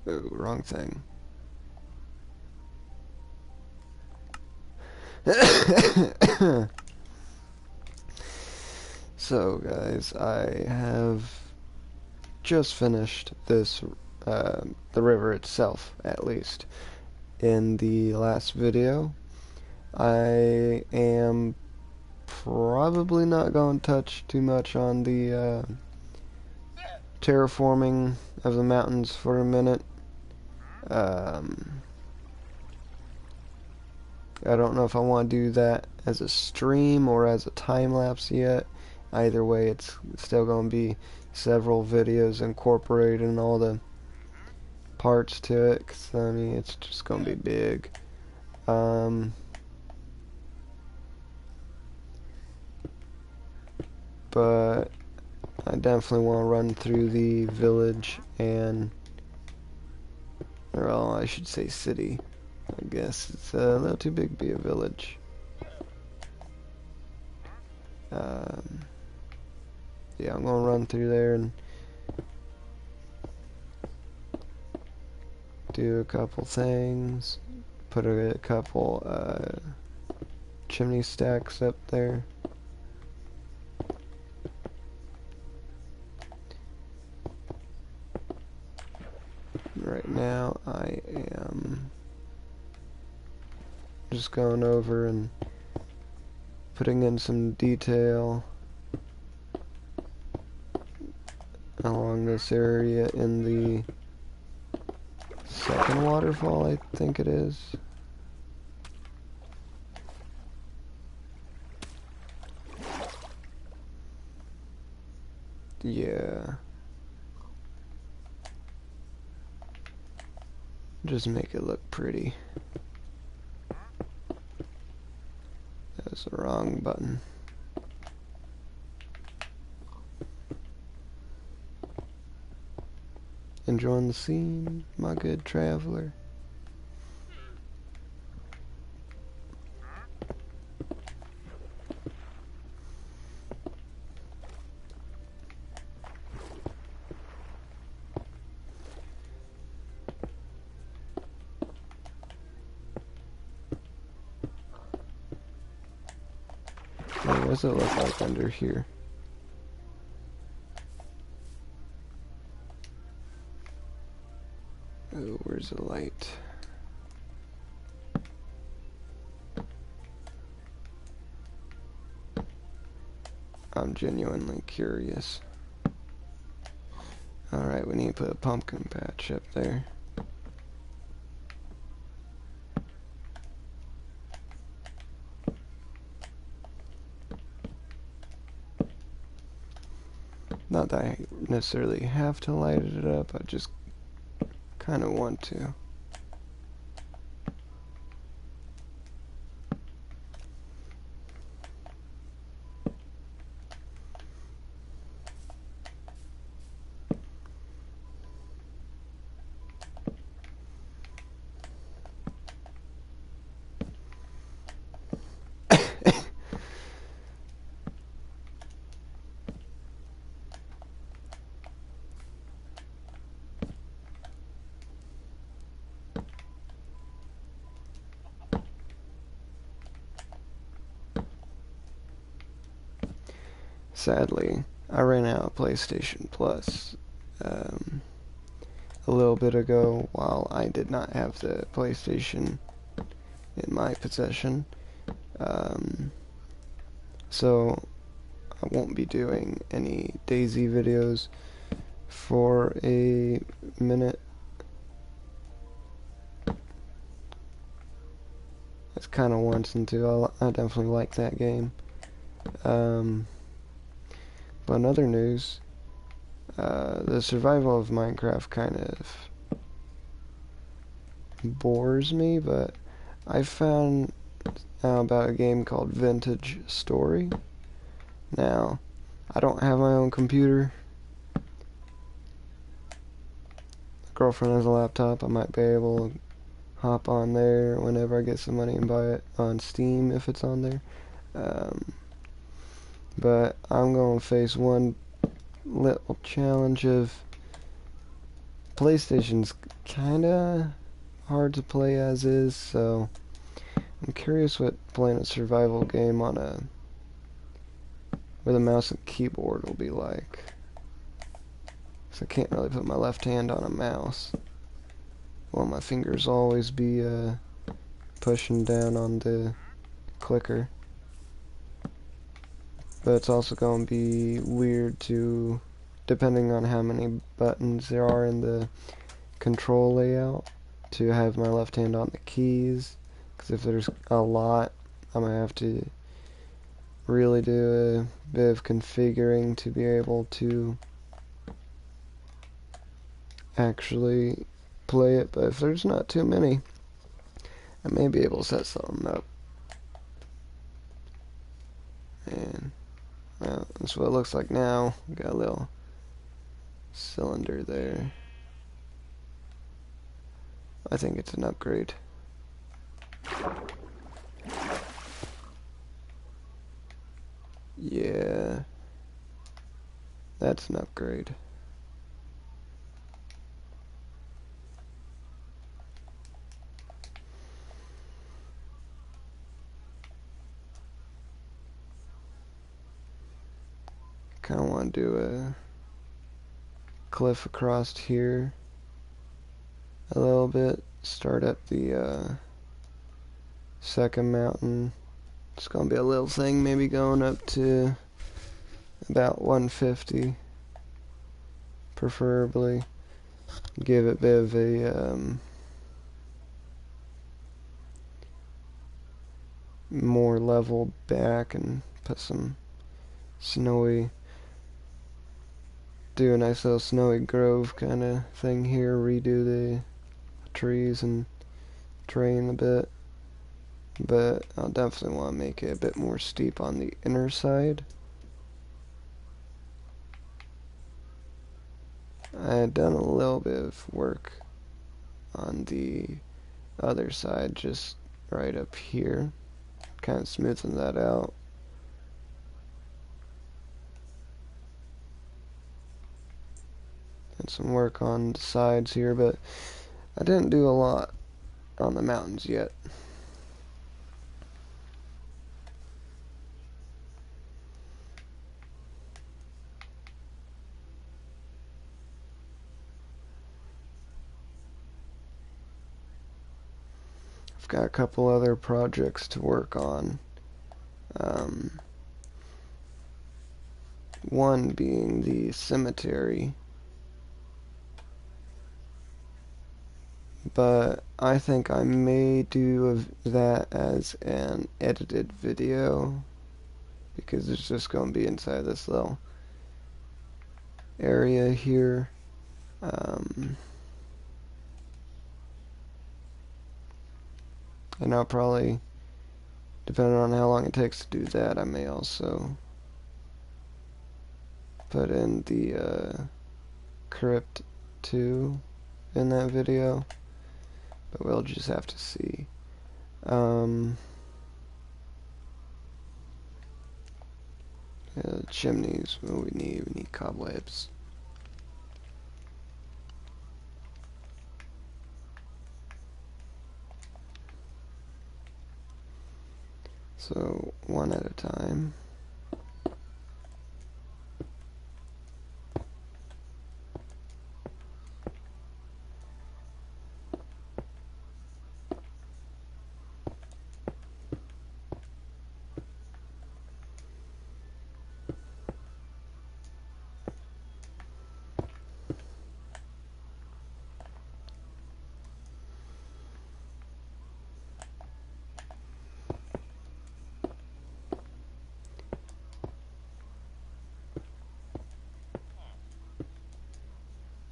Ooh, wrong thing. So, guys, I have just finished this, the river itself, at least. In the last video, I am probably not going to touch too much on the terraforming of the mountains for a minute. I don't know if I want to do that as a stream or as a time lapse yet. Either way, it's still going to be several videos incorporating all the parts to it, 'cause I mean, it's just going to be big. But I definitely want to run through the village and, well, I should say city. I guess it's a little too big to be a village. Yeah, I'm gonna run through there and do a couple things. Put a couple chimney stacks up there. Right now I am just going over and putting in some detail along this area in the second waterfall, I think it is. Yeah. Just make it look pretty. That was the wrong button. Enjoying the scene, my good traveler. What does it look like under here? Oh, where's the light? I'm genuinely curious. Alright, we need to put a pumpkin patch up there. Not that I necessarily have to light it up, I just kind of want to. Sadly, I ran out of PlayStation Plus a little bit ago while I did not have the PlayStation in my possession. So I won't be doing any DayZ videos for a minute. It's kind of wanting to. I definitely like that game. But in other news, the survival of Minecraft kind of bores me, but I found out about a game called Vintage Story. Now, I don't have my own computer. My girlfriend has a laptop. I might be able to hop on there whenever I get some money and buy it on Steam if it's on there. But I'm going to face one little challenge of PlayStation's kinda hard to play as is, so I'm curious what playing a survival game on a with a mouse and keyboard will be like. 'Cause I can't really put my left hand on a mouse. Well, my fingers always be pushing down on the clicker. But it's also going to be weird to, depending on how many buttons there are in the control layout, to have my left hand on the keys. Because if there's a lot, I'm going to have to really do a bit of configuring to be able to actually play it. But if there's not too many, I may be able to set something up. And well, that's what it looks like now. Got a little cylinder there. I think it's an upgrade. Yeah, that's an upgrade. Kind of want to do a cliff across here a little bit. Start at the second mountain. It's gonna be a little thing, maybe going up to about 150, preferably. Give it a bit of a more level back and put some snowy, do a nice little snowy grove kind of thing here, redo the trees and terrain a bit. But I'll definitely want to make it a bit more steep on the inner side. I had done a little bit of work on the other side, just right up here, kind of smoothing that out. And some work on the sides here, but I didn't do a lot on the mountains yet. I've got a couple other projects to work on. One being the cemetery. But I think I may do that as an edited video, because it's just going to be inside this little area here. And I'll probably, depending on how long it takes to do that, I may also put in the crypt too in that video, but we'll just have to see. Chimneys, what we need cobwebs. So, one at a time.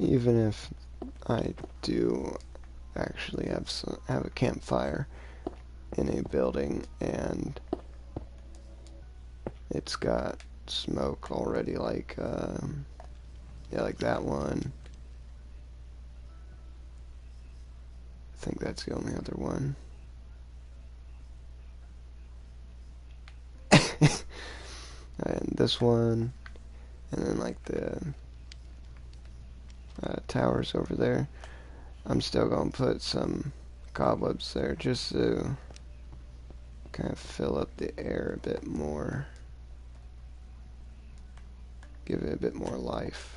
Even if I do actually have a campfire in a building and it's got smoke already, like yeah, like that one. I think that's the only other one. And this one, and then like the towers over there. I'm still going to put some cobwebs there just to kind of fill up the air a bit more. Give it a bit more life.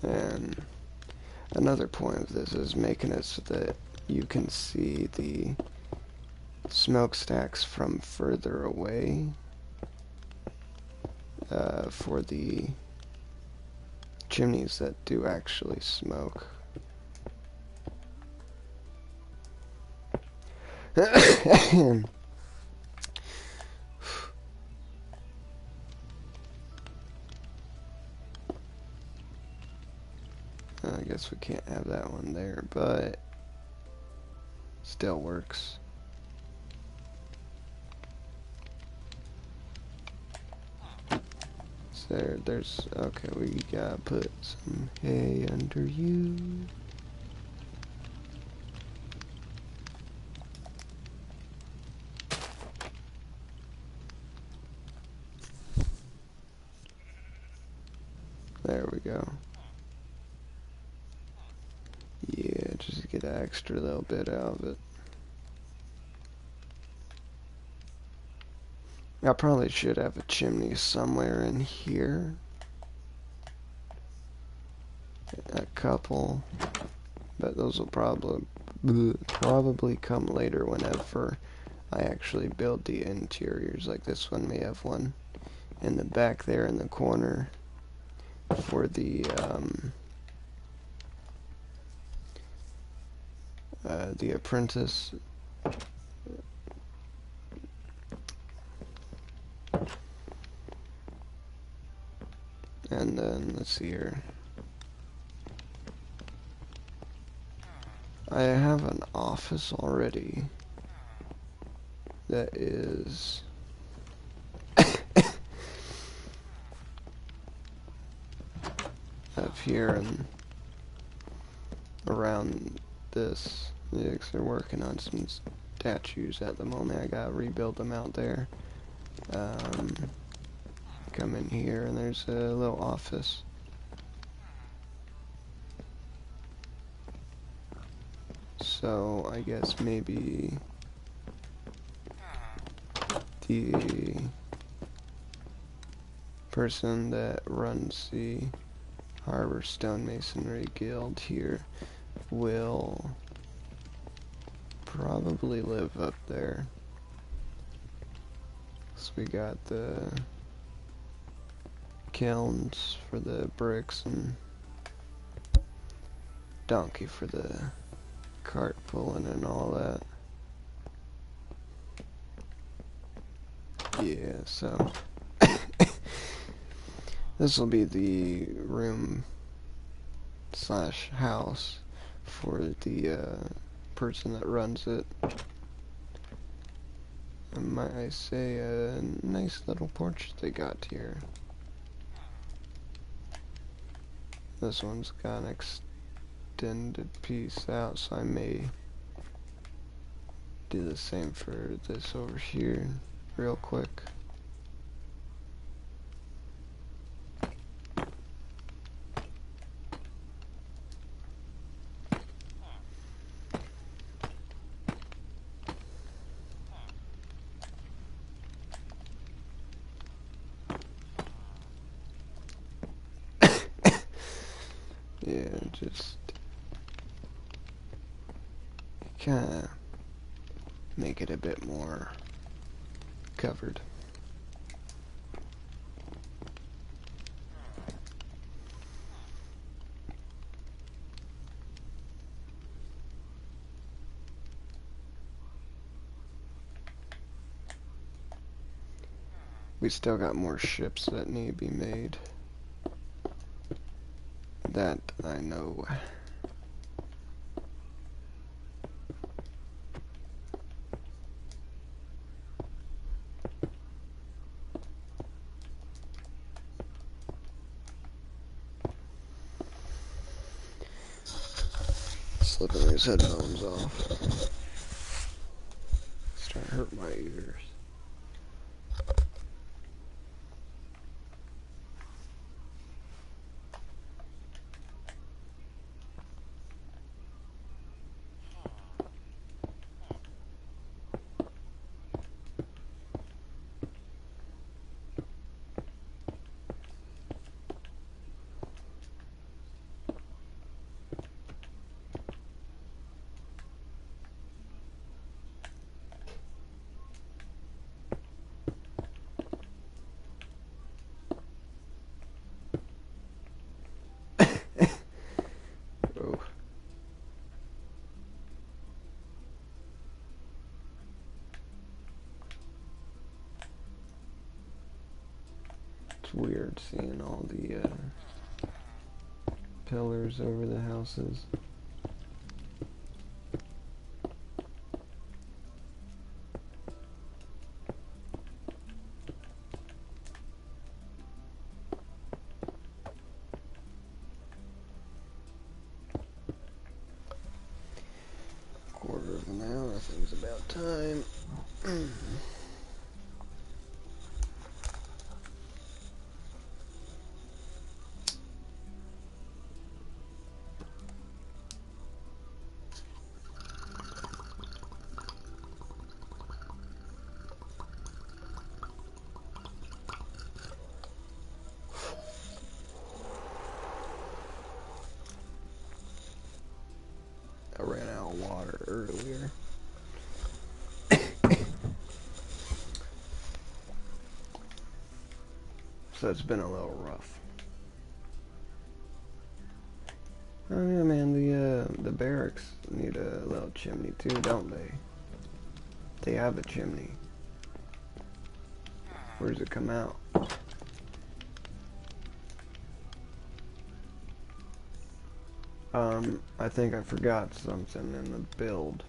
And another point of this is making it so that you can see the smokestacks from further away for the chimneys that do actually smoke. I guess we can't have that one there, but still works. So there's, okay, we gotta put some hay under you. There we go. Yeah, just get an extra little bit out of it. I probably should have a chimney somewhere in here. A couple, but those will probably come later whenever I actually build the interiors. Like this one may have one in the back there in the corner for the apprentice. And then let's see here. I have an office already that is up here and around this. Yeah, 'cause they're working on some statues at the moment. I gotta rebuild them out there. Come in here and there's a little office. So I guess maybe the person that runs the Harbor Stonemasonry Guild here will probably live up there. So we got the kilns for the bricks and donkey for the cart pulling and all that. Yeah, so this will be the room slash house for the person that runs it. And might I say a nice little porch they got here. This one's got an extended piece out, so I may do the same for this over here real quick. Yeah, just kinda make it a bit more covered. We still got more ships that need to be made. That I know. Slipping these headphones off. Starting to hurt my ears. Oh. It's weird seeing all the pillars over the houses. Quarter of an hour, I think it's about time. I ran out of water earlier. So it's been a little rough. Oh yeah, man, the barracks need a little chimney too, don't they? They have a chimney. Where does it come out? I think I forgot something in the build.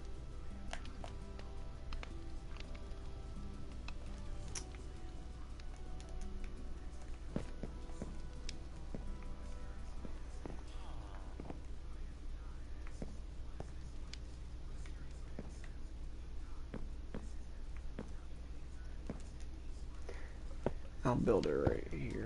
I'll build it right here.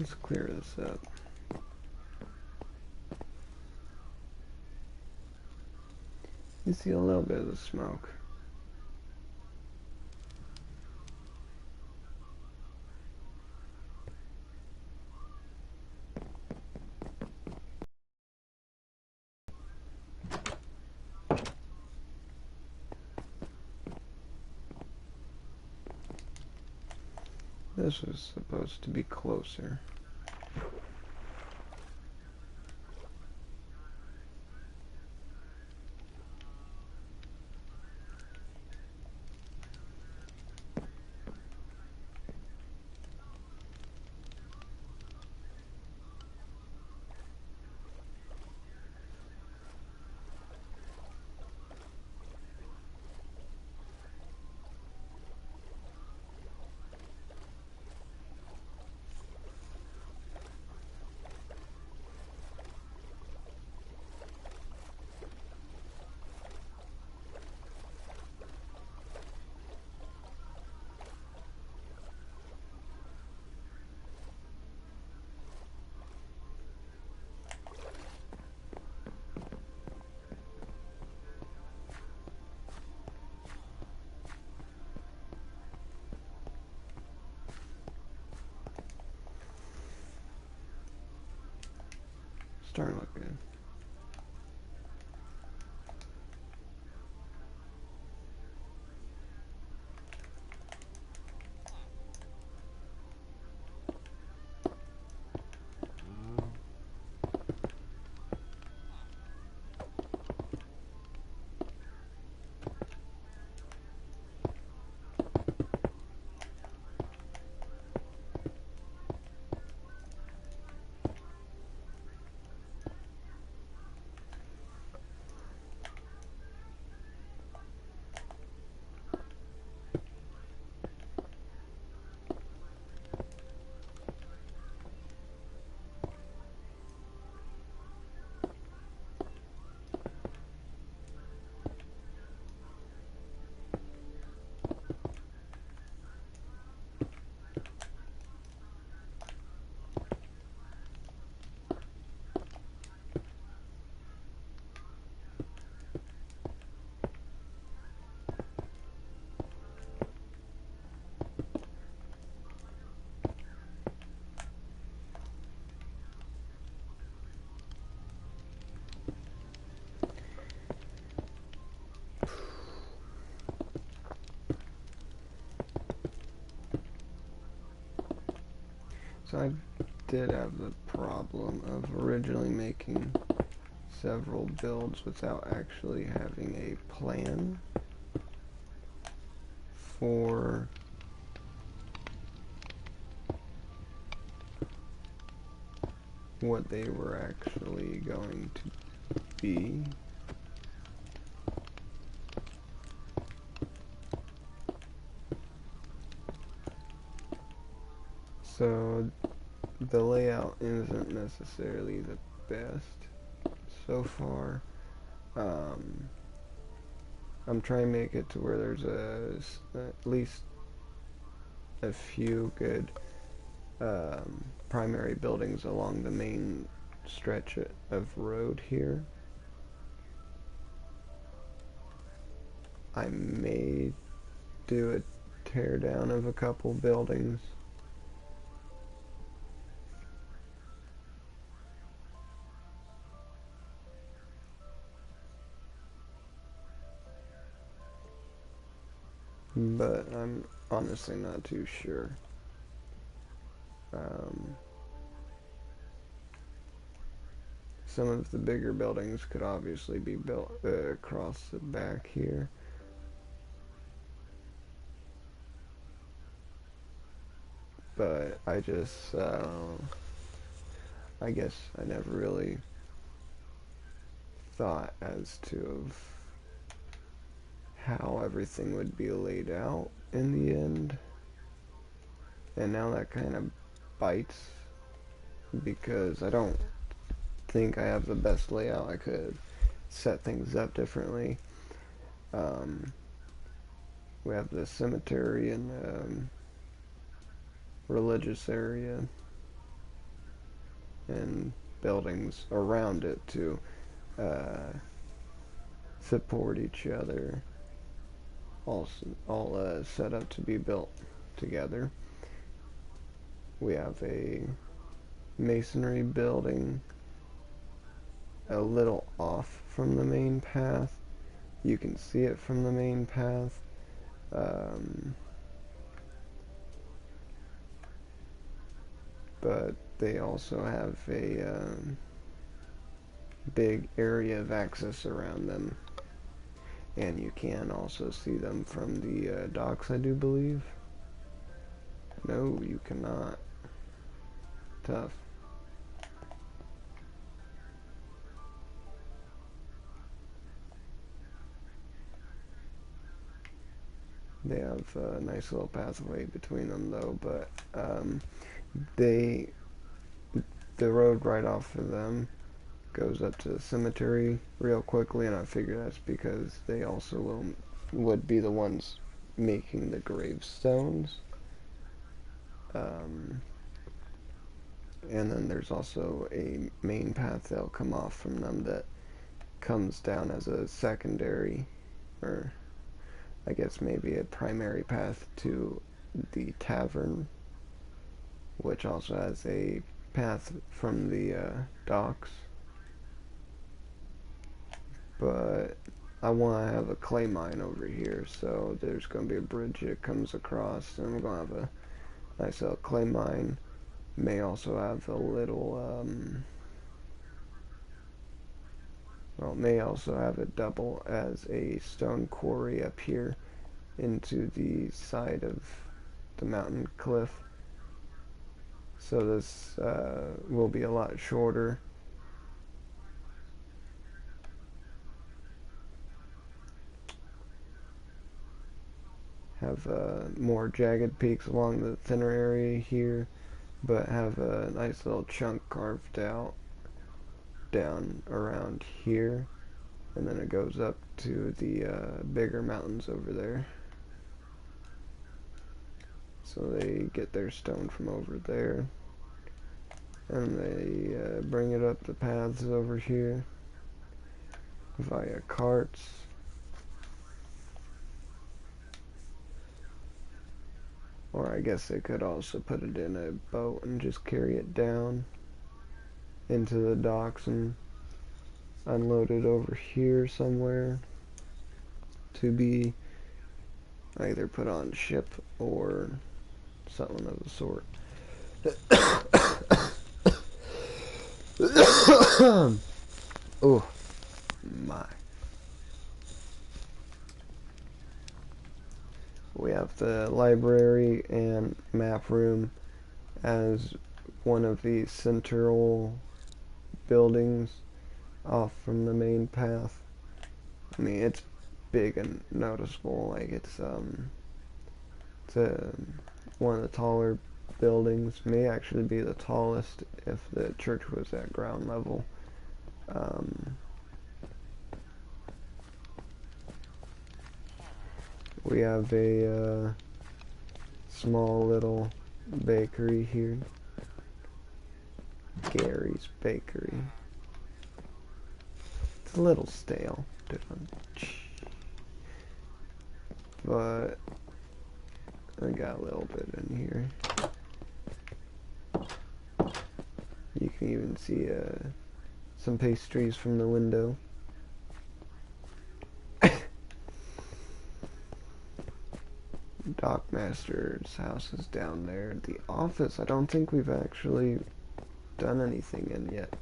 Let's clear this up. You see a little bit of the smoke. This was supposed to be closer. Starting to look good. So I did have the problem of originally making several builds without actually having a plan for what they were actually going to be. So the layout isn't necessarily the best so far. I'm trying to make it to where there's at least a few good primary buildings along the main stretch of road here. I may do a tear down of a couple buildings. But I'm honestly not too sure. Some of the bigger buildings could obviously be built across the back here. But I just, I guess I never really thought as to how everything would be laid out in the end. And now that kind of bites because I don't think I have the best layout. I could set things up differently. We have the cemetery and religious area. and buildings around it to support each other, all set up to be built together. We have a masonry building a little off from the main path. You can see it from the main path. But they also have a big area of access around them. And you can also see them from the docks, I do believe. No, you cannot. Tough. They have a nice little pathway between them though, but the road right off of them goes up to the cemetery real quickly, and I figure that's because they also would be the ones making the gravestones. And then there's also a main path that'll come off from them that comes down as a secondary, or I guess maybe a primary path to the tavern, which also has a path from the docks. But I want to have a clay mine over here, so there's going to be a bridge that comes across, and I'm going to have a nice little clay mine. May also have a little, well, may also have it double as a stone quarry up here into the side of the mountain cliff. So this will be a lot shorter. Have more jagged peaks along the thinner area here, but have a nice little chunk carved out down around here, and then it goes up to the bigger mountains over there. So they get their stone from over there, and they bring it up the paths over here via carts. Or I guess they could also put it in a boat and just carry it down into the docks and unload it over here somewhere to be either put on ship or something of the sort. Oh my. We have the library and map room as one of the central buildings off from the main path. I mean, it's big and noticeable. Like it's one of the taller buildings. May actually be the tallest if the church was at ground level. We have a small little bakery here. Gary's Bakery. It's a little stale, but I got a little bit in here. You can even see some pastries from the window. Dockmaster's house is down there. The office, I don't think we've actually done anything in yet.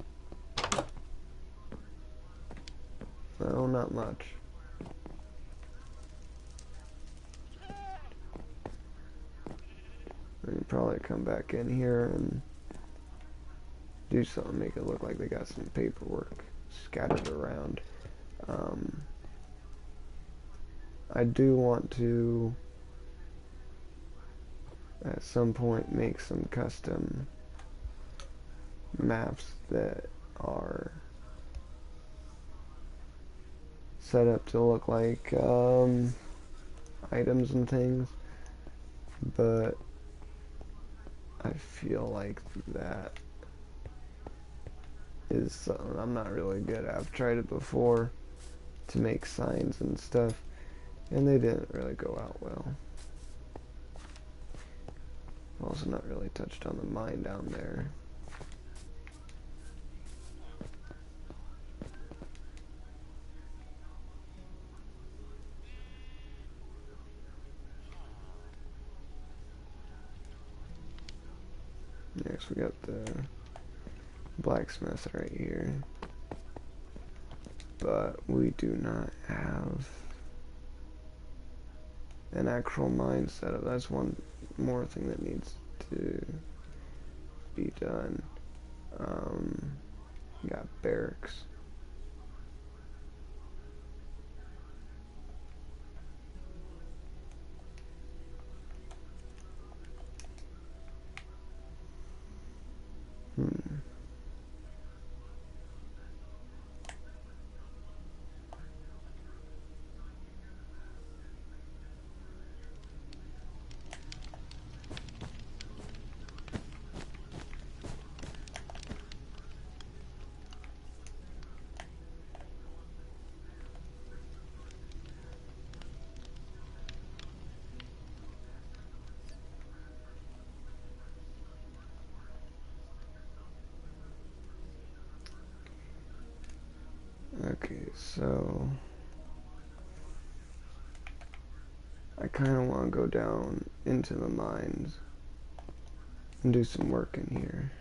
No, not much. We can probably come back in here and do something, make it look like they got some paperwork scattered around. I do want to at some point make some custom maps that are set up to look like items and things, but I feel like that is something I'm not really good at. I've tried it before to make signs and stuff, and they didn't really go out well. Also not really touched on the mine down there. Next we got the blacksmith right here. But we do not have an actual mine setup. That's one more thing that needs to be done. We got barracks. Okay, so I kind of want to go down into the mines and do some work in here.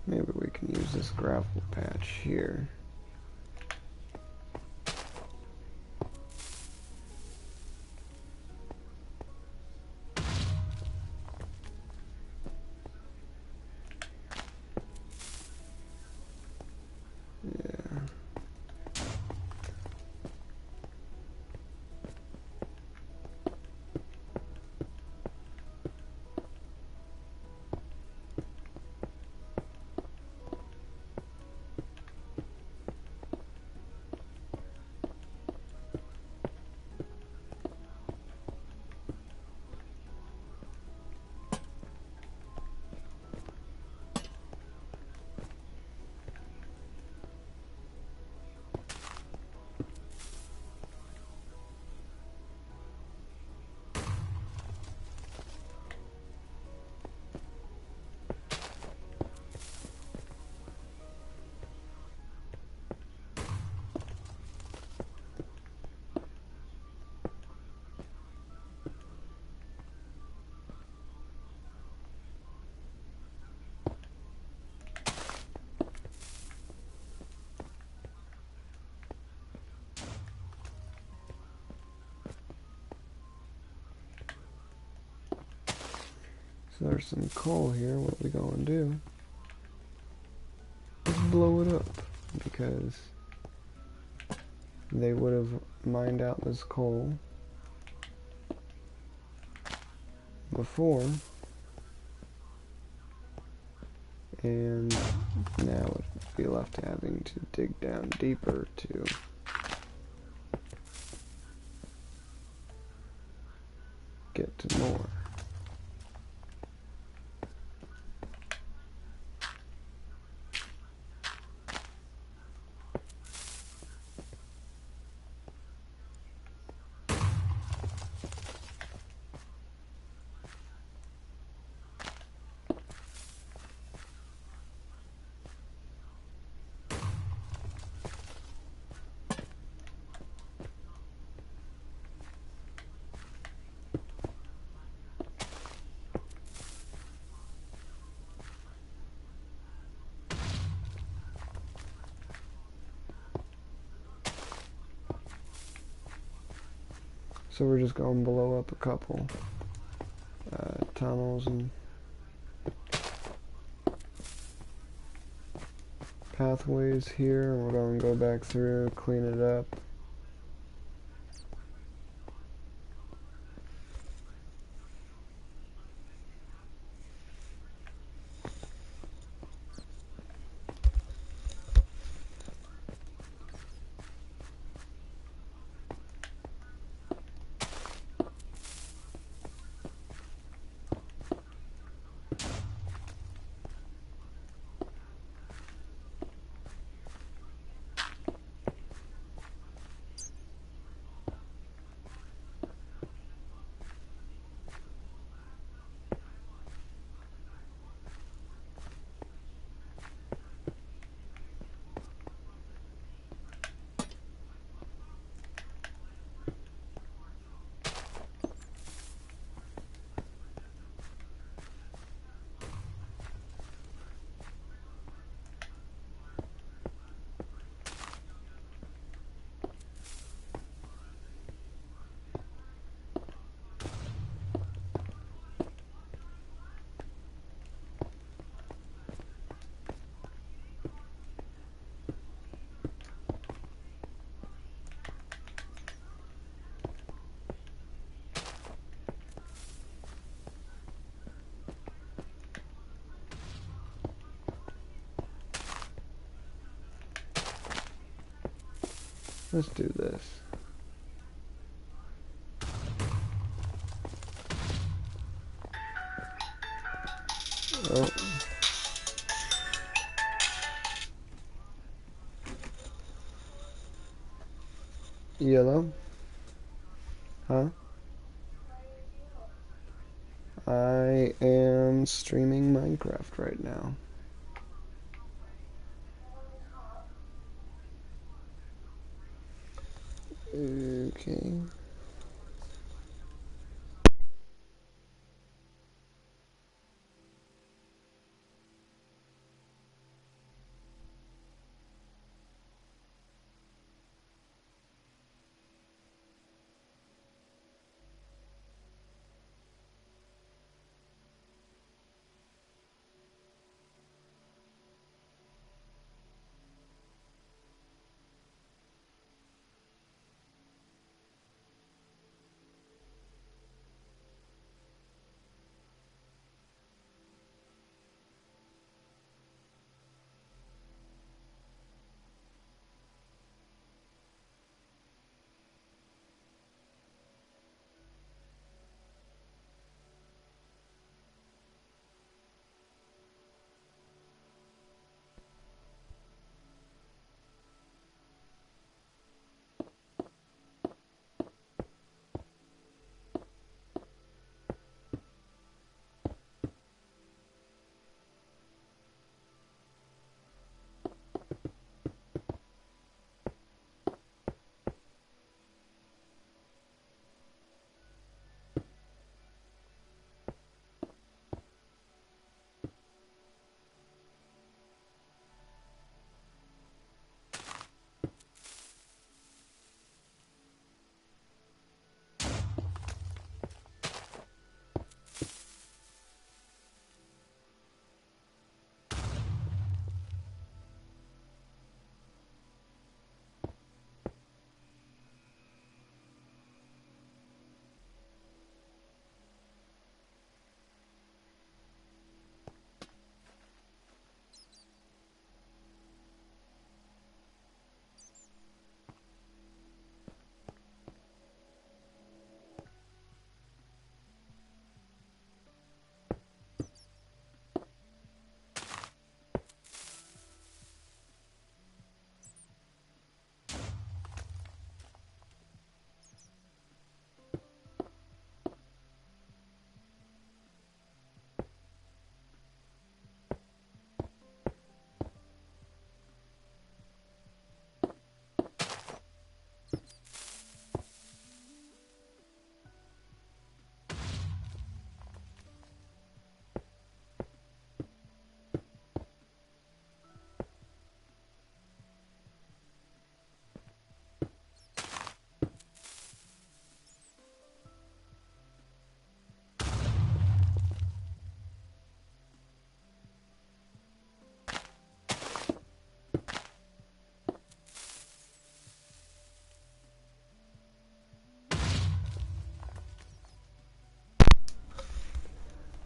Maybe we can use this gravel patch here. Yeah. So there's some coal here. What we gonna do? Let's blow it up, because they would have mined out this coal before, and now would be left having to dig down deeper to get to more. So we're just going to blow up a couple tunnels and pathways here, and we're going to go back through, clean it up. Let's do this. Oh. Yellow? Huh? I am streaming Minecraft right now. Okay.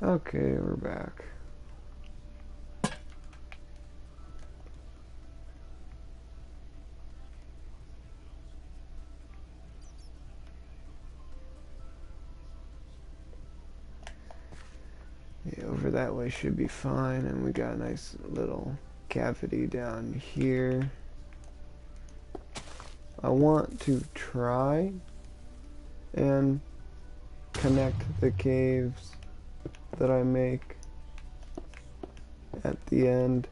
Okay, we're back. Yeah, over that way should be fine, and we got a nice little cavity down here. I want to try and connect the caves that I make at the end.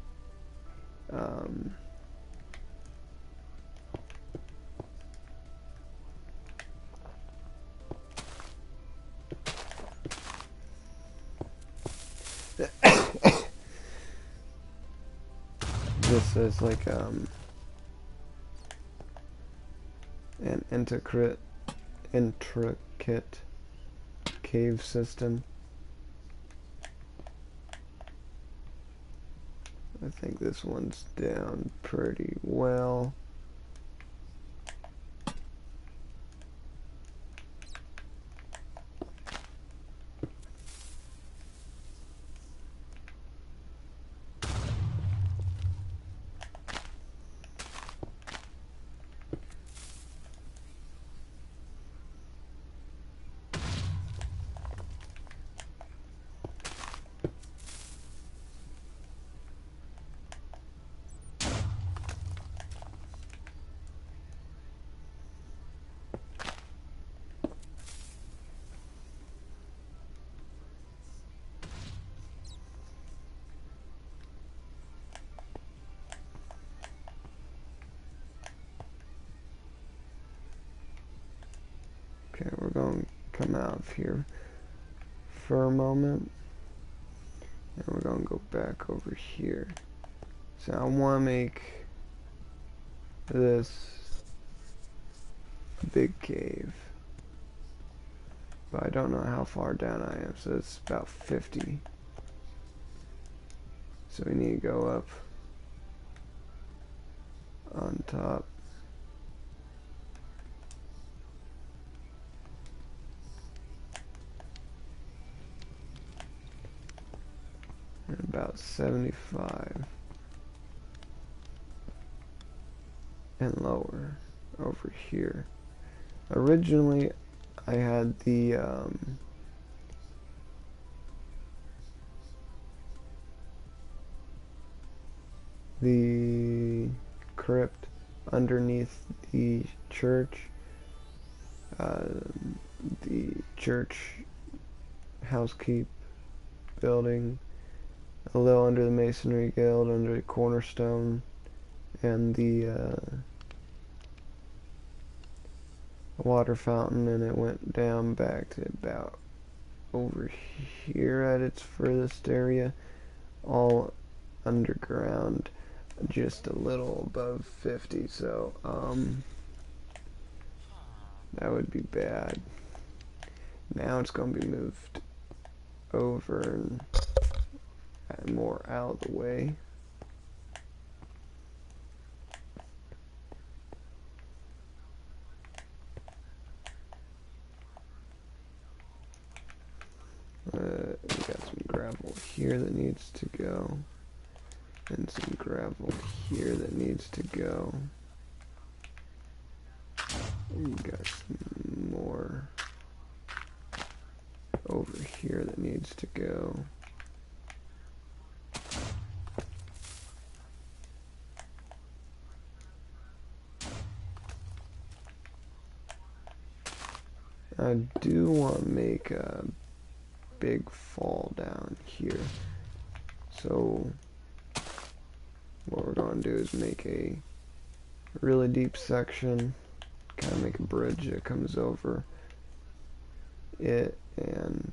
This is like an intricate cave system. I think this one's down pretty well. Okay, we're going to come out of here for a moment, and we're going to go back over here. So I want to make this a big cave, but I don't know how far down I am, so it's about 50. So we need to go up on top. And about 75 and lower over here. Originally I had the crypt underneath the church, the church housekeep building, a little under the masonry guild, under the cornerstone, and the water fountain, and it went down back to about over here at its furthest area, all underground, just a little above 50, so that would be bad. Now it's going to be moved over and more out of the way. We got some gravel here that needs to go, and some gravel here that needs to go. We got some more over here that needs to go. I do want to make a big fall down here. So what we're going to do is make a really deep section, kind of make a bridge that comes over it, and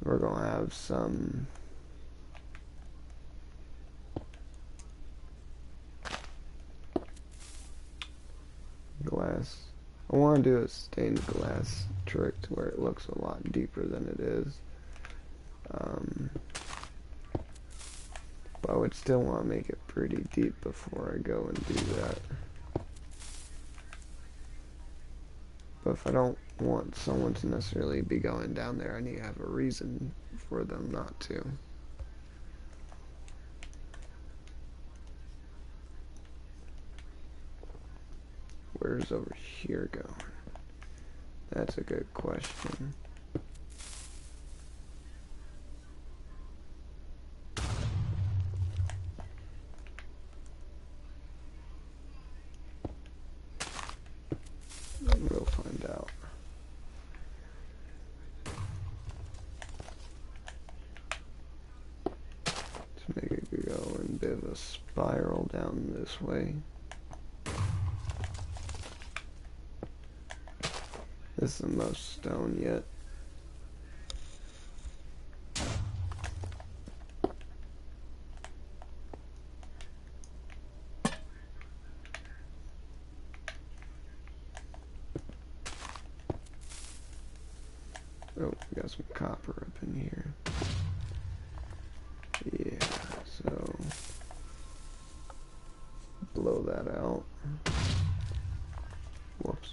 we're going to have some glass. I want to do a stained glass trick to where it looks a lot deeper than it is. But I would still want to make it pretty deep before I go and do that. But if I don't want someone to necessarily be going down there, I need to have a reason for them not to. Where's over here going? That's a good question. We'll find out. To make it go in a bit of a spiral down this way. This is the most stone yet. Oh, we got some copper up in here. Yeah, so blow that out. Whoops.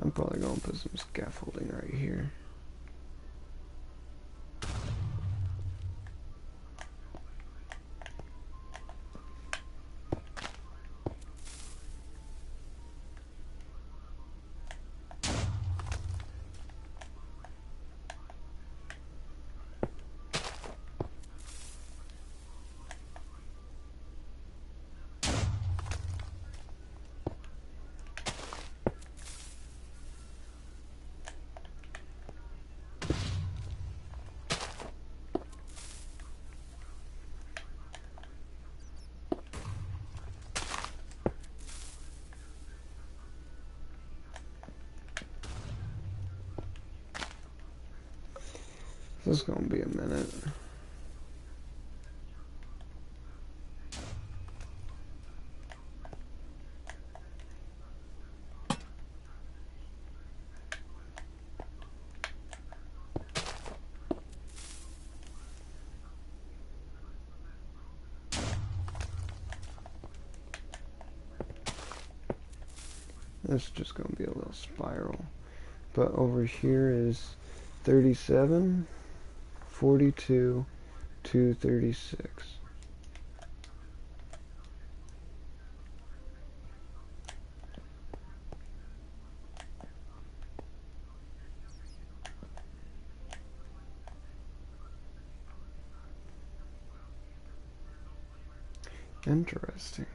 I'm probably gonna put some scaffolding right here. This is gonna be a minute. This is just gonna be a little spiral. But over here is 37, 42, 236. Interesting.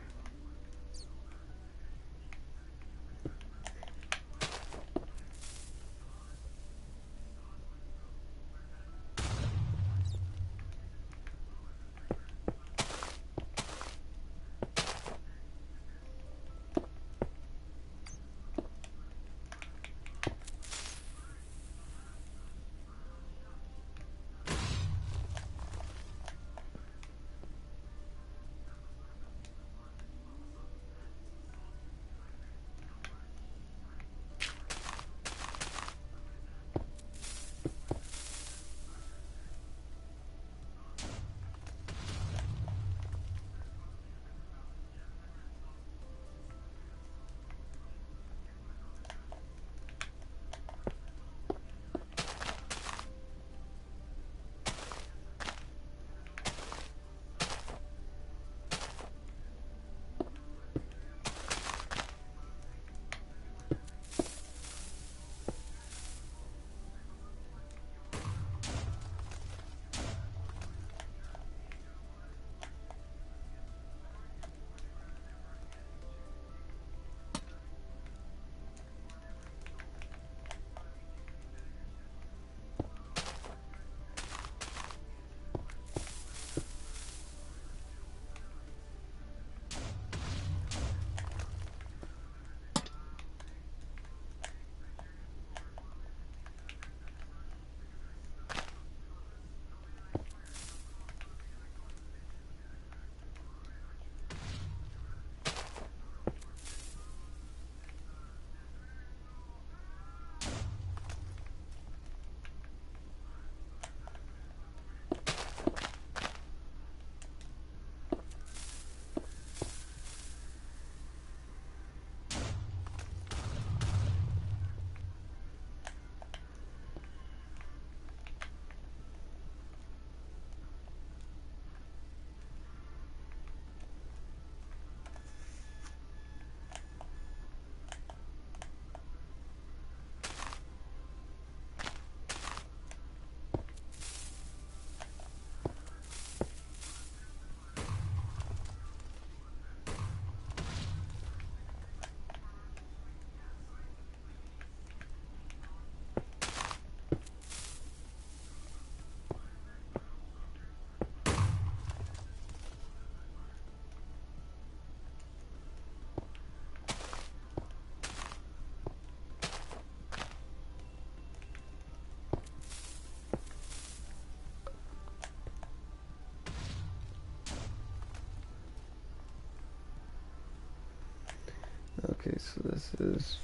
Okay, so this is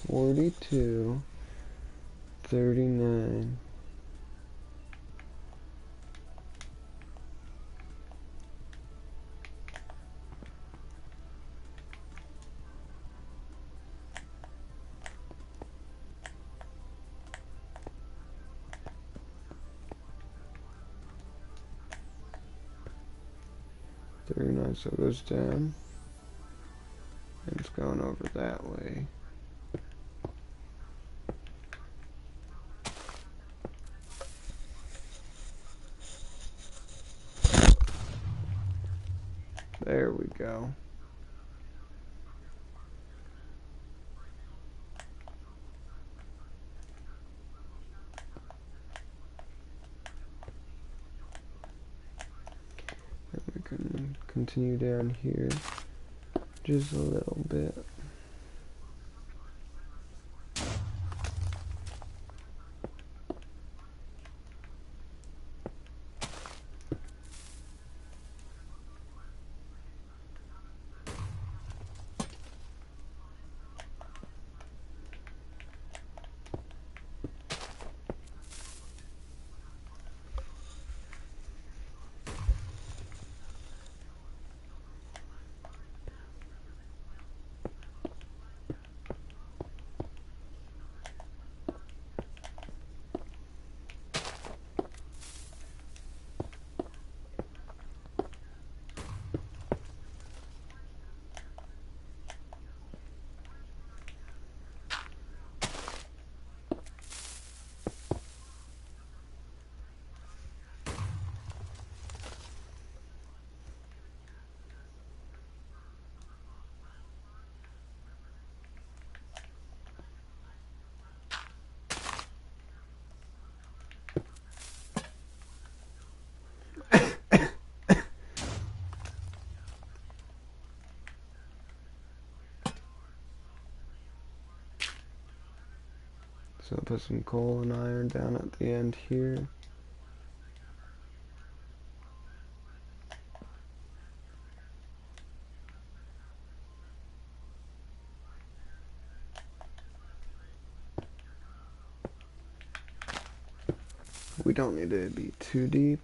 42, 39. So it goes down, and it's going over that way. There we go. And we can continue down here just a little bit. So I'll put some coal and iron down at the end here. We don't need it to be too deep.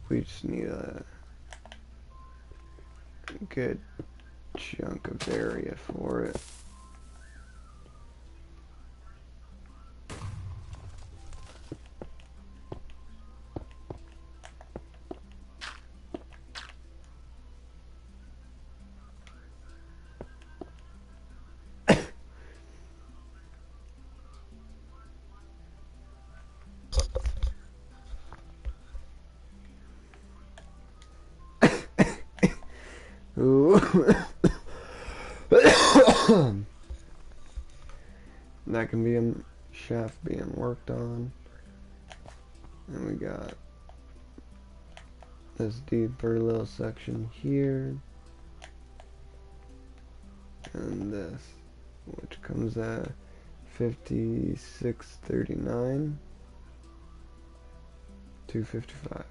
We just need a good chunk of area for it. Ooh. That can be a shaft being worked on. And we got this deeper little section here. And this, which comes at 5639, 255.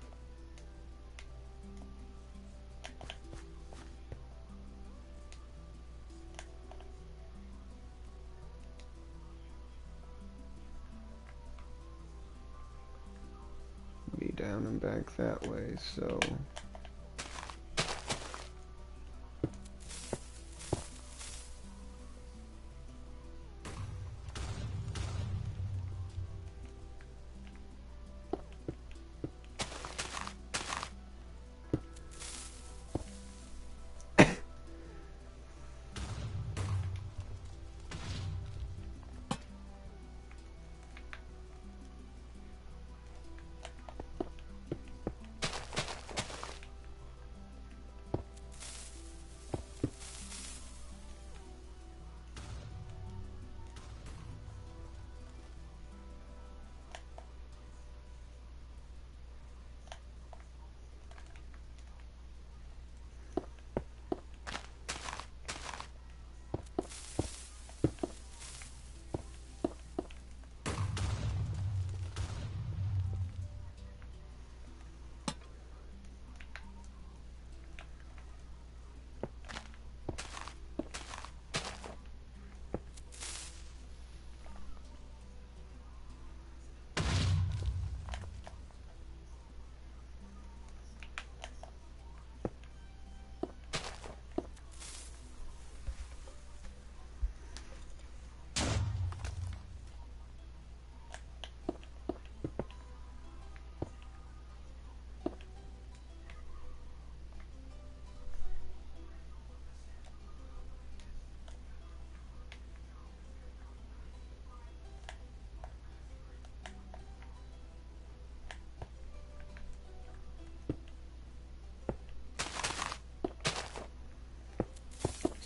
Be down and back that way, so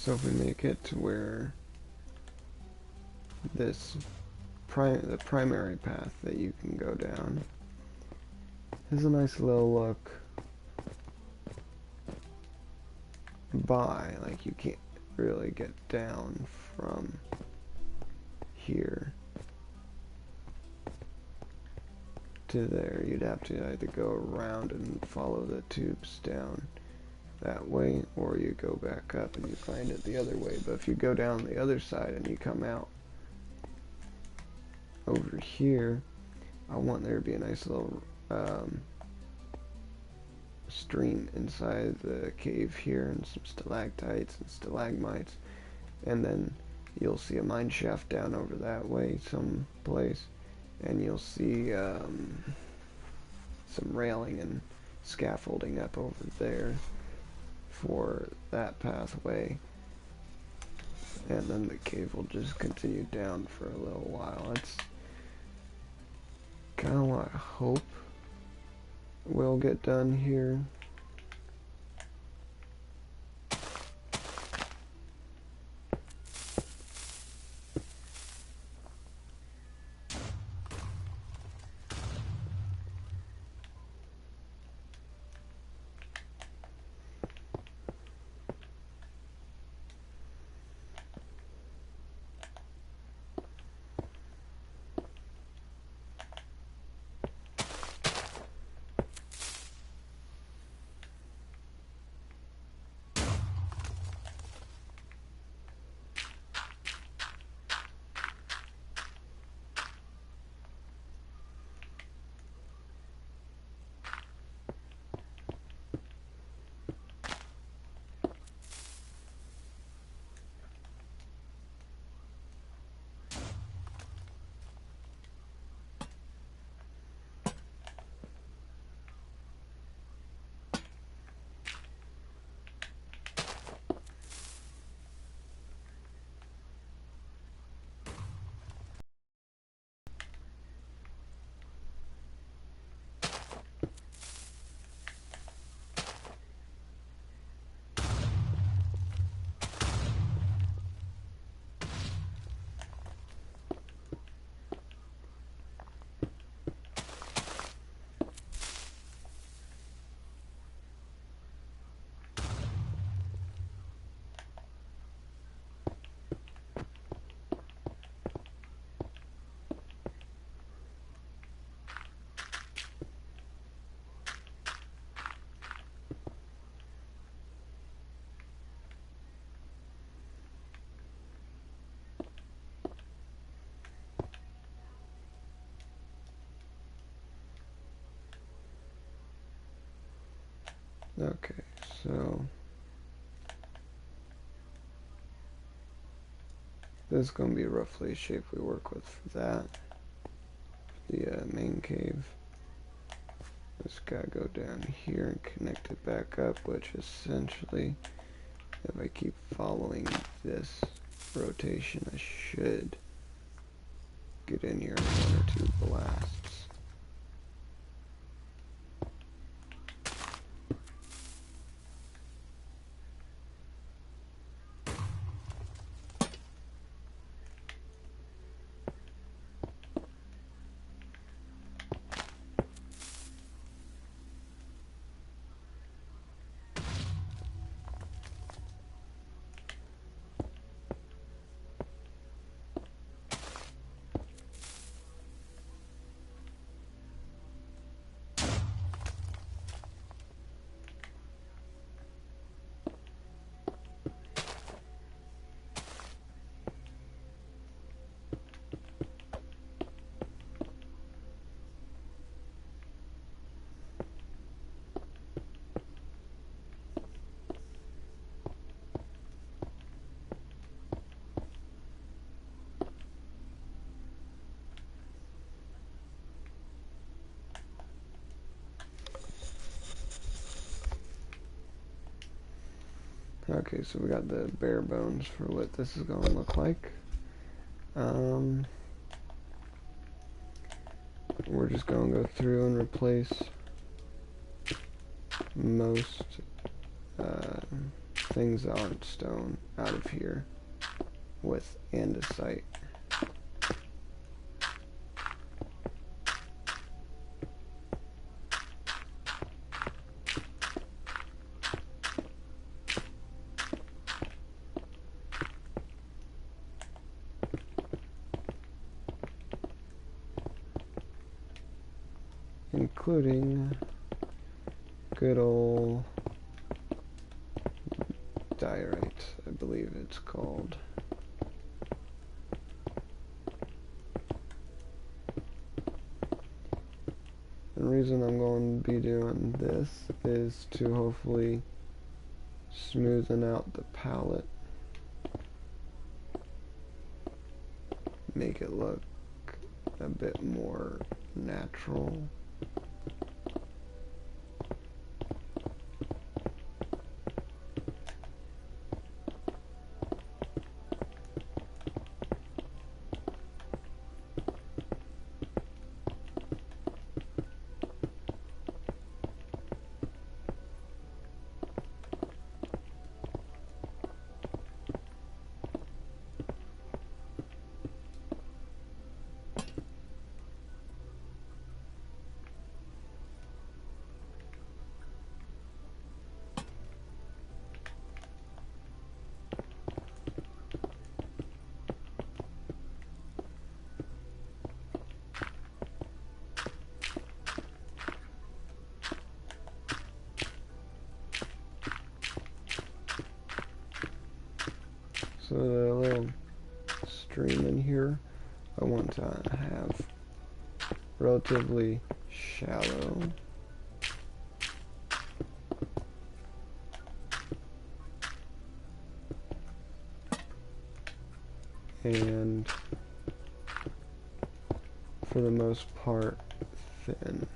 So if we make it to where this the primary path that you can go down is a nice little look by, like you can't really get down from here to there. You'd have to either go around and follow the tubes down that way, or you go back up and you find it the other way. But if you go down the other side and you come out over here, I want there to be a nice little stream inside the cave here, and some stalactites and stalagmites, and then you'll see a mine shaft down over that way someplace, and you'll see some railing and scaffolding up over there for that pathway, and then the cave will just continue down for a little while. That's kind of what I hope will get done here. Okay, so this is going to be roughly the shape we work with for that. The main cave. Just gotta go down here and connect it back up, which essentially, if I keep following this rotation, I should get in here in 1 or 2 blasts. Okay, so we got the bare bones for what this is going to look like. We're just going to go through and replace most things that aren't stone out of here with andesite. Including good old diorite, I believe it's called. The reason I'm going to be doing this is to hopefully smoothen out the palette, make it look a bit more natural. So the little stream in here, I want to have relatively shallow. And for the most part, thin.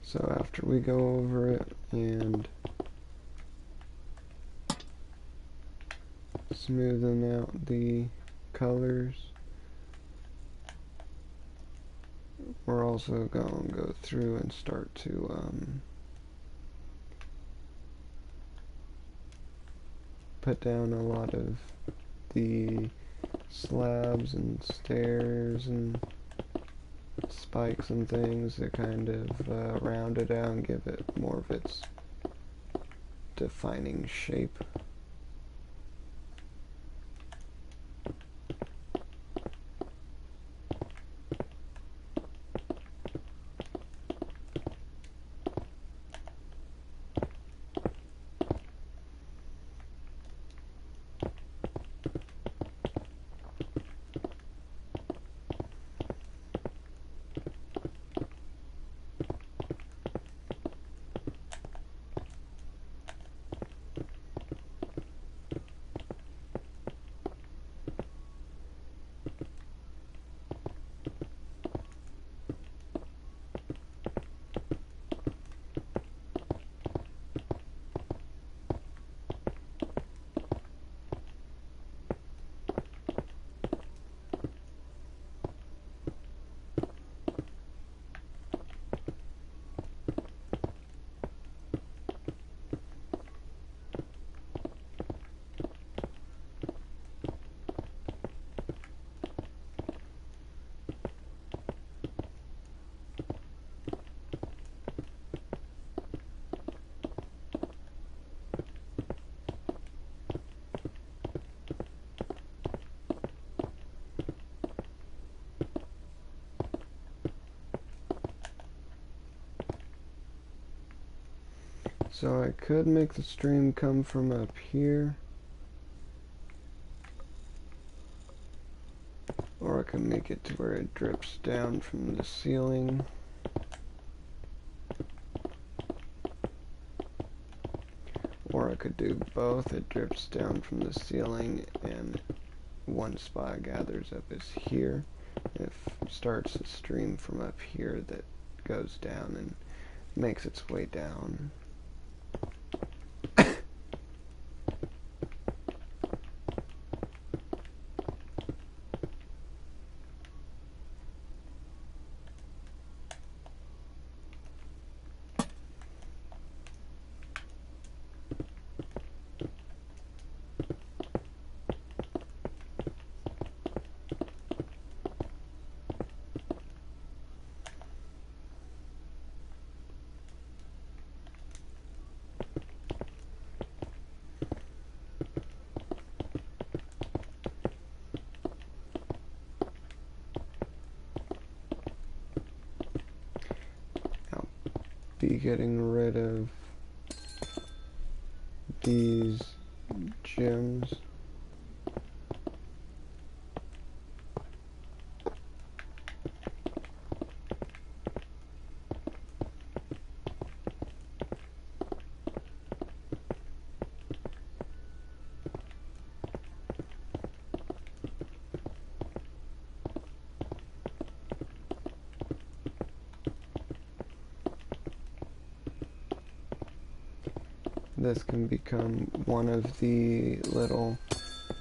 So after we go over it and smoothen out the colors, we're also going to go through and start to put down a lot of the slabs and stairs and spikes and things that kind of round it out and give it more of its defining shape. So I could make the stream come from up here, or I could make it to where it drips down from the ceiling. Or I could do both. It drips down from the ceiling and one spot gathers up is here. It starts a stream from up here that goes down and makes its way down. Be getting rid of these gems. This can become one of the little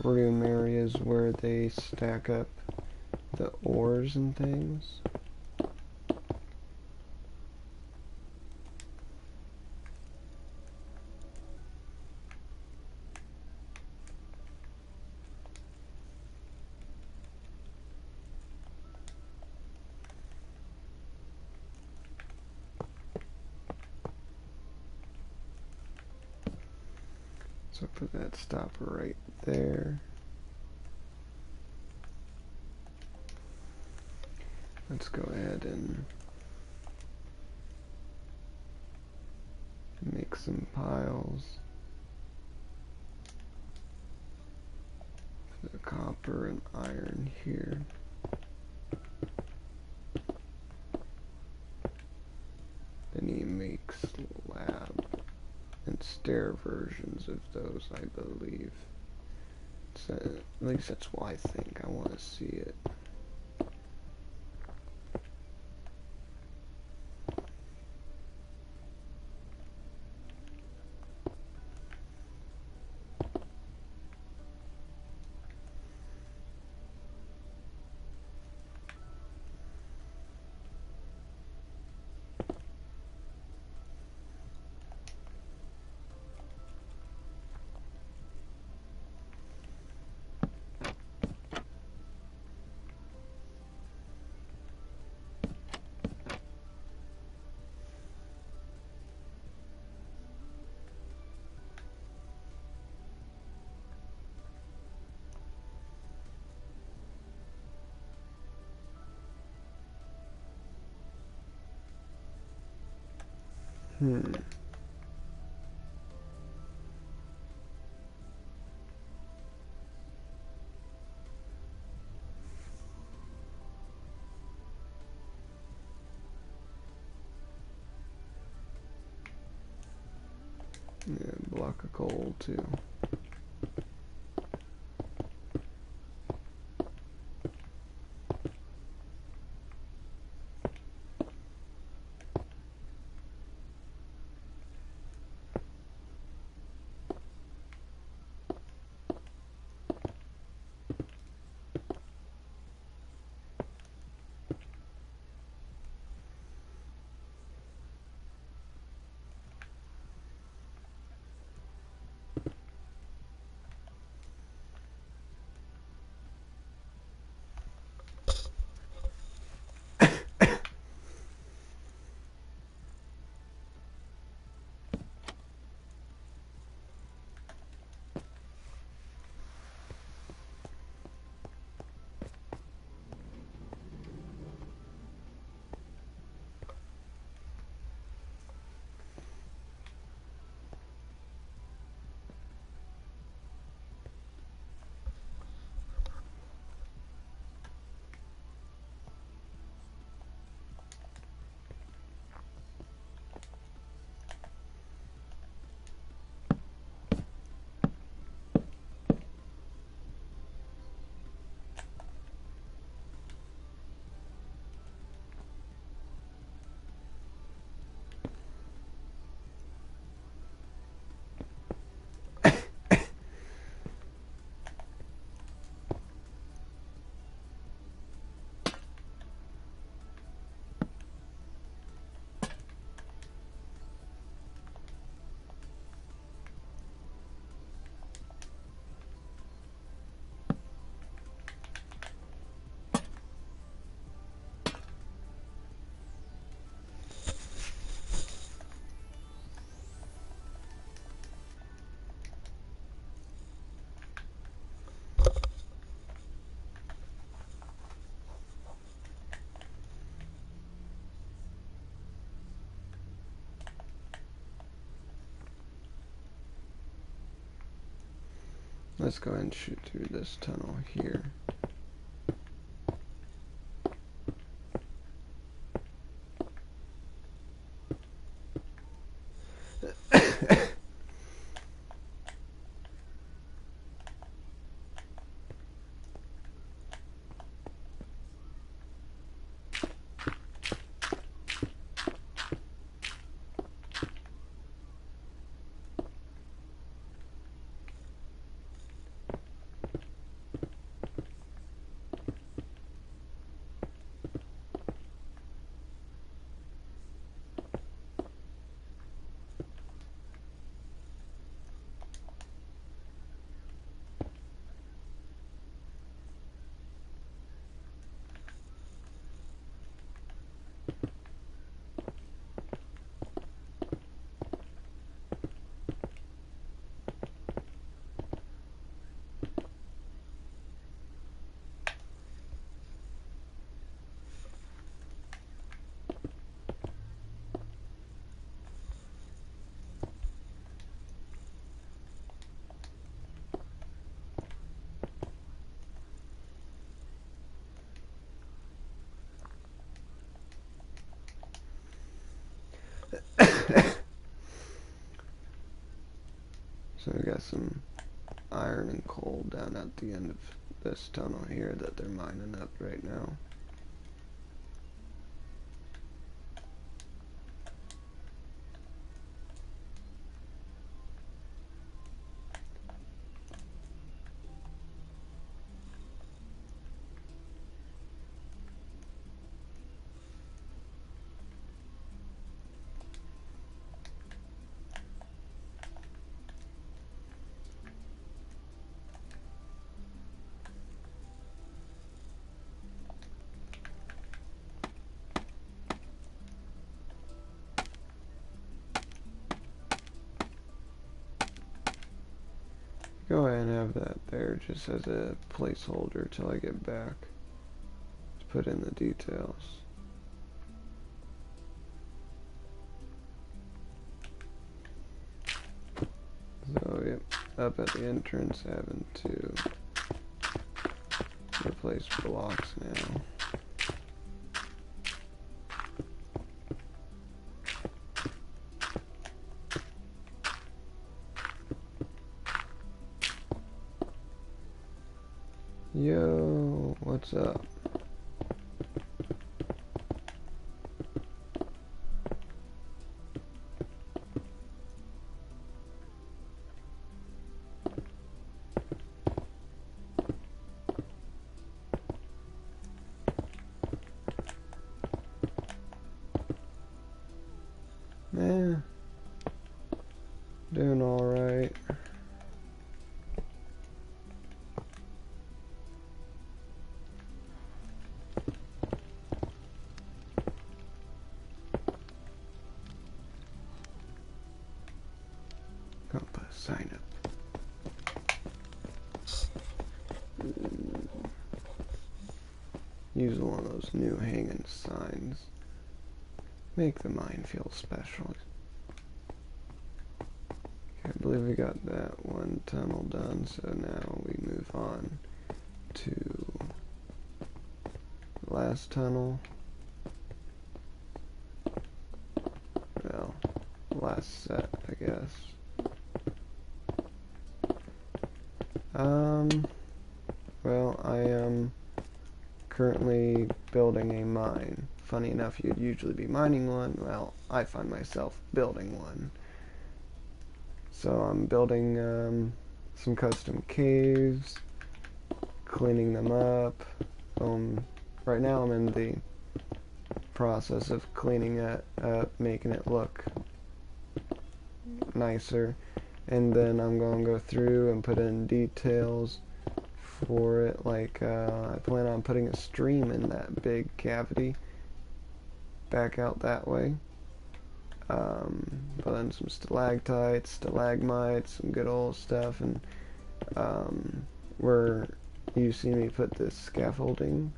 room areas where they stack up the ores and things. So put that stopper right there. Let's go ahead and make some piles for the copper and iron here. Then he makes slab and stair versions of those, I believe. So, at least that's what I think. I want to see it. Yeah, block of coal too. let's go ahead and shoot through this tunnel here. So we got some iron and coal down at the end of this tunnel here that they're mining up right now. Go ahead and have that there just as a placeholder till I get back to put in the details. So yep, up at the entrance having to replace blocks now. Yo, what's up? Man, doing alright. Gonna put a sign up. Use one of those new hanging signs. Make the mine feel special. Okay, I believe we got that one tunnel done, so now we move on to the last tunnel. Well, last set, I guess. Well, I am currently building a mine. Funny enough, you'd usually be mining one. Well, I find myself building one. So I'm building some custom caves, cleaning them up. Right now I'm in the process of cleaning it up, making it look nicer. And then I'm going to go through and put in details for it, like I plan on putting a stream in that big cavity back out that way. Put in some stalactites, stalagmites, some good old stuff, and where you see me put this scaffolding.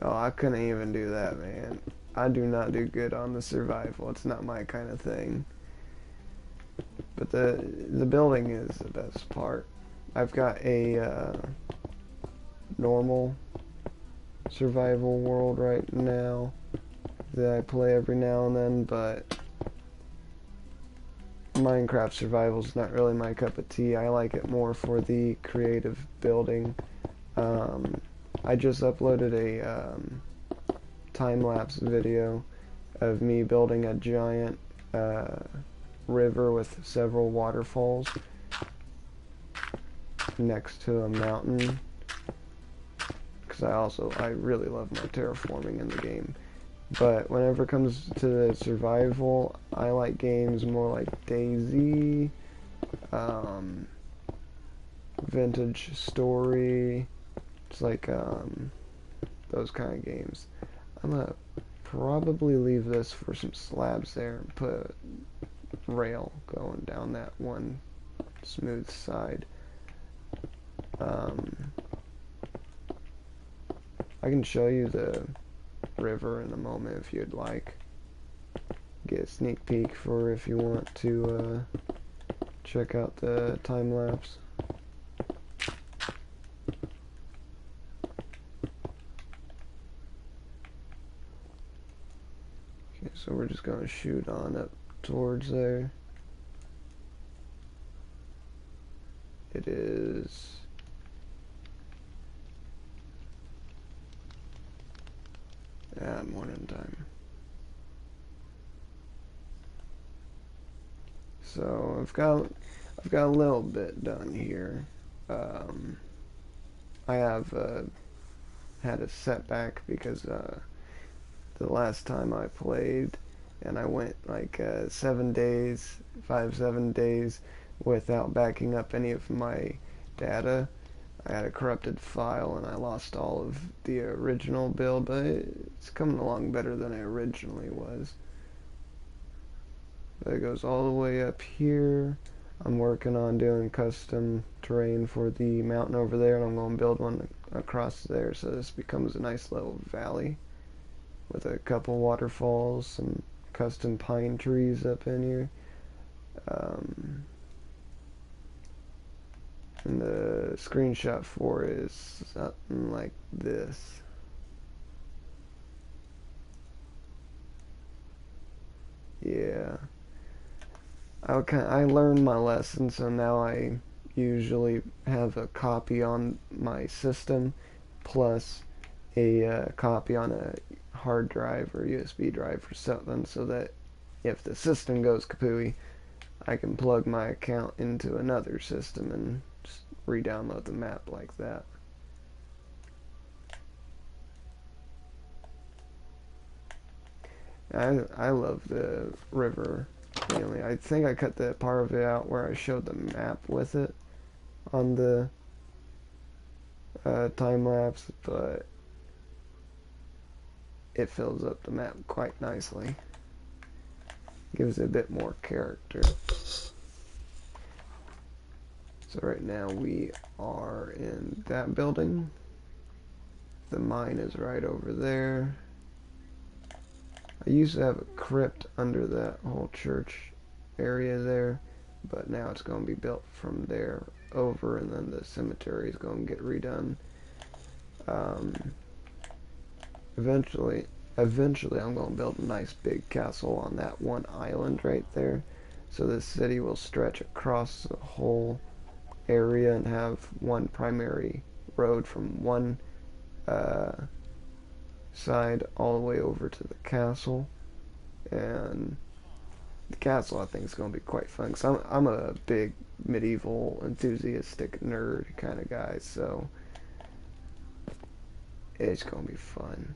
Oh, I couldn't even do that, man. I do not do good on the survival. It's not my kind of thing. But the building is the best part. I've got a normal survival world right now that I play every now and then, but Minecraft survival is not really my cup of tea. I like it more for the creative building. I just uploaded a time-lapse video of me building a giant river with several waterfalls next to a mountain, because I really love my terraforming in the game. But whenever it comes to the survival, I like games more like DayZ, Vintage Story. It's like those kind of games. I'm gonna probably leave this for some slabs there and put a rail going down that one smooth side. I can show you the river in a moment if you'd like. Get a sneak peek for if you want to check out the time lapse. Okay, so we're just gonna shoot on up towards there. It is morning time. So I've got a little bit done here. I have had a setback because the last time I played, and I went like 7 days, 7 days without backing up any of my data. I had a corrupted file and I lost all of the original build, but it's coming along better than it originally was. But it goes all the way up here. I'm working on doing custom terrain for the mountain over there, and I'm going to build one across there so this becomes a nice little valley with a couple waterfalls, some custom pine trees up in here. And the screenshot for it is something like this. Yeah. I learned my lesson, so now I usually have a copy on my system plus a copy on a hard drive or USB drive or something, so that if the system goes kapooey, I can plug my account into another system and just re-download the map like that. I love the river feeling. I think I cut the part of it out where I showed the map with it on the time lapse, but it fills up the map quite nicely. Gives it a bit more character. So right now we are in that building. The mine is right over there. I used to have a crypt under that whole church area there, but now it's going to be built from there over, and then the cemetery is going to get redone. Eventually I'm going to build a nice big castle on that one island right there, so the city will stretch across the whole area and have one primary road from one side all the way over to the castle. And the castle, I think, is going to be quite fun, because I'm a big medieval enthusiastic nerd kind of guy, so it's going to be fun.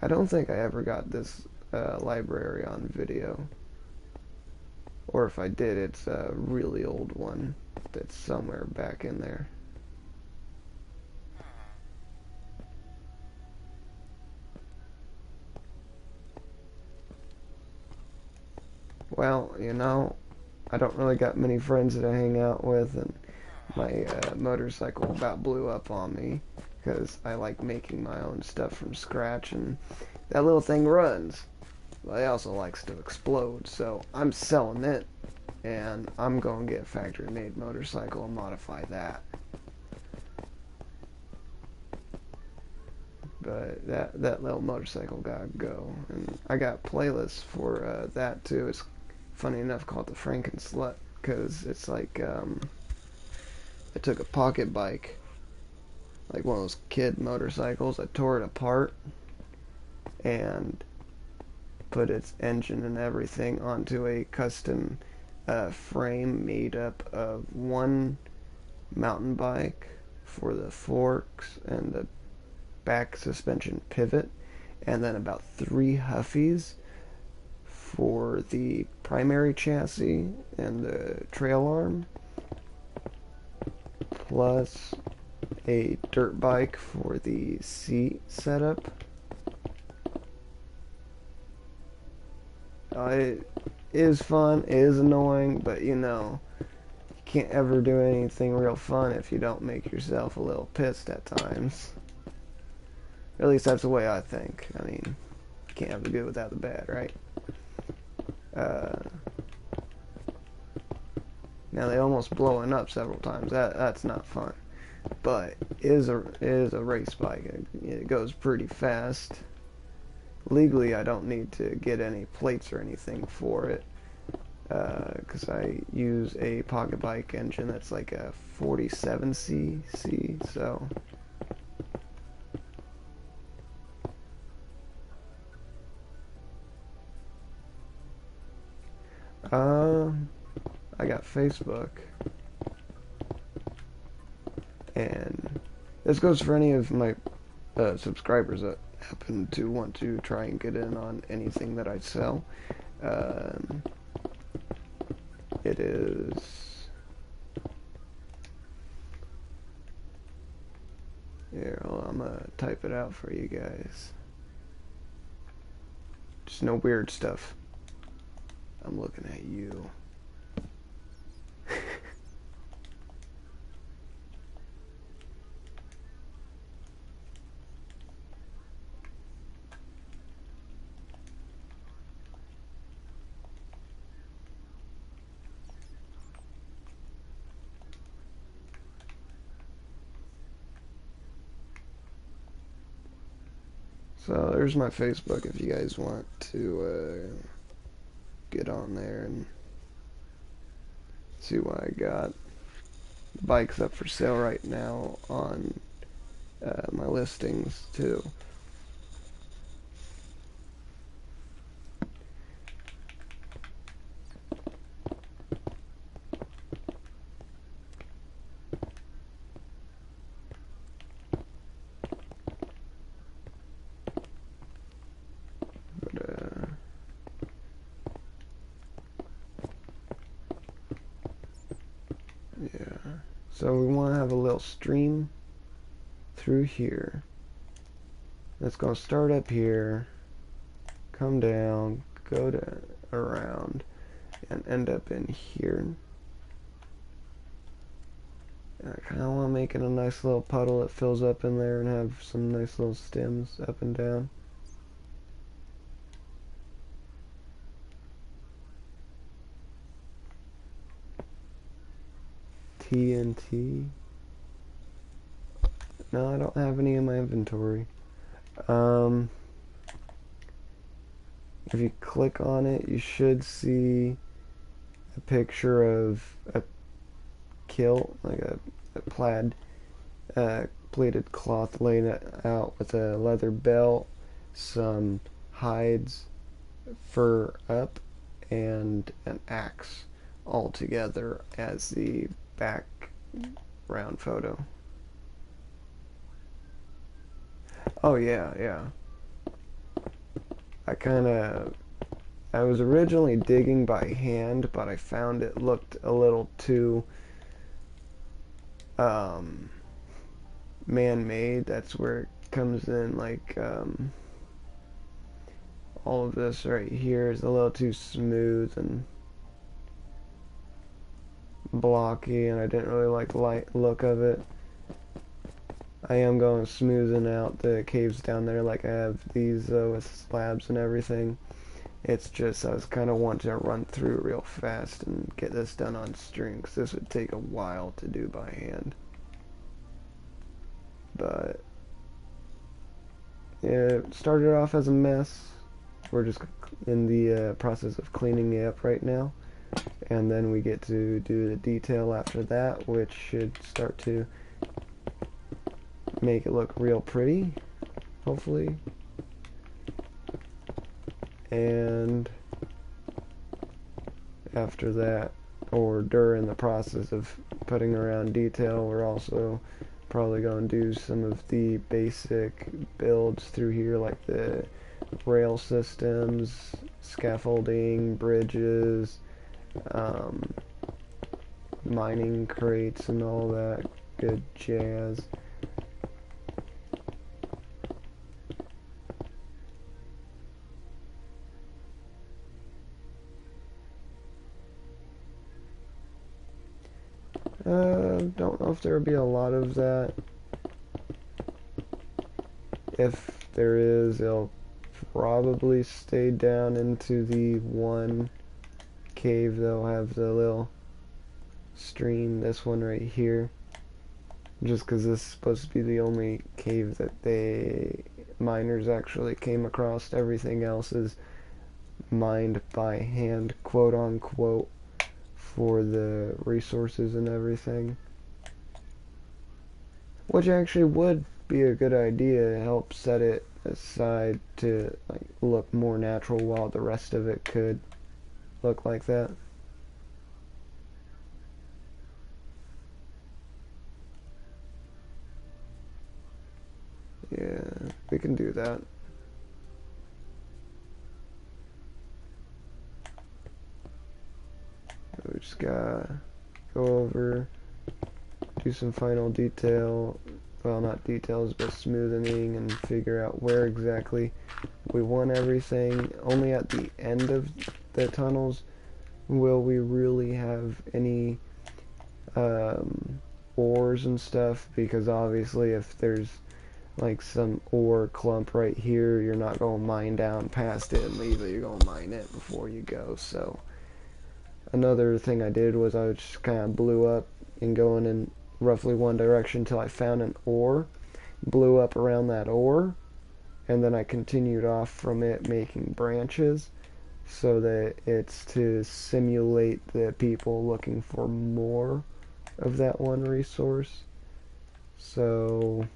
I don't think I ever got this library on video, or if I did, it's a really old one that's somewhere back in there. Well, you know, I don't really got many friends that I hang out with, and my motorcycle about blew up on me. because I like making my own stuff from scratch, and that little thing runs. But it also likes to explode, so I'm selling it, and I'm going to get a factory-made motorcycle and modify that. But that little motorcycle gotta go, and I got playlists for that too. It's funny enough called the Franken Slut, because it's like I took a pocket bike, like one of those kid motorcycles. I tore it apart and put its engine and everything onto a custom frame made up of one mountain bike for the forks and the back suspension pivot, and then about 3 Huffies for the primary chassis and the trail arm, plus a dirt bike for the seat setup. It is fun, it is annoying, but you know, you can't ever do anything real fun if you don't make yourself a little pissed at times. At least that's the way I think. I mean, you can't have the good without the bad, right? Now they almost blowing up several times. That's not fun, but it is a race bike. It goes pretty fast. Legally, I don't need to get any plates or anything for it, because I use a pocket bike engine that's like a 47cc, so I got Facebook, and this goes for any of my subscribers that happen to want to try and get in on anything that I sell. It is here. Well, I'm gonna type it out for you guys. Just no weird stuff. I'm looking at you. So there's my Facebook if you guys want to get on there and see what I got. The bike's up for sale right now on my listings too. Yeah. So we want to have a little stream through here. It's going to start up here, come down, go to around, and end up in here. And I kind of want to make it a nice little puddle that fills up in there and have some nice little stems up and down. TNT. No, I don't have any in my inventory. If you click on it, you should see a picture of a kilt, like a plaid pleated cloth laid out with a leather belt, some hides, fur up, and an axe all together as the background photo. Oh yeah. I was originally digging by hand, but I found it looked a little too man-made. That's where it comes in, like all of this right here is a little too smooth and blocky, and I didn't really like the light look of it. I am going smoothing out the caves down there like I have these with slabs and everything. It's just I was kind of wanting to run through real fast and get this done on stream because this would take a while to do by hand. But yeah, it started off as a mess. We're just in the process of cleaning it up right now. And then we get to do the detail after that, which should start to make it look real pretty, hopefully. And after that, or during the process of putting around detail, we're also probably going to do some of the basic builds through here, like the rail systems, scaffolding, bridges, mining crates, and all that good jazz. Don't know if there will be a lot of that. If there is, it'll probably stay down into the one cave. They'll have the little stream, this one right here. Just because this is supposed to be the only cave that miners actually came across. Everything else is mined by hand, quote unquote, for the resources and everything. Which actually would be a good idea to help set it aside to like look more natural while the rest of it could look like that. Yeah, we can do that. We just gotta go over, do some final detail, well, not details, but smoothing, and figure out where exactly we want everything. Only at the end of the tunnels will we really have any ores and stuff, because obviously if there's like some ore clump right here, you're not going to mine down past it and leave it. You're going to mine it before you go. So another thing I did was I just kind of blew up and going in roughly one direction until I found an ore, blew up around that ore, and then I continued off from it making branches so that it's to simulate the people looking for more of that one resource. So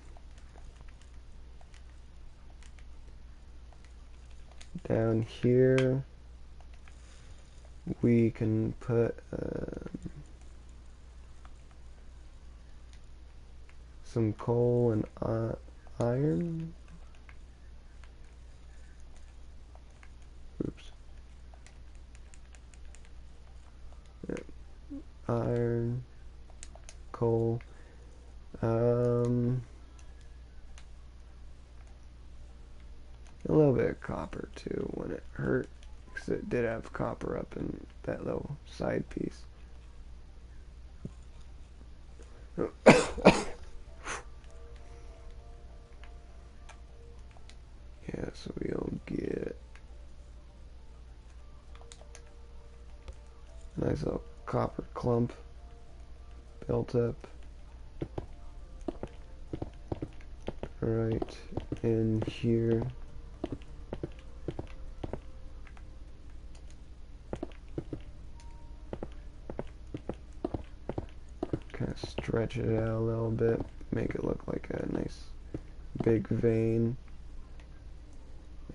down here we can put some coal and iron. Oops. Yep. Iron, coal, a little bit of copper too when it hurt, because it did have copper up in that little side piece. Yeah, so we'll get a nice little copper clump built up right in here. Kind of stretch it out a little bit, make it look like a nice big vein.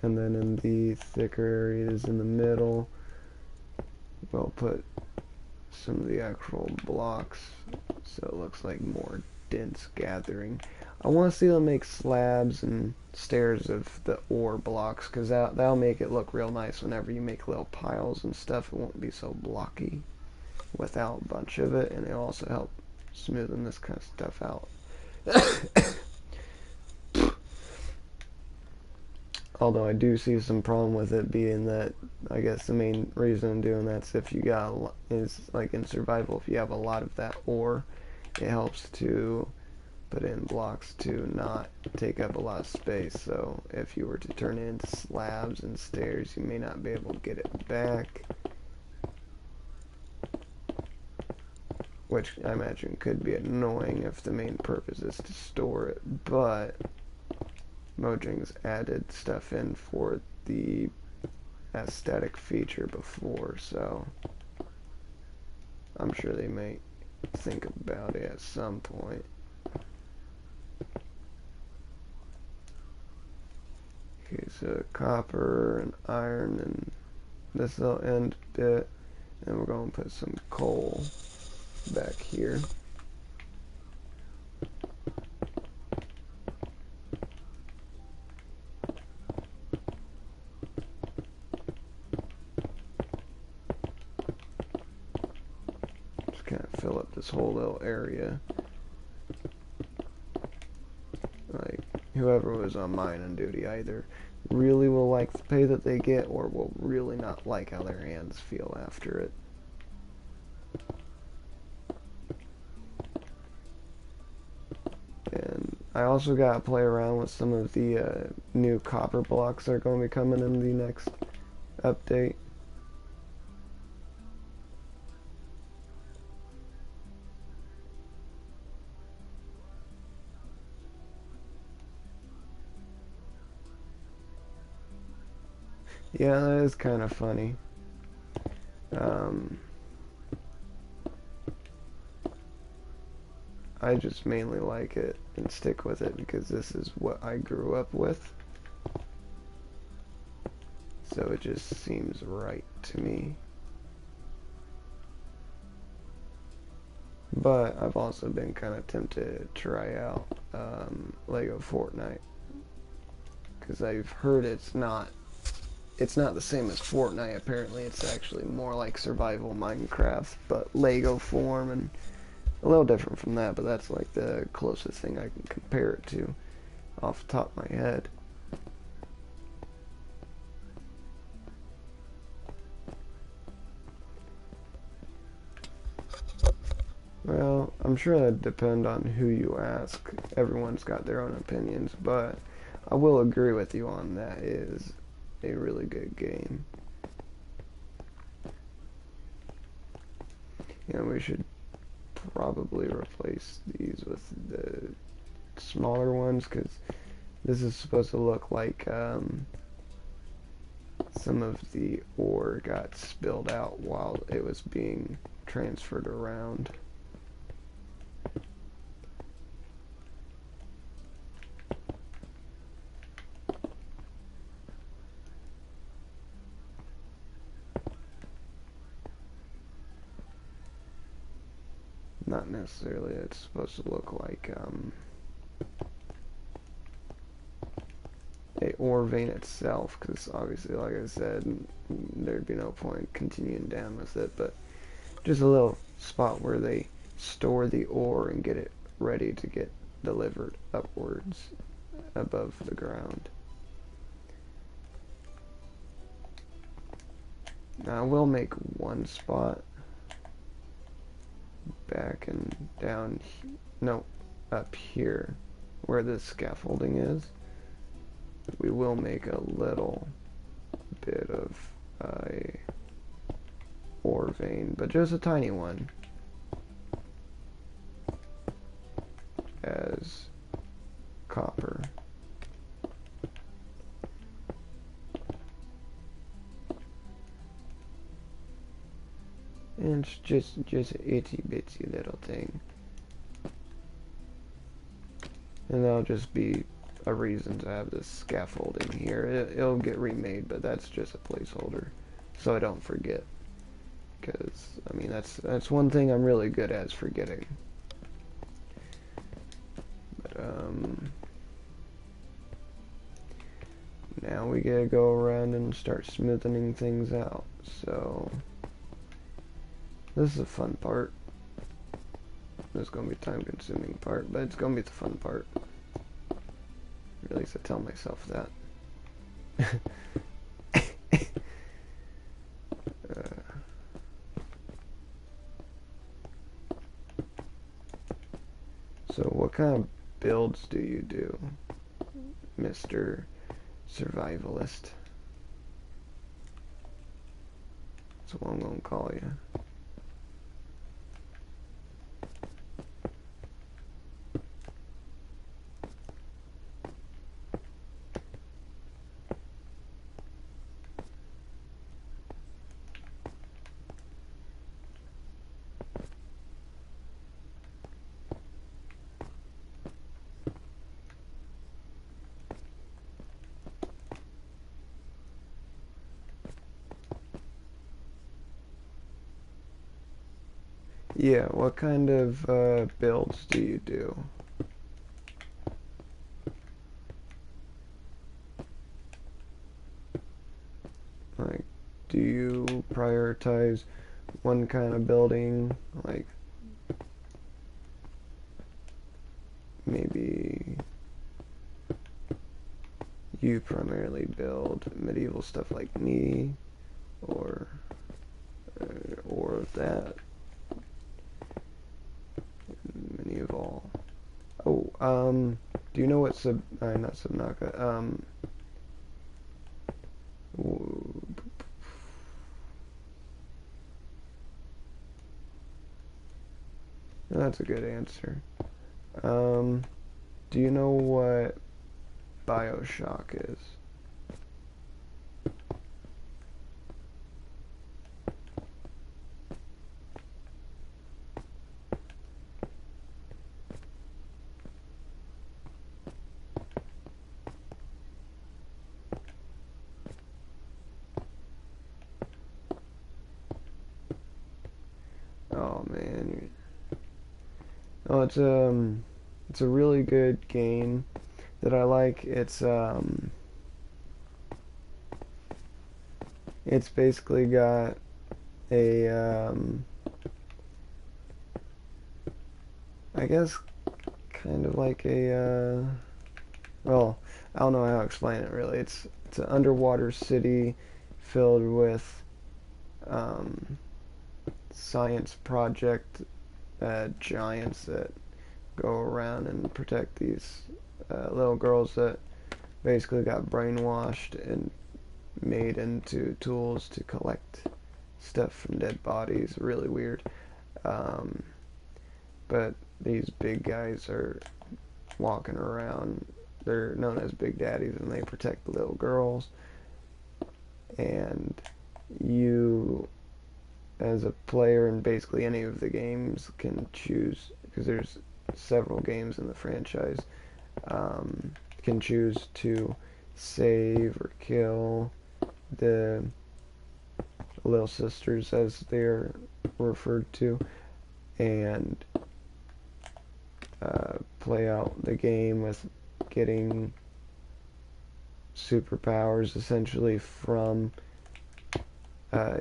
And then in the thicker areas in the middle, we'll put some of the actual blocks so it looks like more dense gathering. I want to see them make slabs and stairs of the ore blocks, because that'll make it look real nice whenever you make little piles and stuff. It won't be so blocky without a bunch of it, and it'll also help smoothing this kind of stuff out. Although I do see some problem with it being that, I guess the main reason I'm doing that is if you is like in survival, if you have a lot of that ore, it helps to put in blocks to not take up a lot of space. So if you were to turn it into slabs and stairs, you may not be able to get it back, which I imagine could be annoying if the main purpose is to store it. But Mojang's added stuff in for the aesthetic feature before, so I'm sure they may think about it at some point. Okay, so copper and iron, and this will end bit, and we're going to put some coal back here. Just kind of fill up this whole little area. Like, whoever was on mining duty either really will like the pay that they get, or will really not like how their hands feel after it. And I also got to play around with some of the new copper blocks that are going to be coming in the next update. Yeah, that is kind of funny. I just mainly like it and stick with it because this is what I grew up with. So it just seems right to me. But I've also been kind of tempted to try out Lego Fortnite, because I've heard it's not the same as Fortnite. Apparently it's actually more like survival Minecraft, but Lego form, and a little different from that, but that's like the closest thing I can compare it to off the top of my head. Well, I'm sure that'd depend on who you ask. Everyone's got their own opinions, but I will agree with you on that. It is a really good game. You know, we should probably replace these with the smaller ones, because this is supposed to look like some of the ore got spilled out while it was being transferred around. Not necessarily, it's supposed to look like a ore vein itself, because obviously, like I said, there'd be no point continuing down with it, but just a little spot where they store the ore and get it ready to get delivered upwards above the ground. Now I will make one spot back and down, no, up here where this scaffolding is. We will make a little bit of a ore vein, but just a tiny one, as copper. And it's just an itty bitsy little thing. And that'll just be a reason to have this scaffolding here. It'll get remade, but that's just a placeholder, so I don't forget. Because, I mean, that's one thing I'm really good at, is forgetting. But, now we gotta go around and start smoothing things out. So, this is a fun part. This is gonna be a time-consuming part, but it's gonna be the fun part. Or at least I tell myself that. So what kind of builds do you do, Mr. Survivalist? That's what I'm gonna call you. Yeah, what kind of builds do you do? Like, do you prioritize one kind of building? Like, maybe you primarily build medieval stuff like me, or that medieval. Oh, do you know what not Subnautica, that's a good answer. Do you know what BioShock is? Oh man. Oh, it's a really good game that I like. It's basically got a I guess kind of like a well, I don't know how to explain it really. It's an underwater city filled with um, science project giants that go around and protect these little girls that basically got brainwashed and made into tools to collect stuff from dead bodies. Really weird. Um, but these big guys are walking around. They're known as Big Daddies, and they protect the little girls. And you, as a player in basically any of the games, can choose, because there's several games in the franchise, can choose to save or kill the little sisters, as they're referred to, and play out the game with getting superpowers essentially from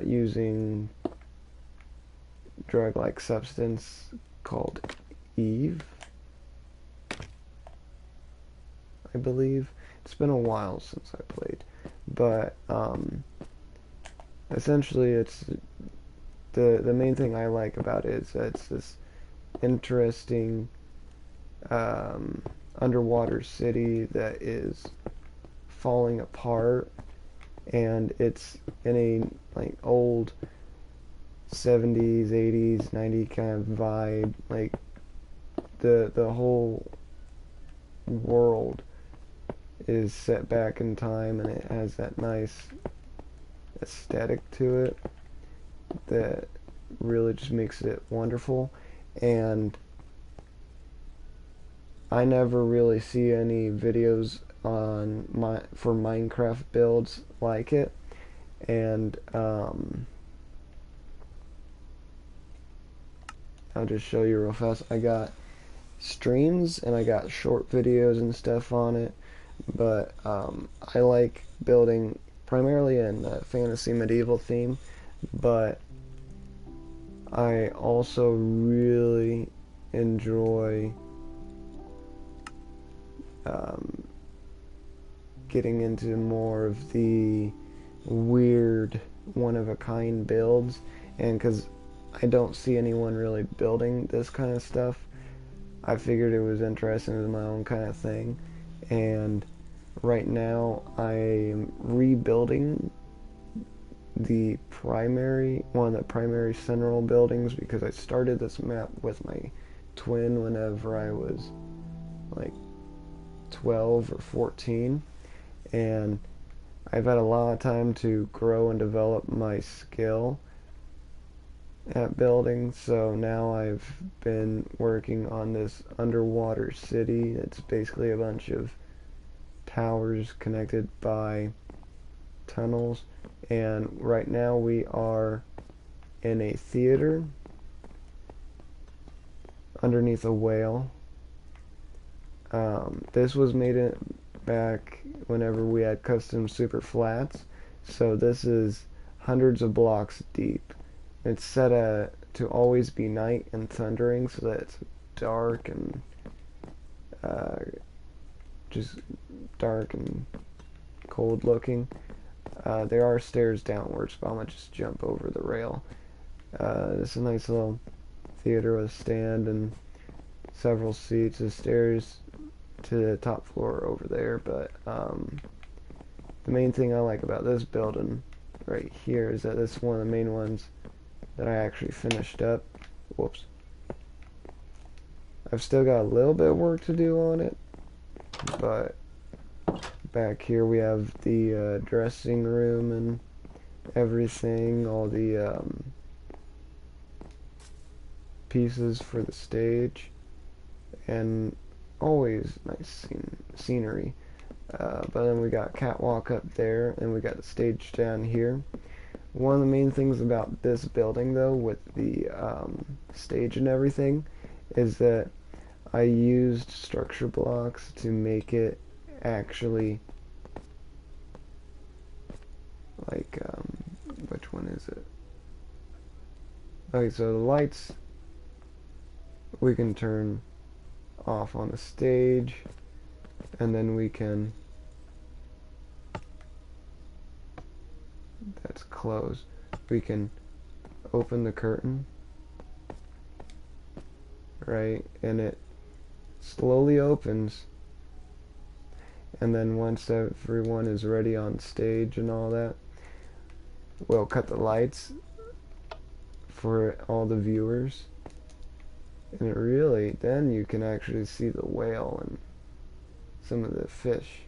using drug-like substance called Eve, I believe. It's been a while since I played, but essentially it's the main thing I like about it is that it's this interesting underwater city that is falling apart, and it's in a like old 70s, 80s, 90s kind of vibe. Like the whole world is set back in time, and it has that nice aesthetic to it that really just makes it wonderful. And I never really see any videos on for Minecraft builds like it, and I'll just show you real fast. I got streams and I got short videos and stuff on it, but I like building primarily in a fantasy medieval theme, but I also really enjoy getting into more of the weird one-of-a-kind builds, and because I don't see anyone really building this kind of stuff, I figured it was interesting as my own kind of thing. And right now I'm rebuilding one of the primary central buildings, because I started this map with my twin whenever I was like 12 or 14, and I've had a lot of time to grow and develop my skill at building, so now I've been working on this underwater city. It's basically a bunch of towers connected by tunnels, and right now we are in a theater underneath a whale. This was made back whenever we had custom super flats, so this is hundreds of blocks deep. It's set to always be night and thundering, so that it's dark and just dark and cold looking. There are stairs downwards, but I'm gonna just jump over the rail. This is a nice little theater with a stand and several seats. The stairs to the top floor over there, but the main thing I like about this building right here is that this is one of the main ones that I actually finished up. Whoops. I've still got a little bit of work to do on it, but back here we have the dressing room and everything, all the pieces for the stage, and always nice scenery. But then we got catwalk up there, and we got the stage down here. One of the main things about this building, though, with the stage and everything, is that I used structure blocks to make it actually like, which one is it? Okay, so the lights we can turn off on the stage, and then we can, that's closed, we can open the curtain, right, and it slowly opens, and then once everyone is ready on stage and all that, we'll cut the lights for all the viewers, and it really, then you can actually see the whale and some of the fish.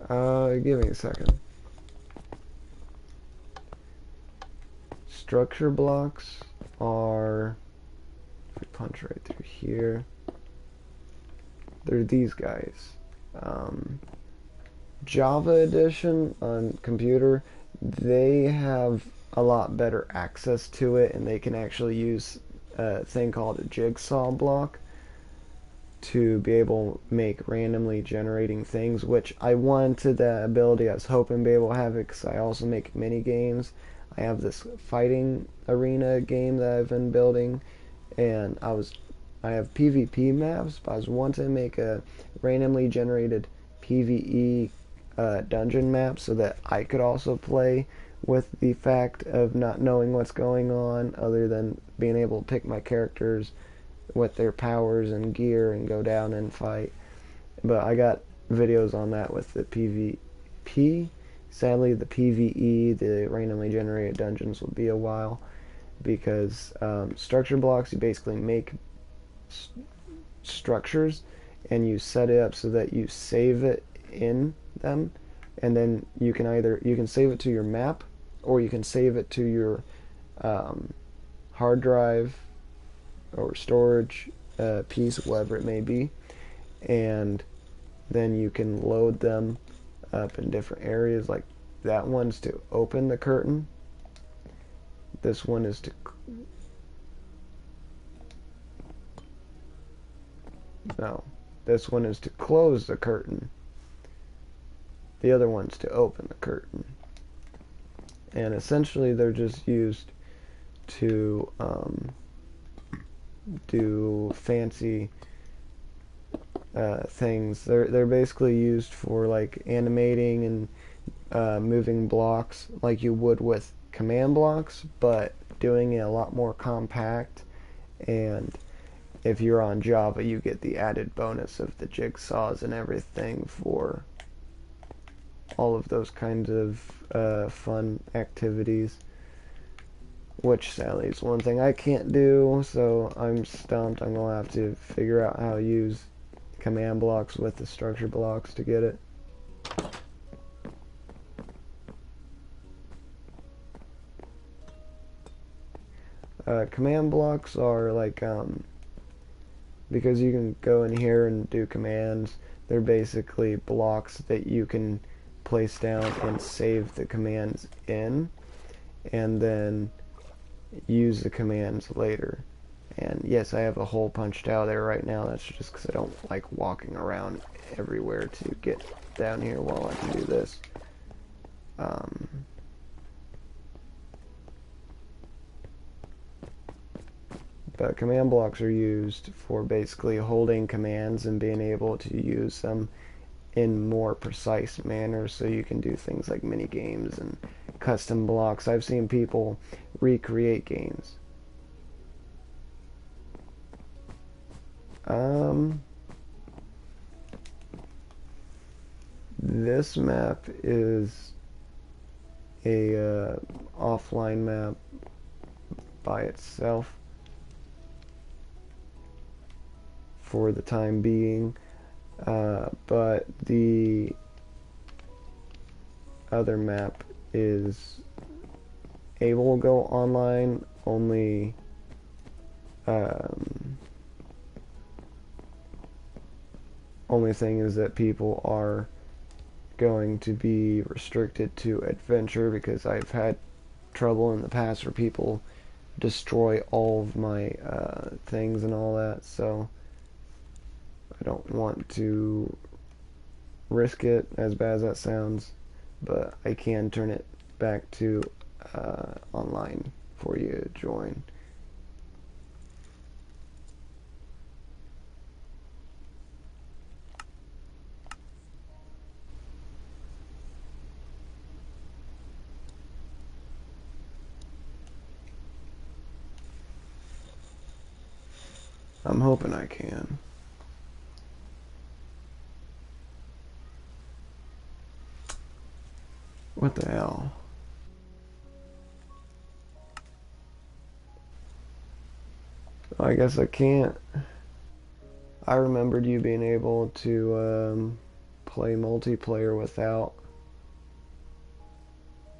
Give me a second. Structure blocks are, if we punch right through here, they're these guys. Java Edition on computer, they have a lot better access to it, and they can actually use a thing called a jigsaw block to be able to make randomly generating things, which I wanted that ability. I was hoping to be able to have it because I also make mini games. I have this fighting arena game that I've been building, and I have PvP maps, but I was wanting to make a randomly generated PvE dungeon map so that I could also play with the fact of not knowing what's going on, other than being able to pick my characters with their powers and gear and go down and fight. But I got videos on that with the PvP. Sadly, the PvE, the randomly generated dungeons, will be a while, because structure blocks, you basically make structures and you set it up so that you save it in them, and then you can save it to your map, or you can save it to your hard drive or storage piece, whatever it may be, and then you can load them up in different areas. Like that one's to open the curtain, this one is to this one is to close the curtain, the other one's to open the curtain, and essentially they're just used to do fancy things. They're basically used for like animating and moving blocks like you would with command blocks, but doing it a lot more compact And if you're on Java, you get the added bonus of the jigsaws and everything for all of those kinds of fun activities, which sadly is one thing I can't do, so I'm stumped. I'm going to have to figure out how to use command blocks with the structure blocks to get it. Command blocks are like, because you can go in here and do commands, they're basically blocks that you can place down and save the commands in, and then use the commands later. And yes, I have a hole punched out there right now. That's just because I don't like walking around everywhere to get down here while I can do this. But command blocks are used for basically holding commands and being able to use them in more precise manners, so you can do things like mini games and custom blocks. I've seen people recreate games. This map is a offline map by itself for the time being, but the other map is able to go online, only only thing is that people are going to be restricted to adventure, because I've had trouble in the past where people destroy all of my things and all that, so I don't want to risk it, as bad as that sounds, but I can turn it back to online for you to join. I'm hoping I can. What the hell? I guess I can't. I remembered you being able to play multiplayer without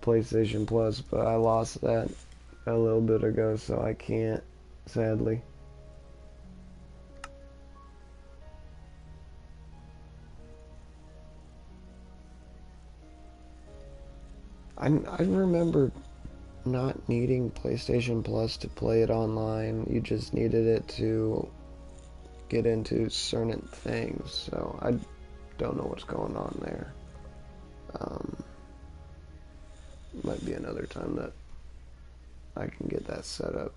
PlayStation Plus, but I lost that a little bit ago, so I can't, sadly. I remember not needing PlayStation Plus to play it online. You just needed it to get into certain things, so I don't know what's going on there. Might be another time that I can get that set up.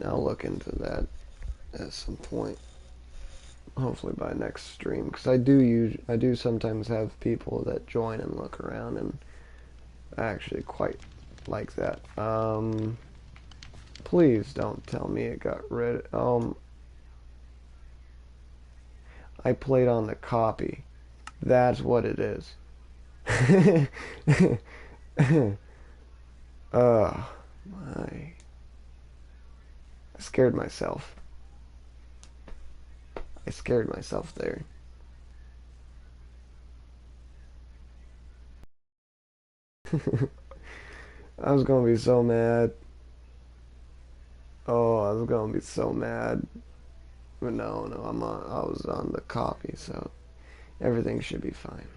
I'll look into that at some point, hopefully by next stream, because I do sometimes have people that join and look around, and I actually quite like that. Please don't tell me it got rid. I played on the copy. That's what it is. My. I scared myself. I scared myself there. I was gonna be so mad. Oh, I was gonna be so mad. But no, I was on the copy, so everything should be fine.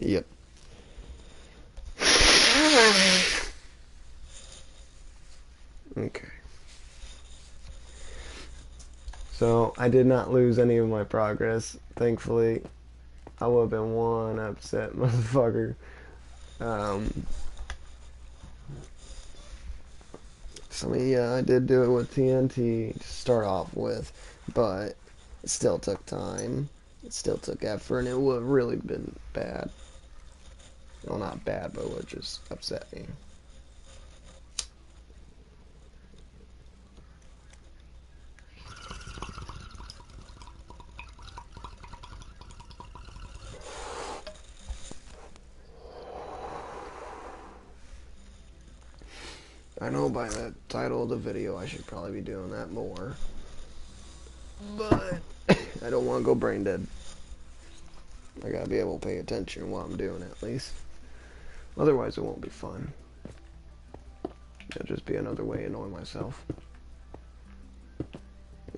Yep. Okay. So I did not lose any of my progress, thankfully. I would have been one upset motherfucker. Um, so yeah, I did do it with TNT to start off with, but it still took time. It still took effort, and it would have really been bad. Well, not bad, but it would just upset me. I know by the title of the video I should probably be doing that more, but I don't want to go brain dead. I gotta be able to pay attention while I'm doing it, at least. Otherwise, it won't be fun. It'll just be another way of annoying myself.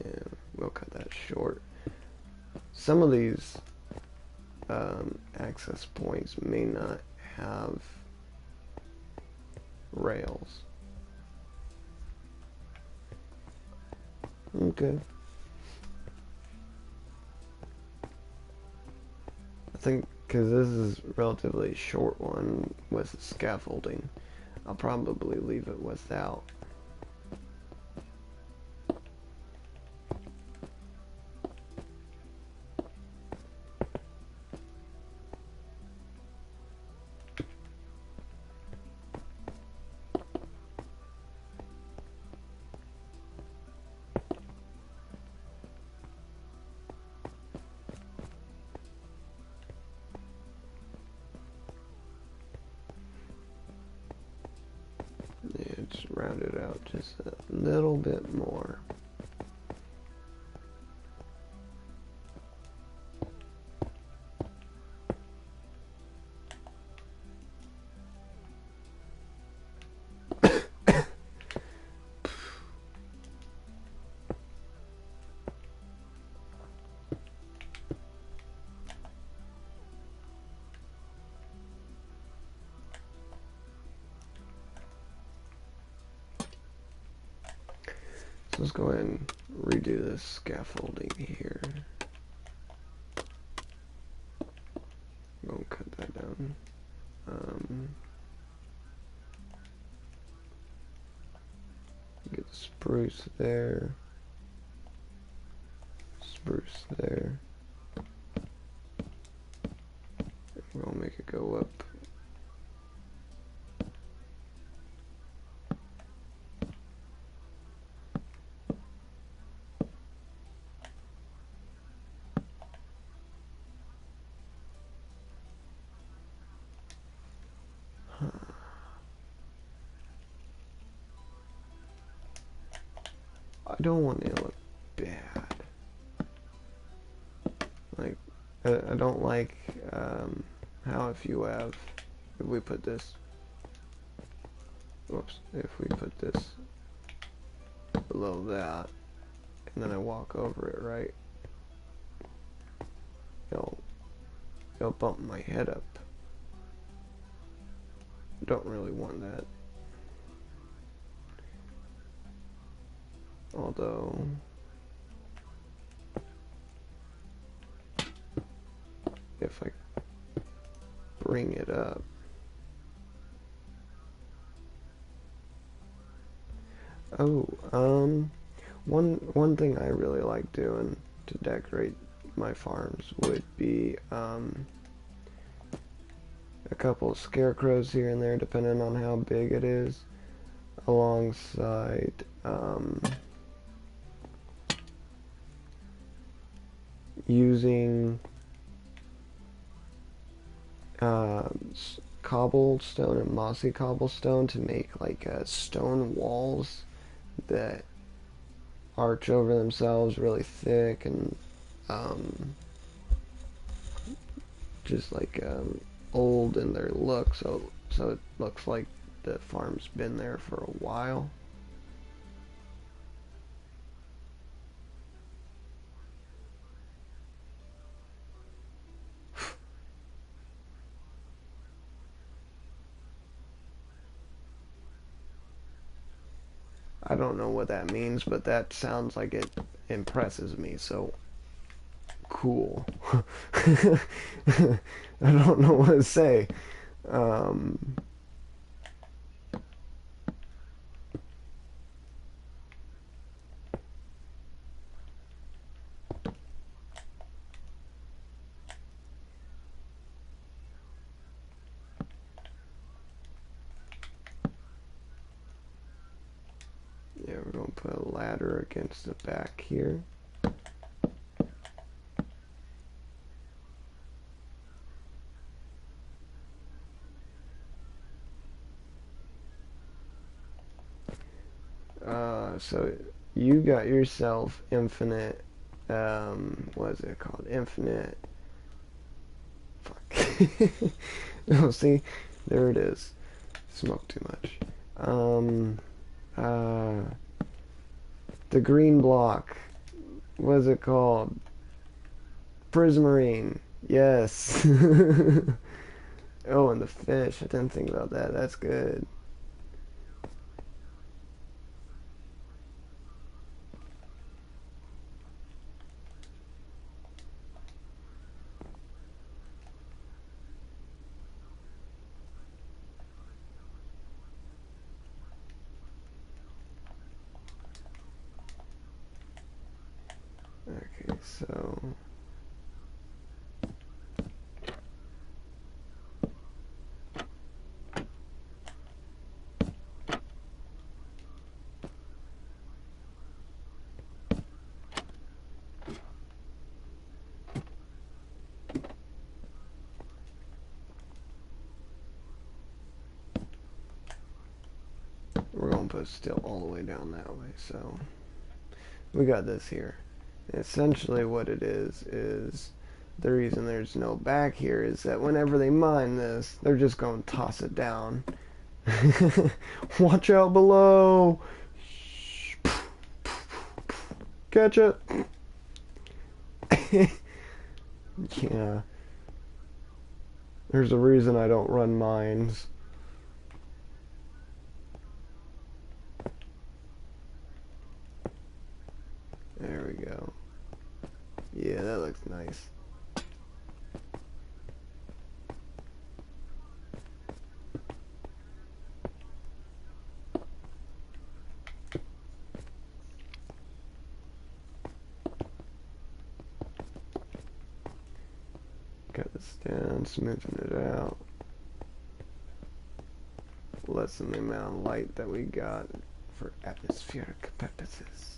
Yeah, we'll cut that short. Some of these access points may not have rails. Okay. I think because this is relatively a short one with scaffolding, I'll probably leave it without. Yeah, just round it out just a little bit more. So let's go ahead and redo this scaffolding here. I'm gonna cut that down. Get the spruce there. Spruce there. We're gonna make it go up. I don't want it to look bad. Like, I don't like how if we put this, whoops, if we put this below that, and then I walk over it, right, it'll bump my head up. Don't really want that. Although, if I bring it up, one thing I really like doing to decorate my farms would be a couple of scarecrows here and there, depending on how big it is, alongside using cobblestone and mossy cobblestone to make like stone walls that arch over themselves really thick and just like old in their look, so it looks like the farm's been there for a while. I don't know what that means, but that sounds like it impresses me, so cool. I don't know what to say. Um, yeah, we're going to put a ladder against the back here. So you got yourself infinite, what is it called? Infinite, fuck. Oh, see, there it is. Smoke too much. Uh, the green block, what is it called? Prismarine. Yes. Oh, and the fish. I didn't think about that. That's good. Okay, so we're going to put steel all the way down that way. So we got this here. Essentially what it is the reason there's no back here is that whenever they mine this, they're just going to toss it down. Watch out below. Catch it. Yeah. There's a reason I don't run mines. There we go. Yeah, that looks nice. Cut this down, smoothing it out. Lessen the amount of light that we got for atmospheric purposes.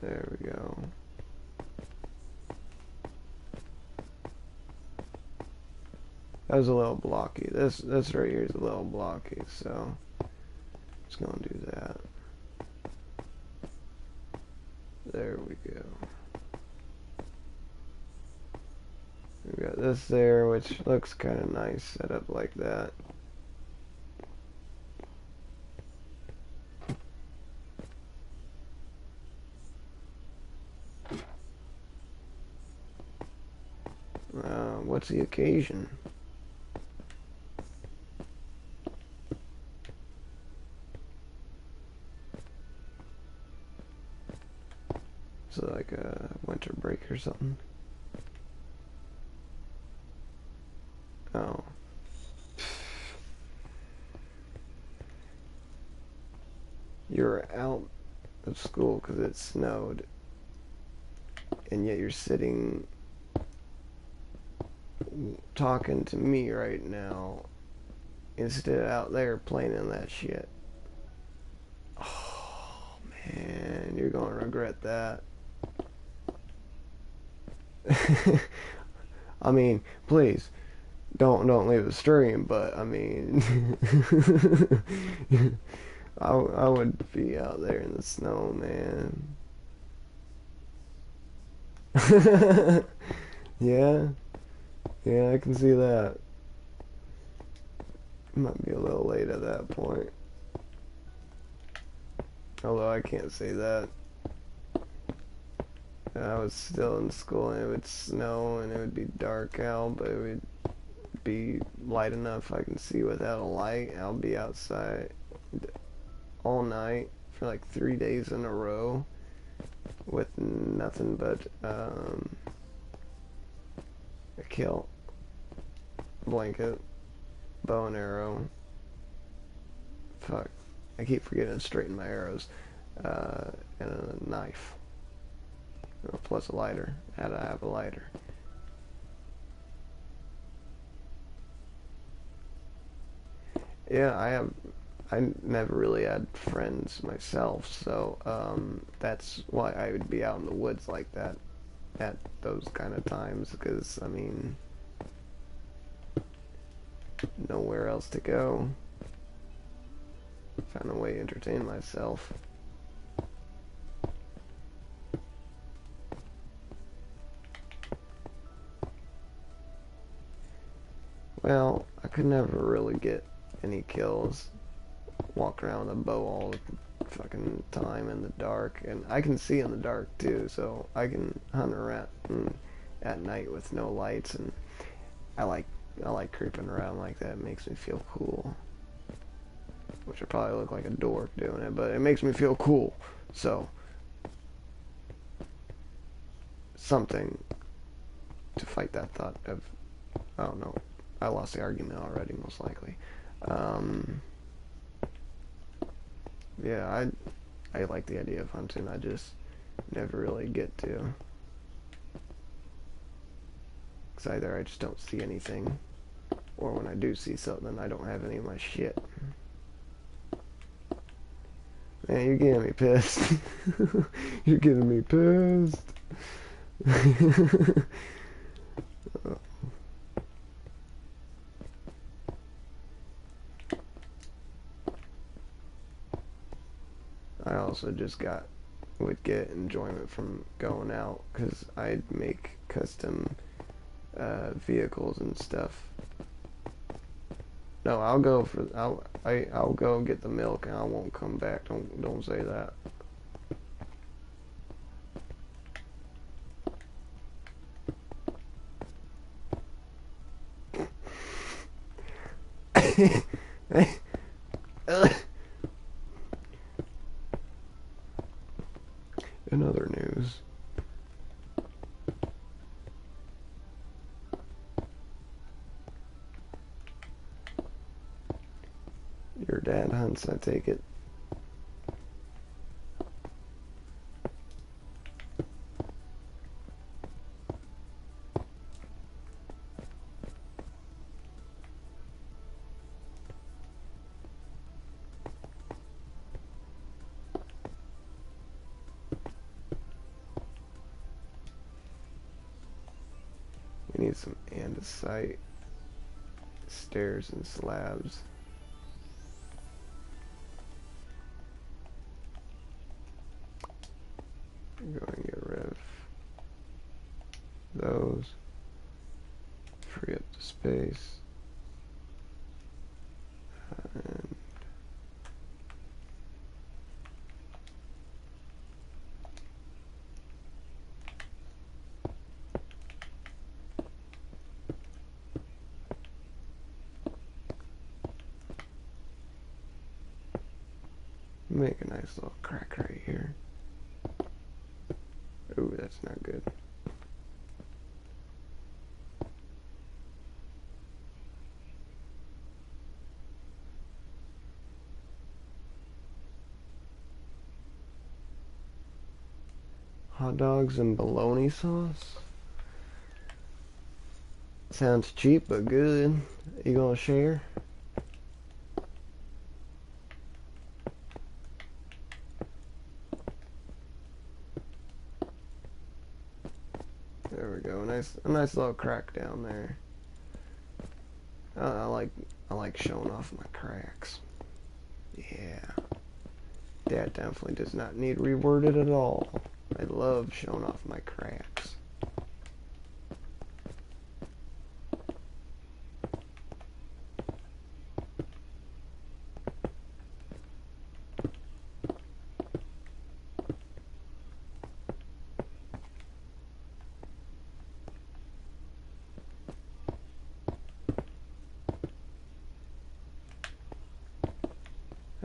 There we go. That was a little blocky. This right here is a little blocky, so just gonna do that. There we go. We got this there, which looks kind of nice set up like that. What's the occasion? Is it like a winter break or something? Oh. You're out of school because it snowed, and yet you're sitting talking to me right now instead of out there playing in that shit. Oh man, you're gonna regret that. I mean, please don't leave the stream, but I mean I would be out there in the snow, man. Yeah, yeah, I can see that. Might be a little late at that point. Although I can't say that. I was still in school and it would snow and it would be dark out, but it would be light enough I can see without a light. I'll be outside all night for like 3 days in a row with nothing but a kilt, blanket, bow and arrow. Fuck, I keep forgetting to straighten my arrows. And a knife. Plus a lighter. Had to have a lighter. Yeah, I never really had friends myself, so that's why I would be out in the woods like that at those kind of times, because I mean, nowhere else to go. Found a way to entertain myself. Well, I could never really get any kills. Walk around with a bow all the fucking time in the dark, and I can see in the dark too, so I can hunt around at night with no lights, and I like creeping around like that. It makes me feel cool. Which I probably look like a dork doing it, but it makes me feel cool. So something to fight that thought of. I don't know. I lost the argument already, most likely. Yeah, I like the idea of hunting. I just never really get to. Because either I just don't see anything, or when I do see something, I don't have any of my shit. Man, you're getting me pissed. You're getting me pissed. I also just would get enjoyment from going out, because I'd make custom vehicles and stuff. No, I'll go get the milk and I won't come back. Don't say that. In other news, your dad hunts, I take it. We need some andesite, stairs and slabs. I'm going to get rid of those. Free up the space. And make a nice little crack right here. Ooh, that's not good. Hot dogs and bologna sauce? Sounds cheap but good. You gonna share? There we go. A nice little crack down there. I like showing off my cracks. Yeah. That definitely does not need reworded at all. I love showing off my cracks.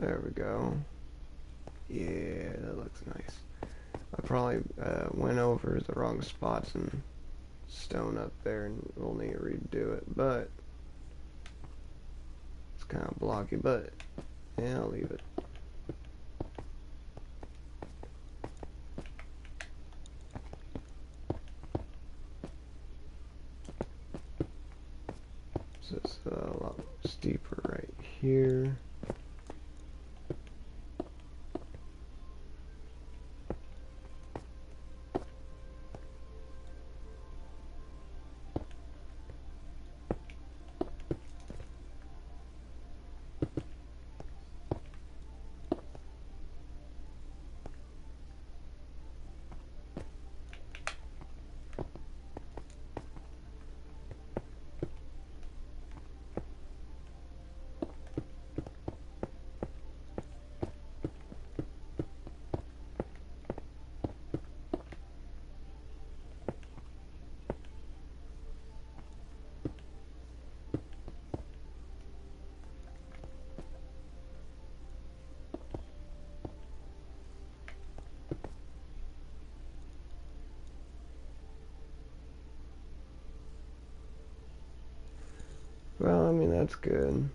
There we go. Yeah, that looks nice. I probably went over the wrong spots and stone up there, and we'll need to redo it, but it's kind of blocky, but yeah, I'll leave it. So it's a lot steeper right here. Well, I mean, that's good.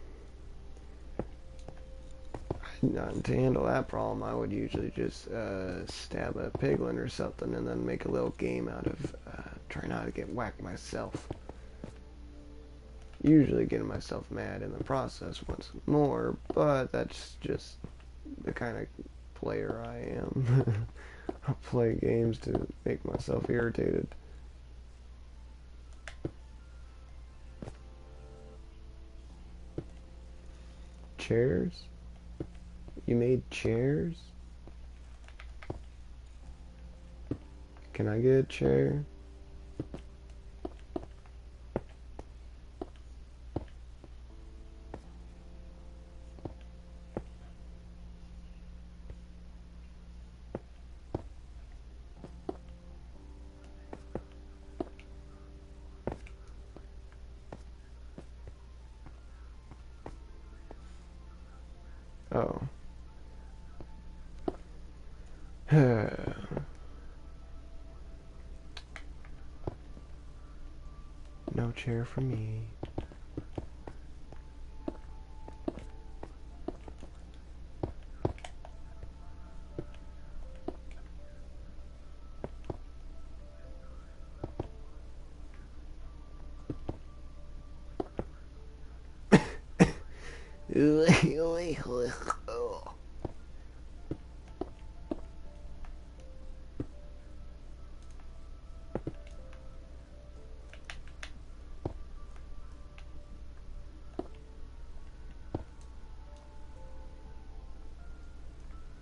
To handle that problem, I would usually just stab a piglin or something and then make a little game out of trying not to get whacked myself. Usually getting myself mad in the process once more, but that's just the kind of player I am. I play games to make myself irritated. Chairs? You made chairs? Can I get a chair? Oh. No chair for me.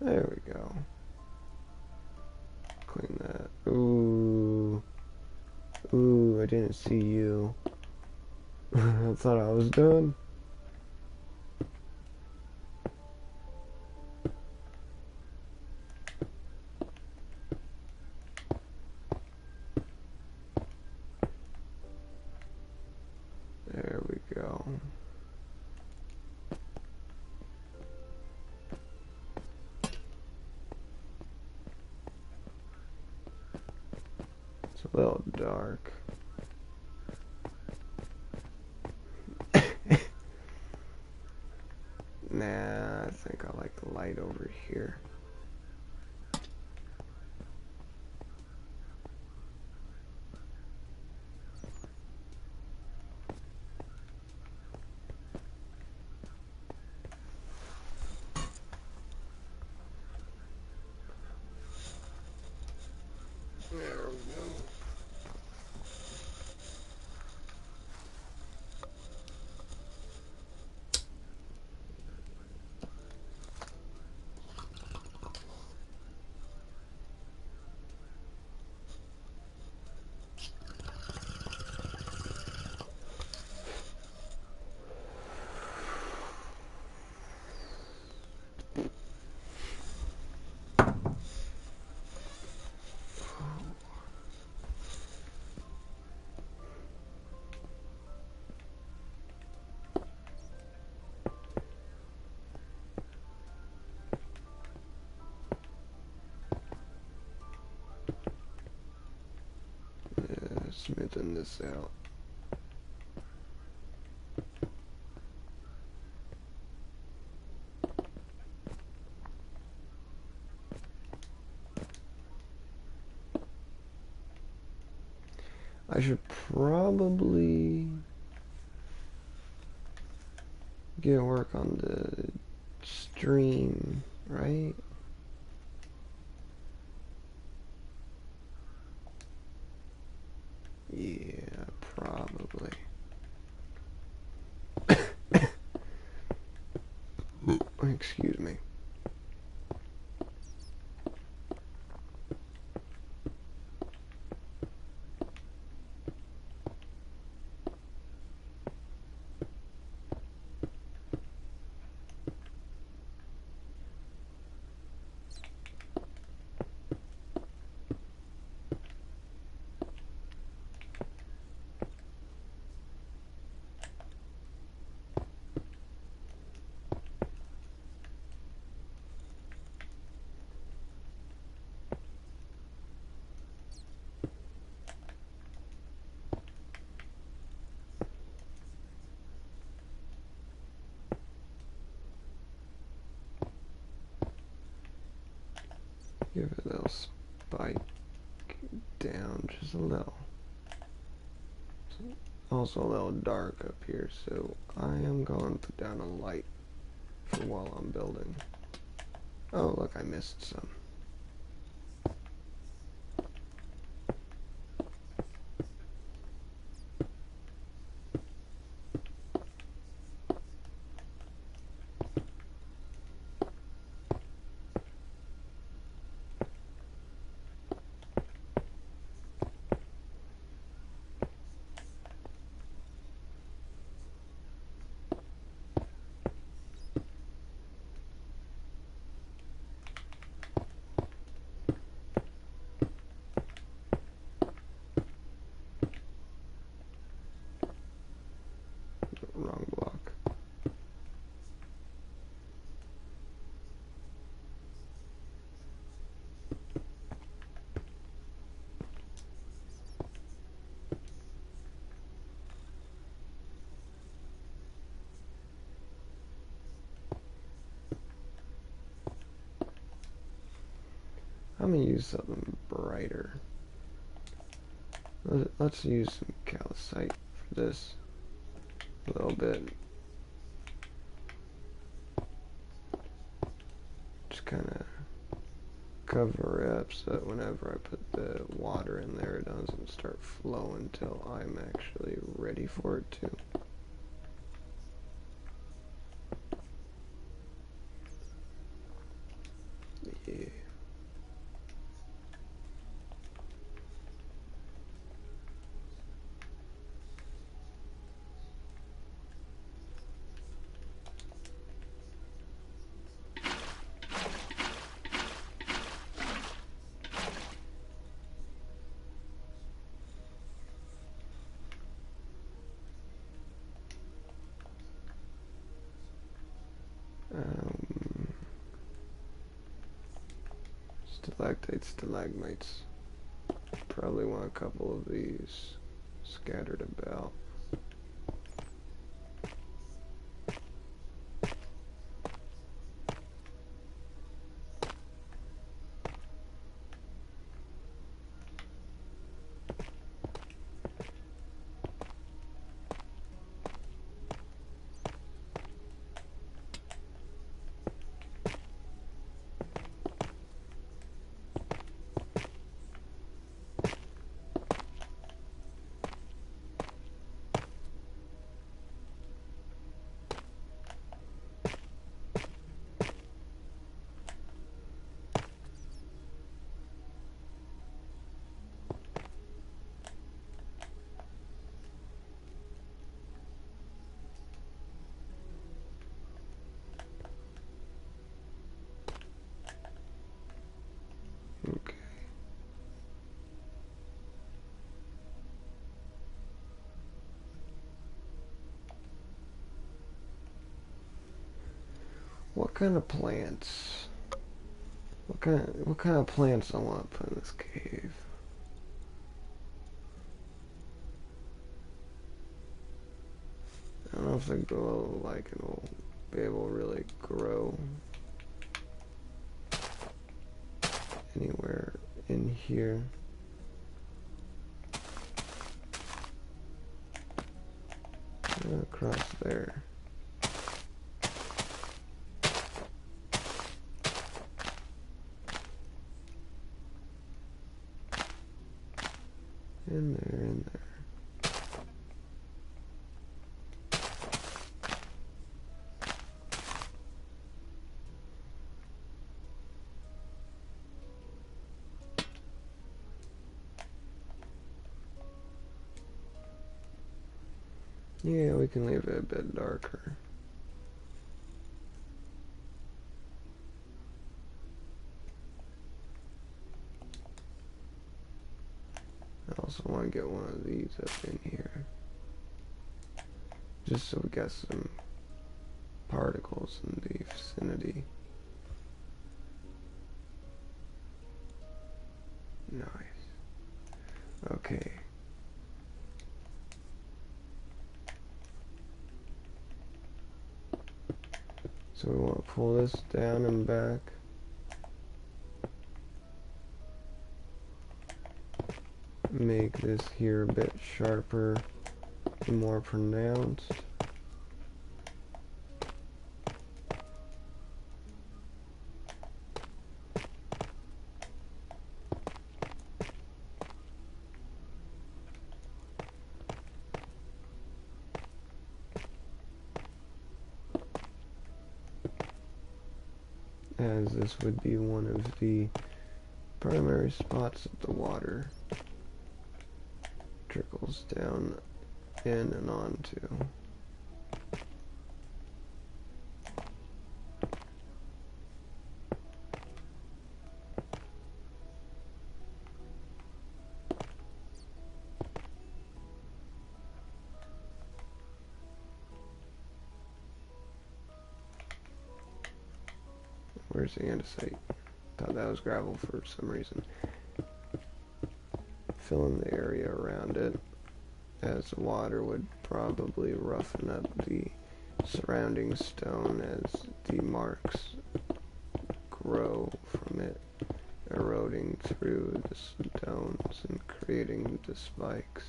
There we go. Clean that. Ooh. Ooh, I didn't see you. I thought I was done. There we go. It's a little dark. Nah, I think I like the light over here. There we go. smoothing this out. I should probably get work on the stream, right? Yeah, probably. Excuse me. Give it a little spike down just a little. Also a little dark up here, so I am going to put down a light for while I'm building. Oh, look, I missed some. Wrong block. I'm gonna use something brighter. Let's use some calcite for this a little bit. Just kind of cover it up so that whenever I put the water in there, it doesn't start flowing until I'm actually ready for it to. Yeah. Stalactites, stalagmites. Probably want a couple of these scattered about. Okay. What kind of plants? What kind of plants I want to put in this cave? know if the glow lichen will be able to really grow anywhere in here. Across there. In there. Yeah, we can leave it a bit darker. I also want to get one of these up in here, just so we got some particles in the vicinity. Nice. Okay. So we want to pull this down and back. Make this here a bit sharper and more pronounced. As this would be one of the primary spots that the water trickles down in and onto. Where's the andesite? Thought that was gravel for some reason. Fill in the area around it, as the water would probably roughen up the surrounding stone as the marks grow from it eroding through the stones and creating the spikes.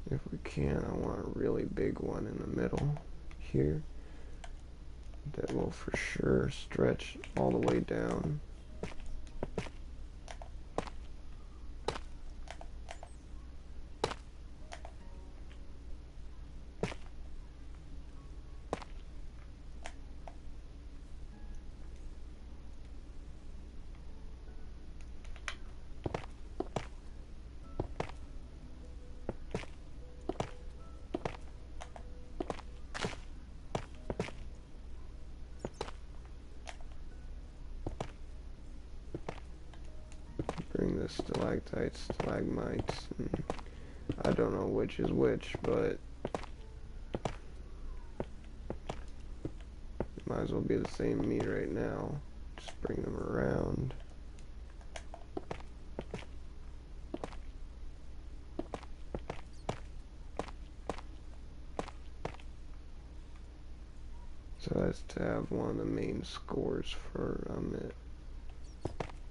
If we can, I want a really big one in the middle here that will for sure stretch all the way down. Bring the stalactites, stalagmites, and I don't know which is which, but might as well be the same me right now. Just bring them around. So that's to have one of the main scores for it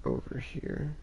over here.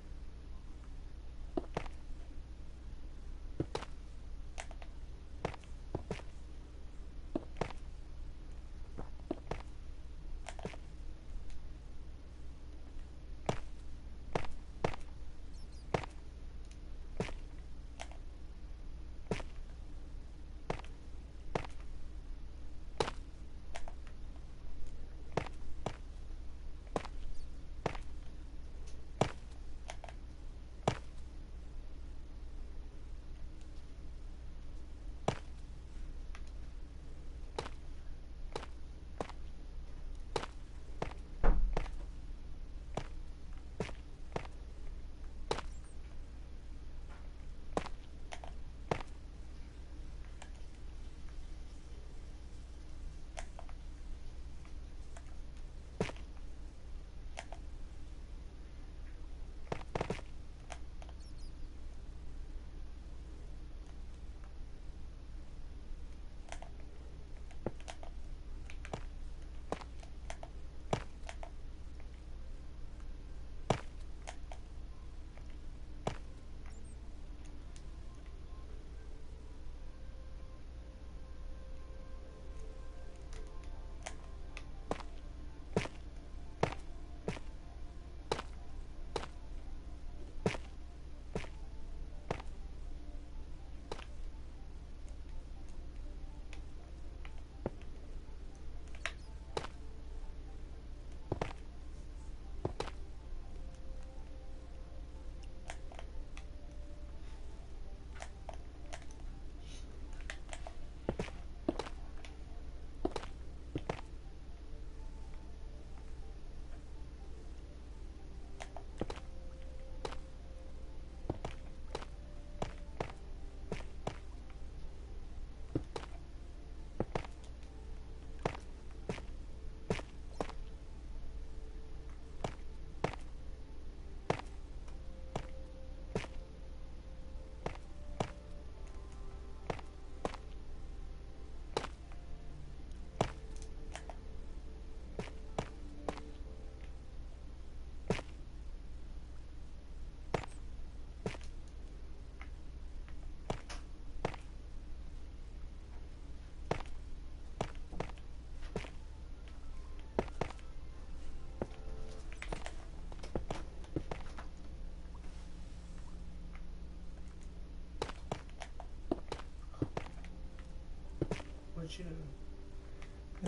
what you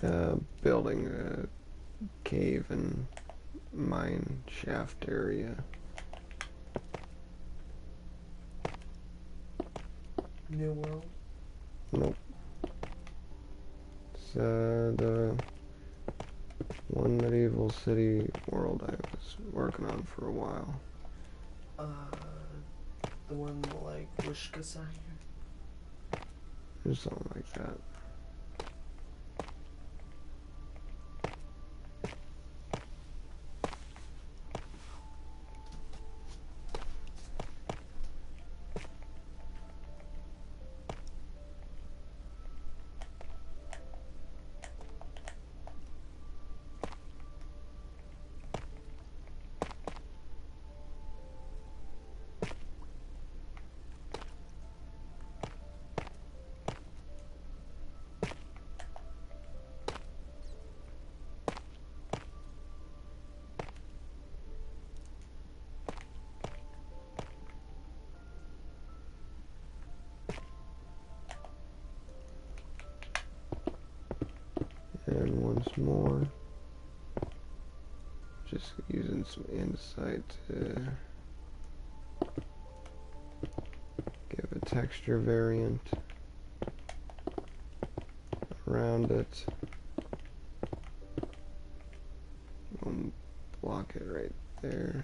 doing? Building a cave and mine shaft area. New World? Nope. It's the one medieval city world I was working on for a while. The one like Wishkasai? Or something like that. And once more, just using some insight to give a texture variant around it. Block it right there.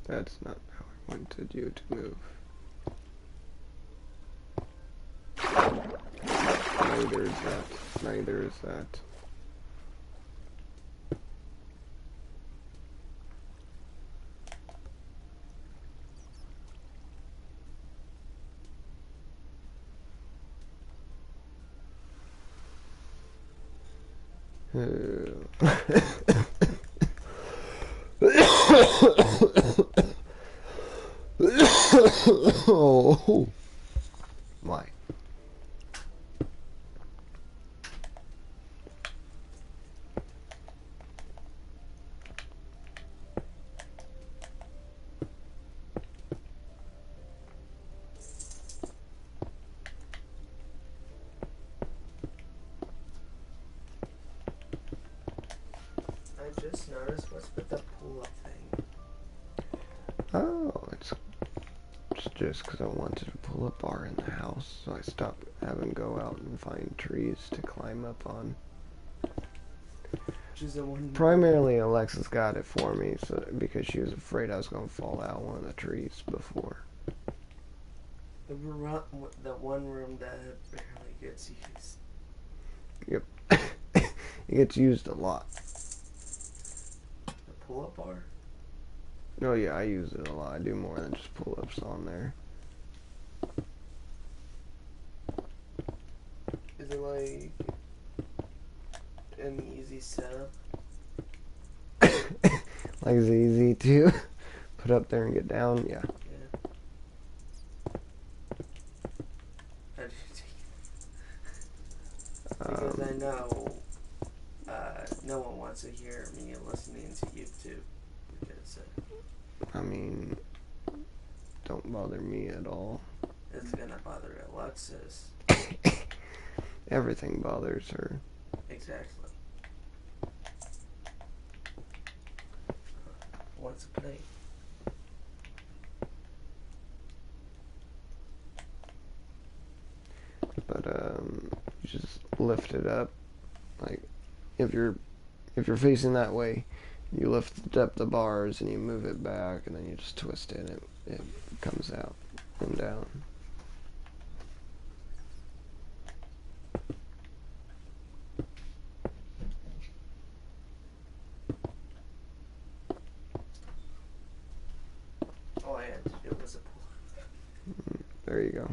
That's not how I wanted you to move. Neither is that. Neither is that. Oh my. I just noticed what's with the pull-up thing. Oh, it's just because I wanted a pull-up bar in the house, so I stopped having to go out and find trees to climb up on. Which is the one. Primarily, Alexis got it for me because she was afraid I was going to fall out one of the trees before. The one room that barely gets used. Yep. It gets used a lot. The pull-up bar? Oh yeah, I use it a lot. I do more than just pull-ups on there. Is it like an easy setup? Like it's easy to put up there and get down, yeah. How do you take it? Because I know no one wants to hear me listening to YouTube. Because I mean, don't bother me at all. it's gonna bother Alexis. Everything bothers her. Exactly. What's a plate? But you just lift it up. Like if you're facing that way, you lift up the bars and you move it back, and then you just twist it, and it comes out and down. All I had to do was a pull. There you go.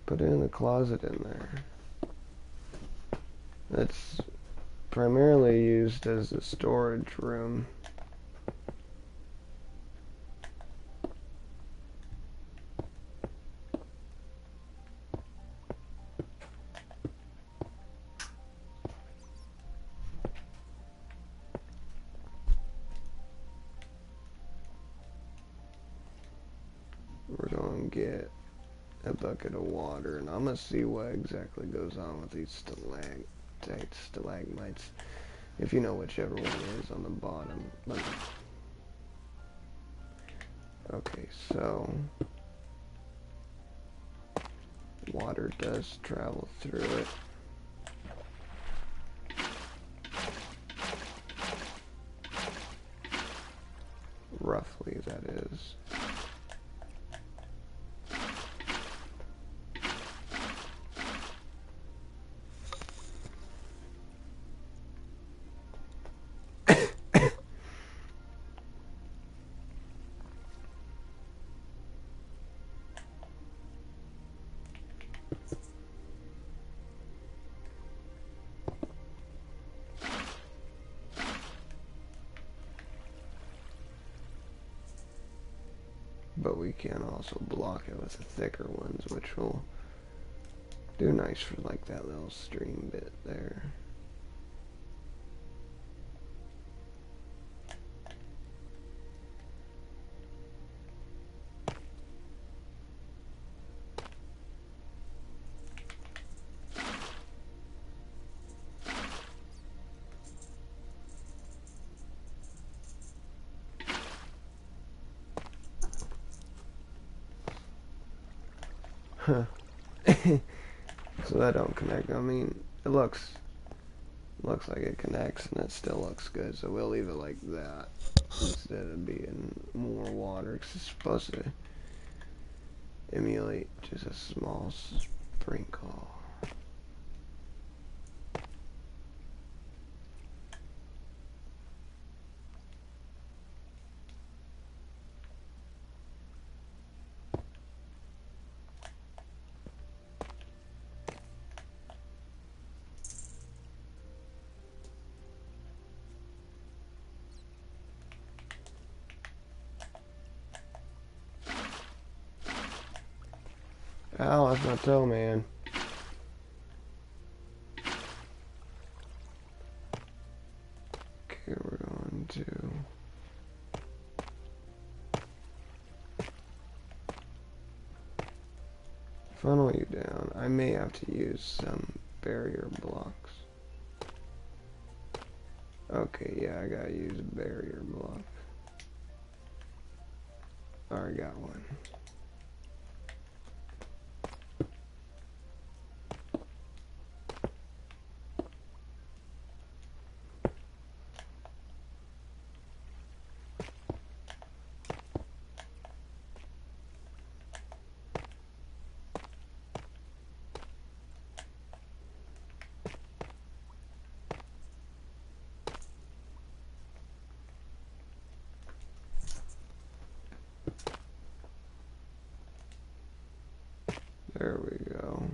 Put it in the closet in there. It's primarily used as a storage room. and get a bucket of water, and I'm gonna see what exactly goes on with these stalagmites, if you know whichever one it is on the bottom. Okay, so water does travel through it. Roughly, that is. But we can also block it with the thicker ones, which will do nice for like that little stream bit there. Huh. So that don't connect. I mean, it looks like it connects, and it still looks good. So we'll leave it like that instead of being more water, 'cause it's supposed to emulate just a small sprinkle. Ow, that's my toe, man. Okay, we're going to funnel you down. I may have to use some barrier blocks. Okay, yeah, I gotta use a barrier block. Already got one. There we go.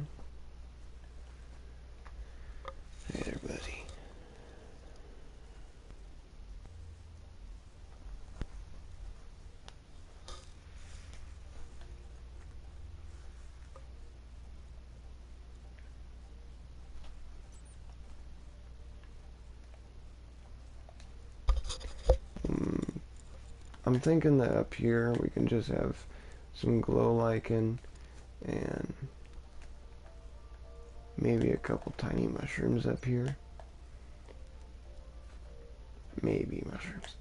Hey there, buddy. I'm thinking that up here we can just have some glow lichen and maybe a couple tiny mushrooms up here. Maybe mushrooms.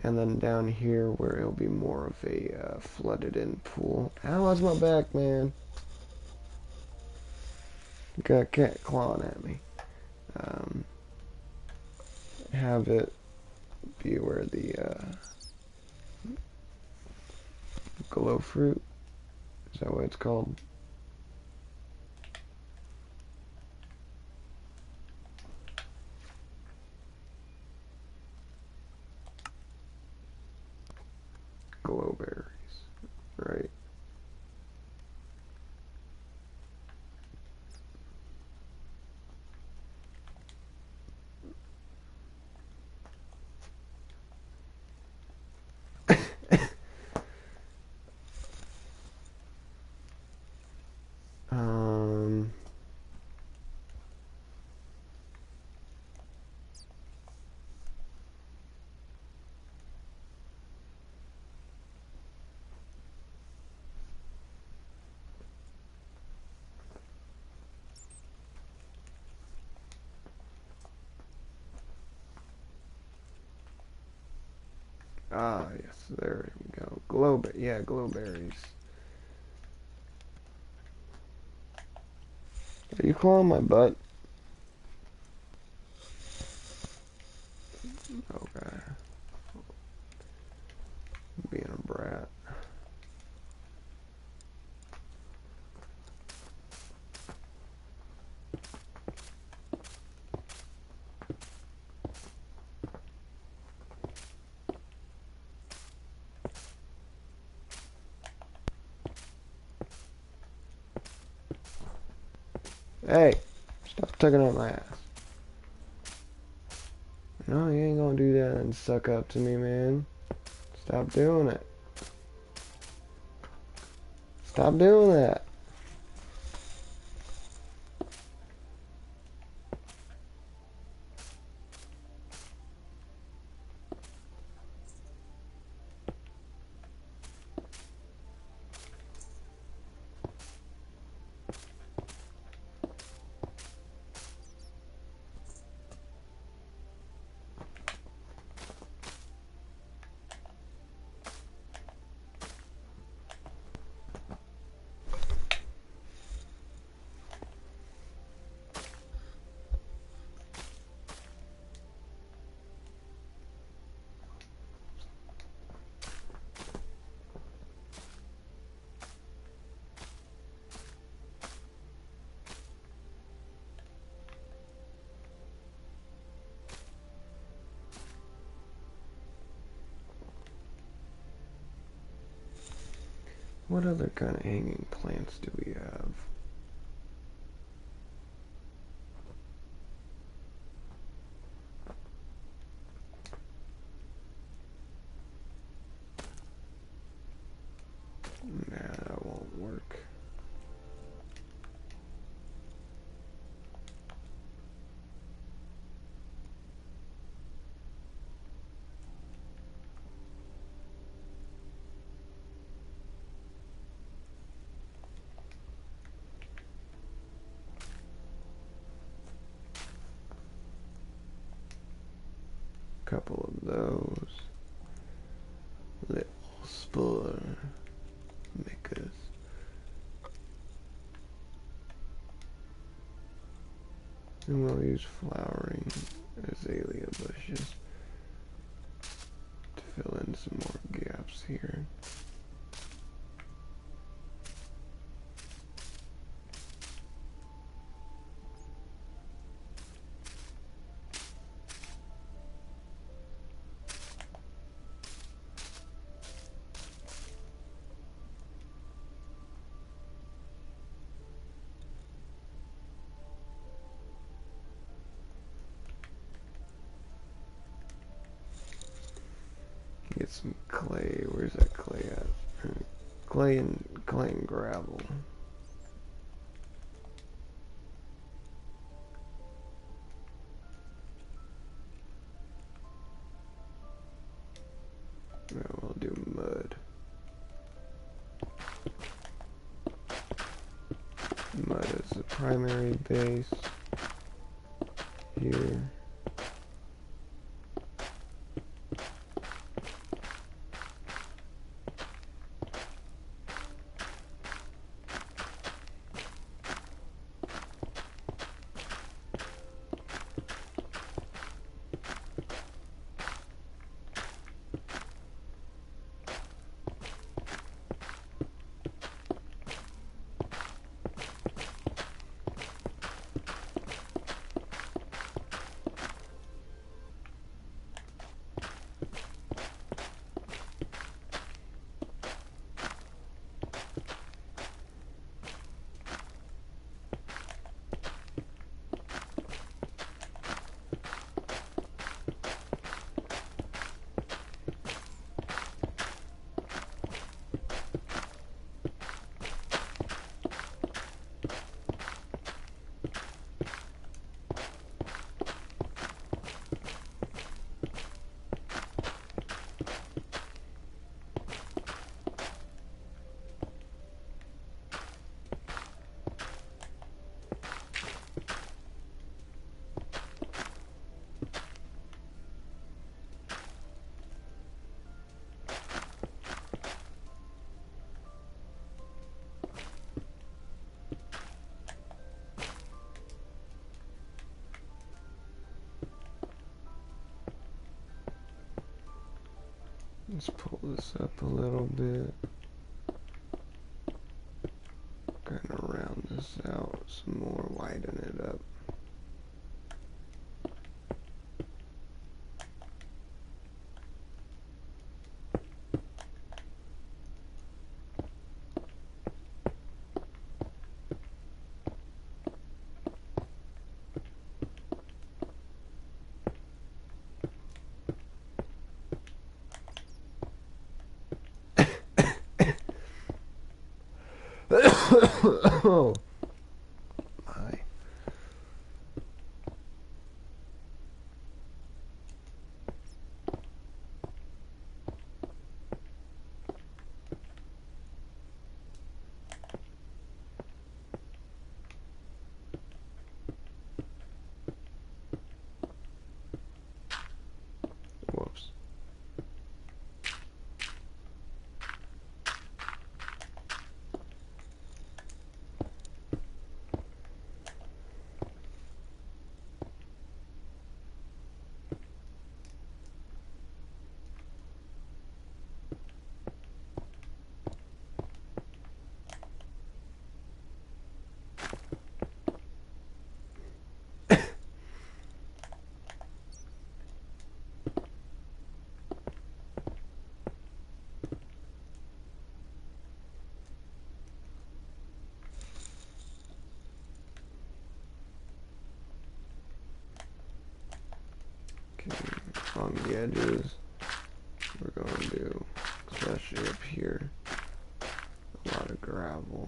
And then down here where it'll be more of a flooded in pool. Ow, that's my back, man. Got a cat clawing at me. Have it be where the glow fruit, is that what it's called? Glowberries, right? Ah, yes, there we go. Glowberries. Are you clawing my butt? Okay. Being a brat. Hey, stop tugging on my ass. No, you ain't gonna do that and suck up to me, man. Stop doing it. Stop doing that. What other kind of hanging plants do we have? Nah, that won't work. Couple of those. Little spore makers. And we'll use flowering azalea bushes to fill in some more gaps here. Get some clay. Where's that clay at? Clay and gravel. No, we'll do mud. Mud is the primary base here. Let's pull this up a little bit. Kind of round this out some more, widen it up. Oh my. Whoops. Okay, on the edges, we're going to do, especially up here, a lot of gravel.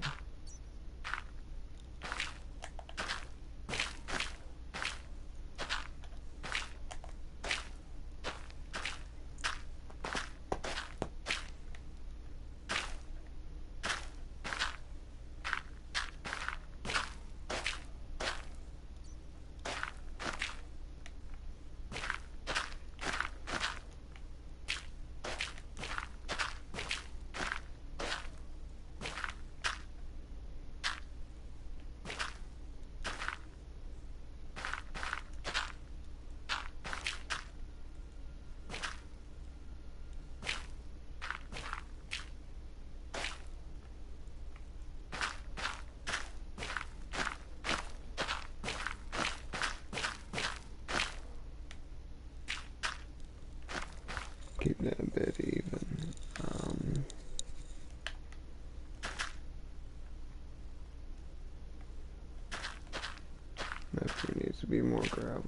Keep that a bit even. Maybe needs to be more gravel.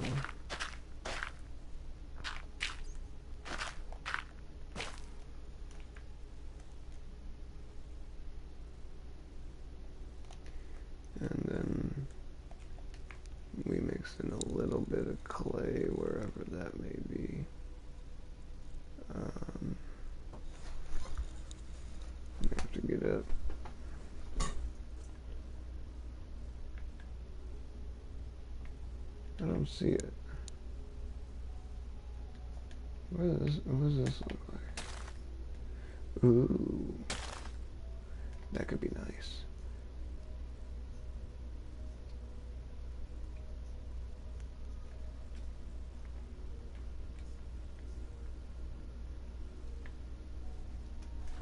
And then we mix in a little bit of clay wherever that may be. We have to get up. I don't see it. What does this look like? Ooh, that could be nice.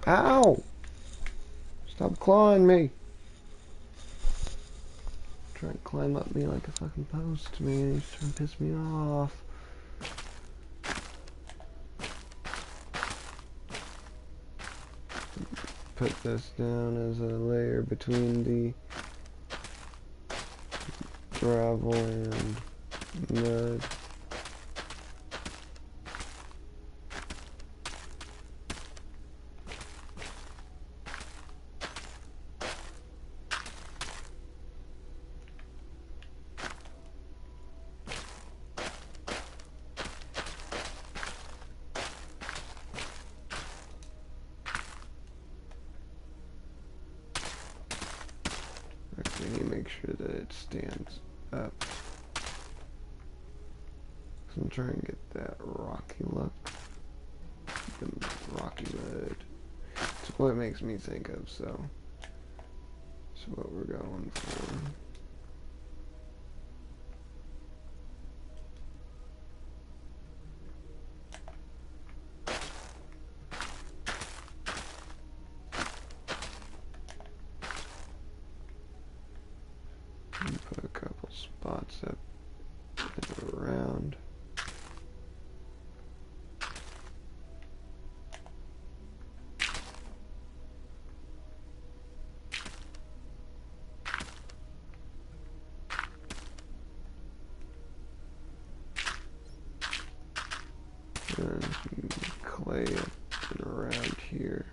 Ow! Stop clawing me. Trying to climb up me like a fucking post, man. He's trying to piss me off. Put this down as a layer between the gravel and mud. We need to make sure that it stands up. So I'm trying to get that rocky look. The rocky mud. It's what it makes me think of, so that's what we're going for. spots up and around. And clay up and around here.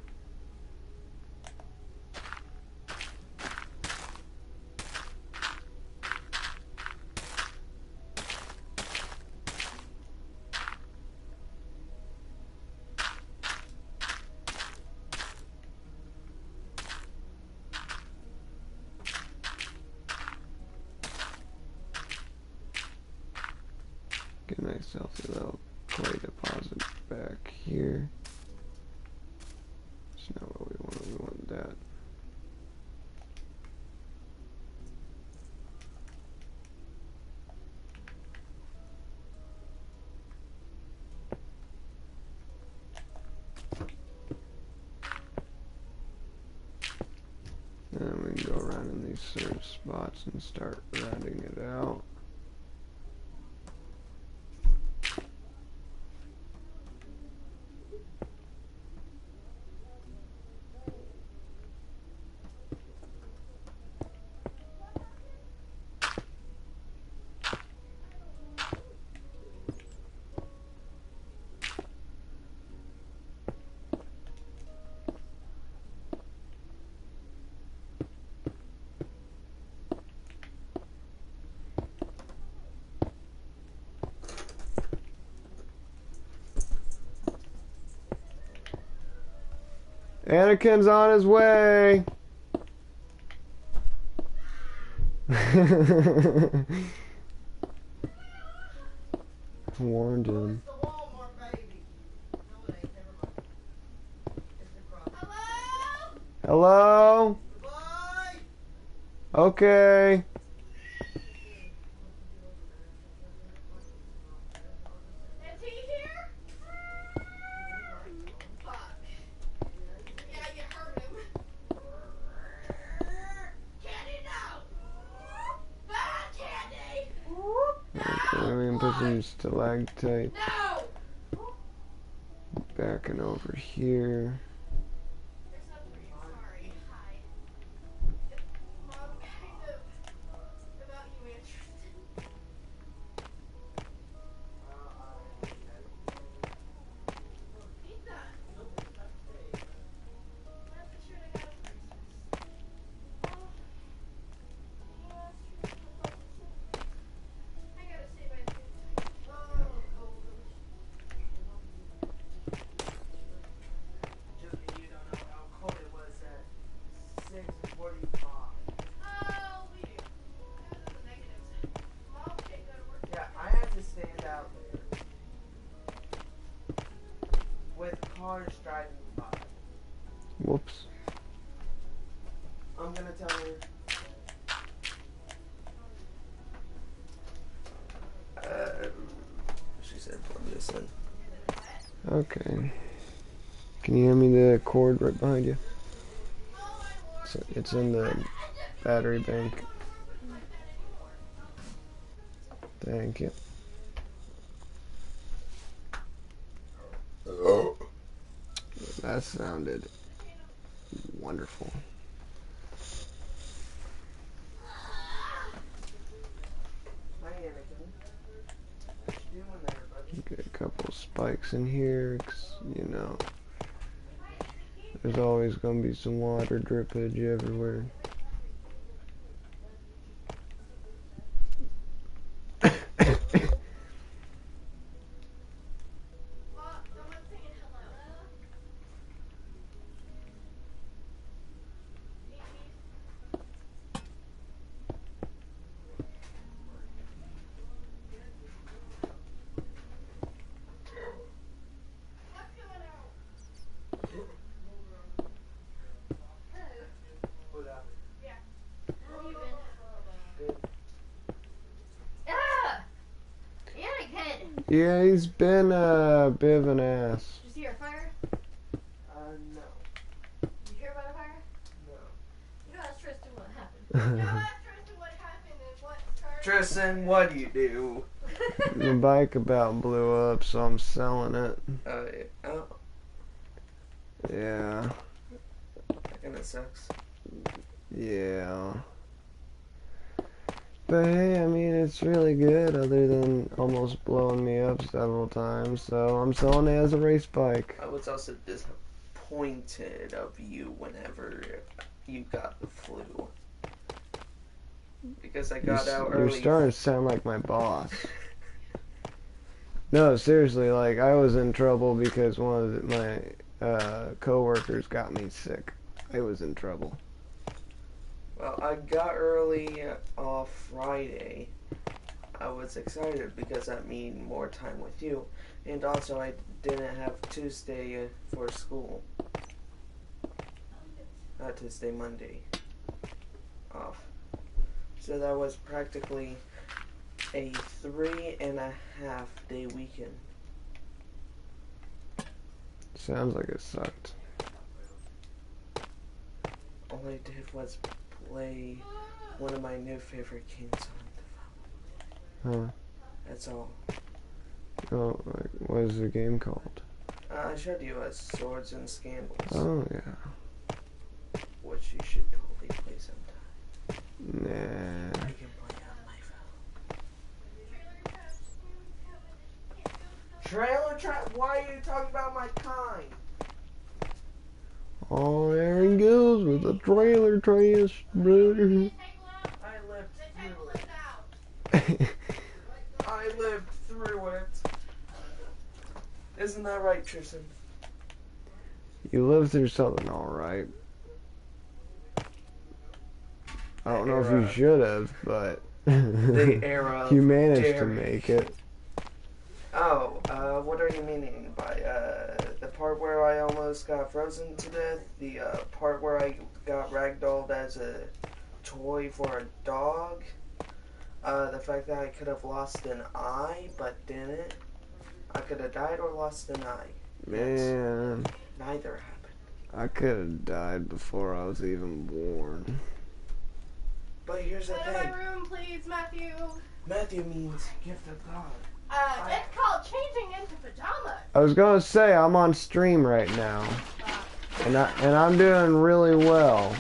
Get myself a little clay deposit back here. That's not what we want. We want that. And we can go around in these certain spots and start rounding it out. Anakin's on his way. Warned him. Hello? Okay. Is he here? Fuck. Yeah, you heard him. Candy, no! Ah, Candy! Okay, we can put some stalactites No! backing over here. There's nothing for you. Sorry. Hi. Mom, kind of about you and Tristan. Pizza. That's the shirt I got for Christmas. Oh, yes, Tristan. I gotta say my things. Just you don't know how cold it was at 6:45. Oh, we do. Those are the negatives. Mom can't go to work. Yeah, I had to stand out there with cars driving by. Whoops. I'm gonna tell her. She said plug this in. Okay. Can you hand me the cord right behind you? So it's in the battery bank. Thank you. That sounded wonderful. Hi, Anakin. What you doing there, buddy? Get a couple spikes in here, 'cause, you know, there's always gonna be some water drippage everywhere. Mom, someone's saying hello. What's going on? Hello. Hold up. Yeah. How have you been? Good. Ah! Anakin! Yeah, he's been a bit of an ass. Did you see our fire? No. Did you hear about our fire? No. You know, ask Tristan what happened. You know, ask Tristan what happened and what started Tristan, what do you do? The bike about blew up, so I'm selling it. Oh, Yeah, that kinda sucks. yeah. But hey, I mean, it's really good other than almost blowing me up several times, so I'm selling it as a race bike. I was also disappointed of you whenever you got the flu. Because I got out You're early. starting to sound like my boss. No, seriously, like, I was in trouble because one of my co-workers got me sick. I was in trouble. Well, I got early off Friday. I was excited because that mean more time with you. And also I didn't have Tuesday for school. Not Tuesday, Monday off. So that was practically a 3.5 day weekend. Sounds like it sucked. All I did was play one of my new favorite games on the phone. Huh. That's all. Oh, like, what is the game called? I showed you Swords and Scandals, Oh, yeah. which you should totally play sometime. Nah. I can play on my phone. Trailer trap? Why are you talking about my kind? Oh, there he goes with the trailer trash, brother. I lived through it. I lived through it. Isn't that right, Tristan? You lived through something, alright. I don't know if you should have, but The era of you managed to Derek. make it. Oh, what are you meaning by, the part where I almost got frozen to death? The, part where I got ragdolled as a toy for a dog? The fact that I could have lost an eye, but didn't? I could have died or lost an eye. Man, Neither happened. I could have died before I was even born. But here's the Out of my thing. room, please, Matthew. Matthew means gift of God. It's called changing into pajamas. I was gonna say I'm on stream right now, and I'm doing really well.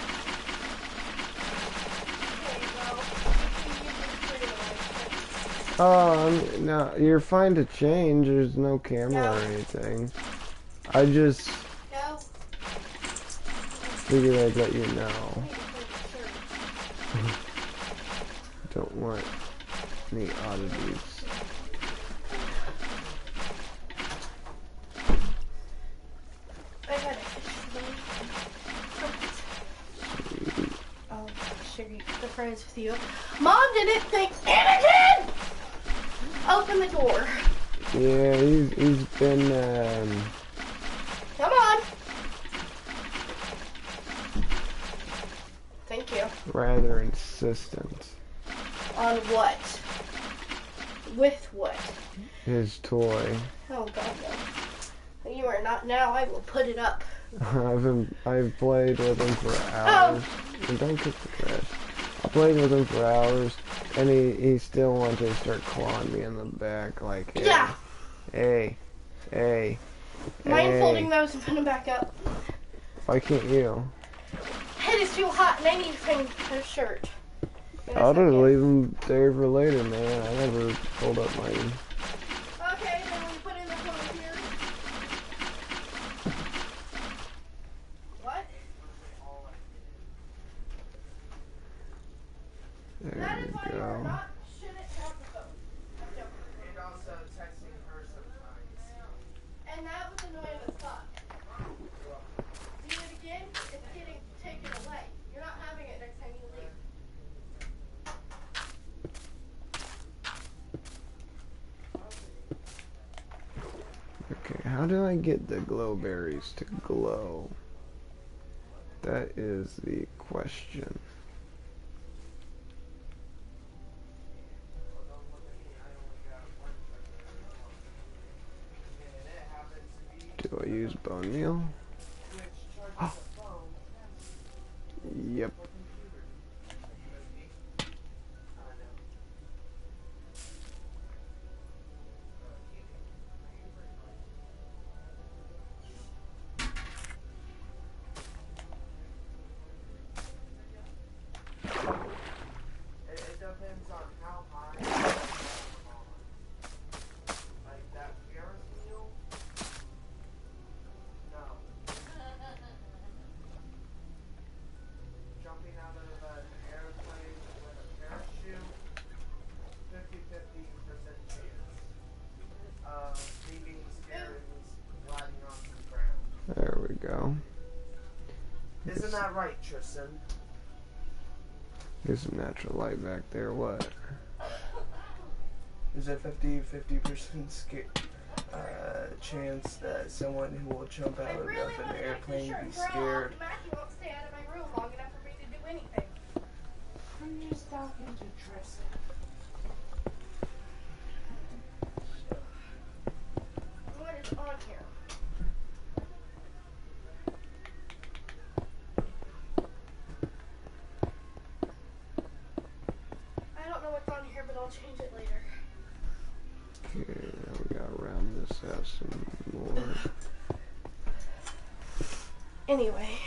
Oh, no, you're fine to change. There's no camera or anything. I just No. figured I'd let you know. Don't want any oddities. I got it. Oh, sugar, the friends with you. Mom didn't think Anakin! Open the door. Yeah, he's been Come on. Thank you. rather insistent. On what? With what? His toy. Oh God, no. You are not now. I will put it up. I've played with him for hours. And don't kick the trash. I played with him for hours, and he still wanted to start clawing me in the back, like, hey, Yeah. hey. Mind hey. folding those and put them back up. Why can't you? Head is too hot and I need to find a shirt. I'll just leave them there for later, man. I never fold up mine. Okay, then we put in the phone here. What? That is There why we you are go. not shouldn't have the phone. I'm joking. And also texting her sometimes. And that was annoying as fuck. Do it again, it's getting taken away. You're not having it next time you leave. Okay, how do I get the glow berries to glow? That is the question. Do I use bone meal? Yep. go. Isn't that right, Tristan? There's some natural light back there. What? Is it 50% chance that someone who will jump out of an airplane be scared? Matthew won't stay out of my room long enough for me to do anything. I'm just talking to Tristan. What is on here? I don't know what's on here, but I'll change it later. Okay, now we gotta round this out some more. Anyway.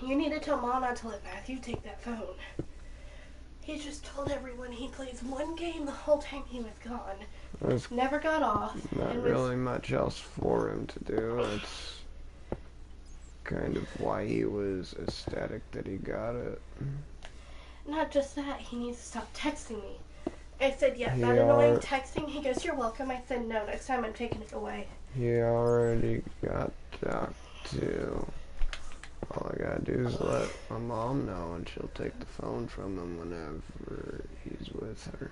You need to tell Mom not to let Matthew take that phone. He just told everyone he plays one game the whole time he was gone. There's Never got off. not and was- really much else for him to do. That's kind of why he was ecstatic that he got it. Not just that, he needs to stop texting me. I said, yeah, that Yeah. annoying texting. He goes, you're welcome. I said, no, next time I'm taking it away. He already got talked to. All I gotta do is let my mom know, and she'll take the phone from him whenever he's with her.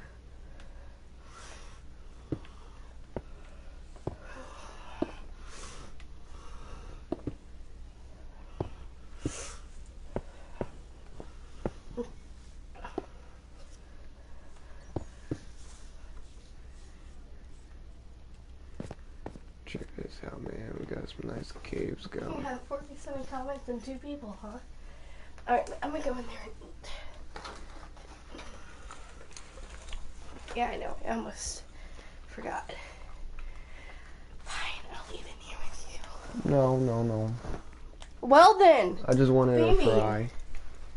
Check this out, man. We got some nice caves You going. have 47 comments and 2 people, huh? Alright, I'm gonna go in there and eat. Yeah, I know. I almost forgot. Fine, I'll eat in here with you. No. Well then, I just wanted Be to mean. fry.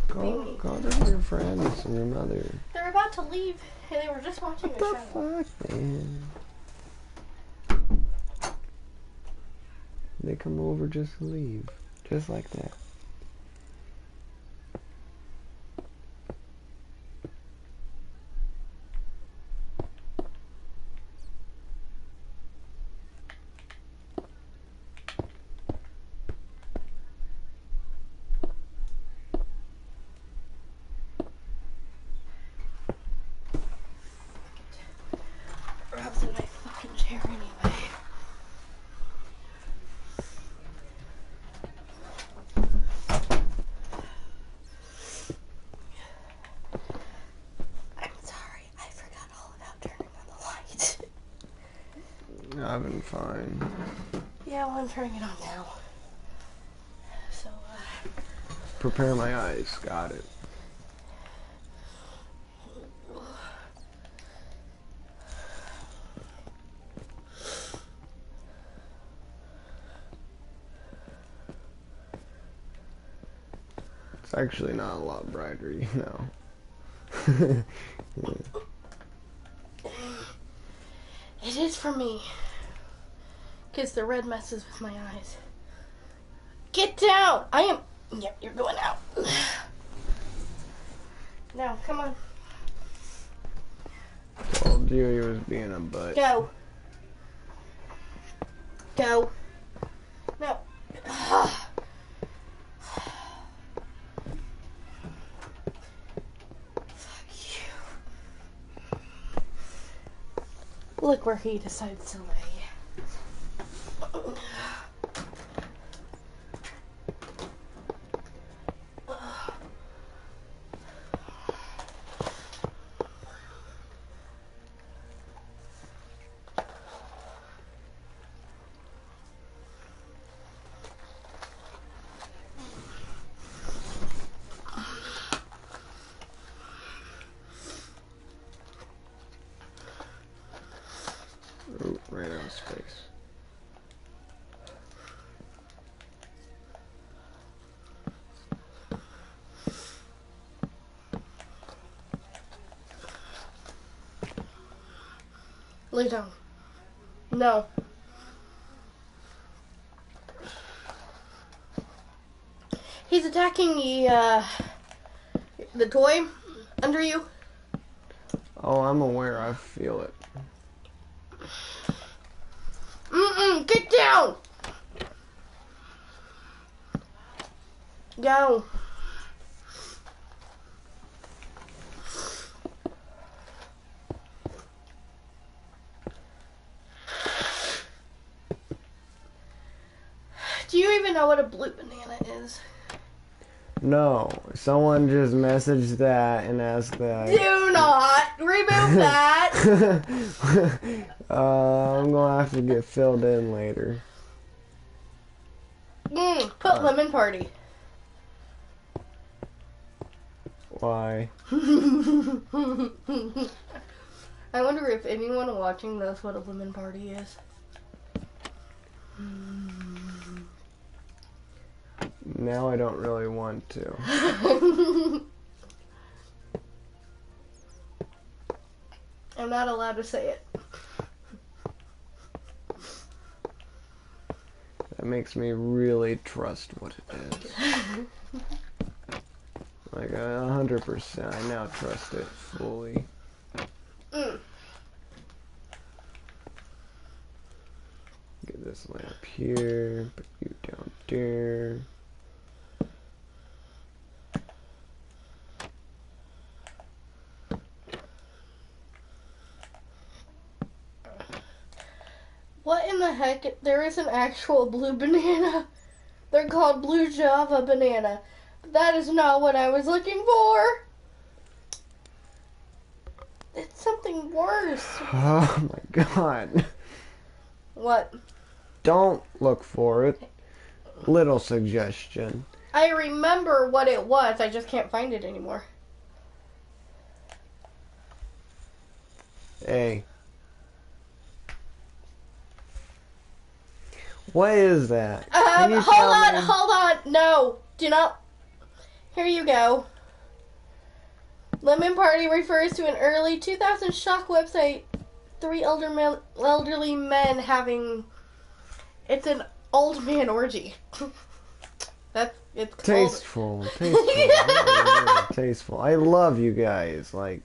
Be mean. Call them your friends and your mother. they're about to leave and they were just watching a What the show. fuck, man? They come over just to leave. Just like that. Rob's in my fucking chair anyway. I'm sorry, I forgot all about turning on the light. I've been fine. Yeah, well, I'm turning it on now. So, Prepare my eyes. Got it. It's actually not a lot brighter, you know. it is for me. Because the red messes with my eyes. Get down! I am... Yep, you're going out. Now, come on. Told you he was being a butt. Go. Go. No. Fuck you. Look where he decides to lay. Ooh, right on his face. Lay down. No. He's attacking the toy under you. Oh, I'm aware. I feel it. Get down! Go. Do you even know what a blue banana is? No, someone just messaged that and asked that. Do not remove that. I'm gonna have to get filled in later. Put lemon party. Why? I wonder if anyone watching knows what a lemon party is. Now I don't really want to. I'm not allowed to say it. That makes me really trust what it is. Like 100%. I now trust it fully. Get this lamp here. Put you down there. What in the heck? There is an actual blue banana. They're called blue Java banana. That is not what I was looking for. It's something worse. Oh my god. What? Don't look for it. Little suggestion. I remember what it was. I just can't find it anymore. Hey. What is that? Can you tell me? Hold on. No, do not. Here you go. Lemon Party refers to an early 2000 shock website. Three elderly men having. It's an old man orgy. It's called. Tasteful. Really tasteful. I love you guys. Like,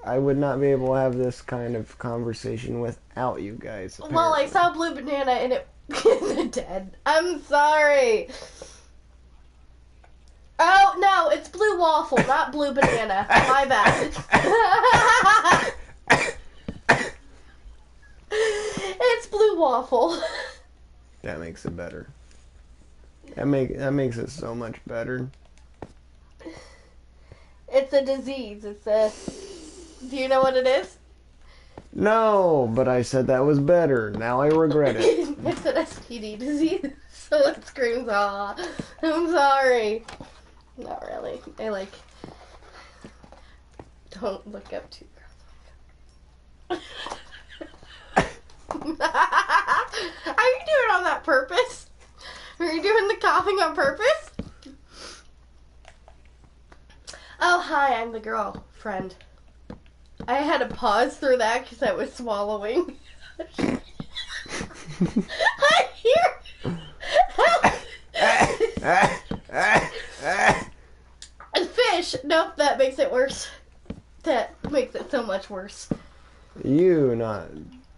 I would not be able to have this kind of conversation without you guys. Well, I apparently. saw blue banana and it is dead. I'm sorry. Oh no, it's blue waffle, not blue banana. My bad. It's blue waffle. That makes it better. That makes it so much better. It's a disease. It's a. Do you know what it is? No, but I said that was better. Now I regret it. It's an STD disease. So it screams, aw. I'm sorry. Not really. I like. Don't look up too girls. Are you doing it on that purpose? Are you doing the coughing on purpose? Oh, hi, I'm the girlfriend. I had to pause through that because I was swallowing. I hear. Fish. Nope, that makes it worse. That makes it so much worse. You not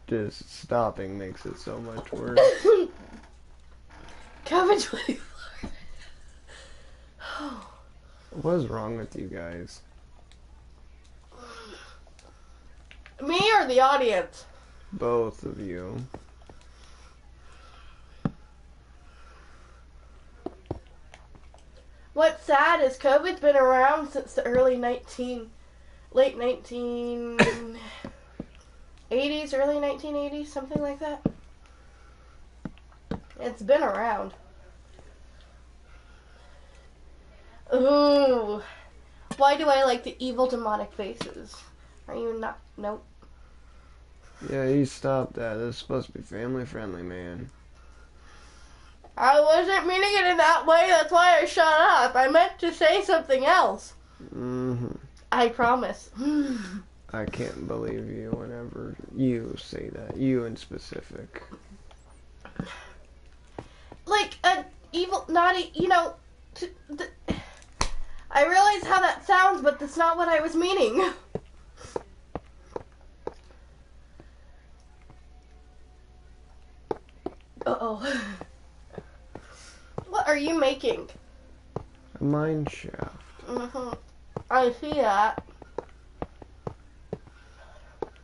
just stopping makes it so much worse. COVID-24. What's wrong with you guys? Me or the audience? Both of you. What's sad is COVID's been around since the late 1980s, early 1980s, something like that. It's been around. Ooh. Why do I like the evil demonic faces? Are you not? Nope. Yeah, you stop that. This is supposed to be family friendly, man. I wasn't meaning it in that way. That's why I shut up. I meant to say something else. Mm-hmm. I promise. I can't believe you whenever you say that. You in specific. Like a evil, naughty, I realize how that sounds, but that's not what I was meaning. Uh-oh. What are you making? A mine shaft. Mm-hmm. I see that.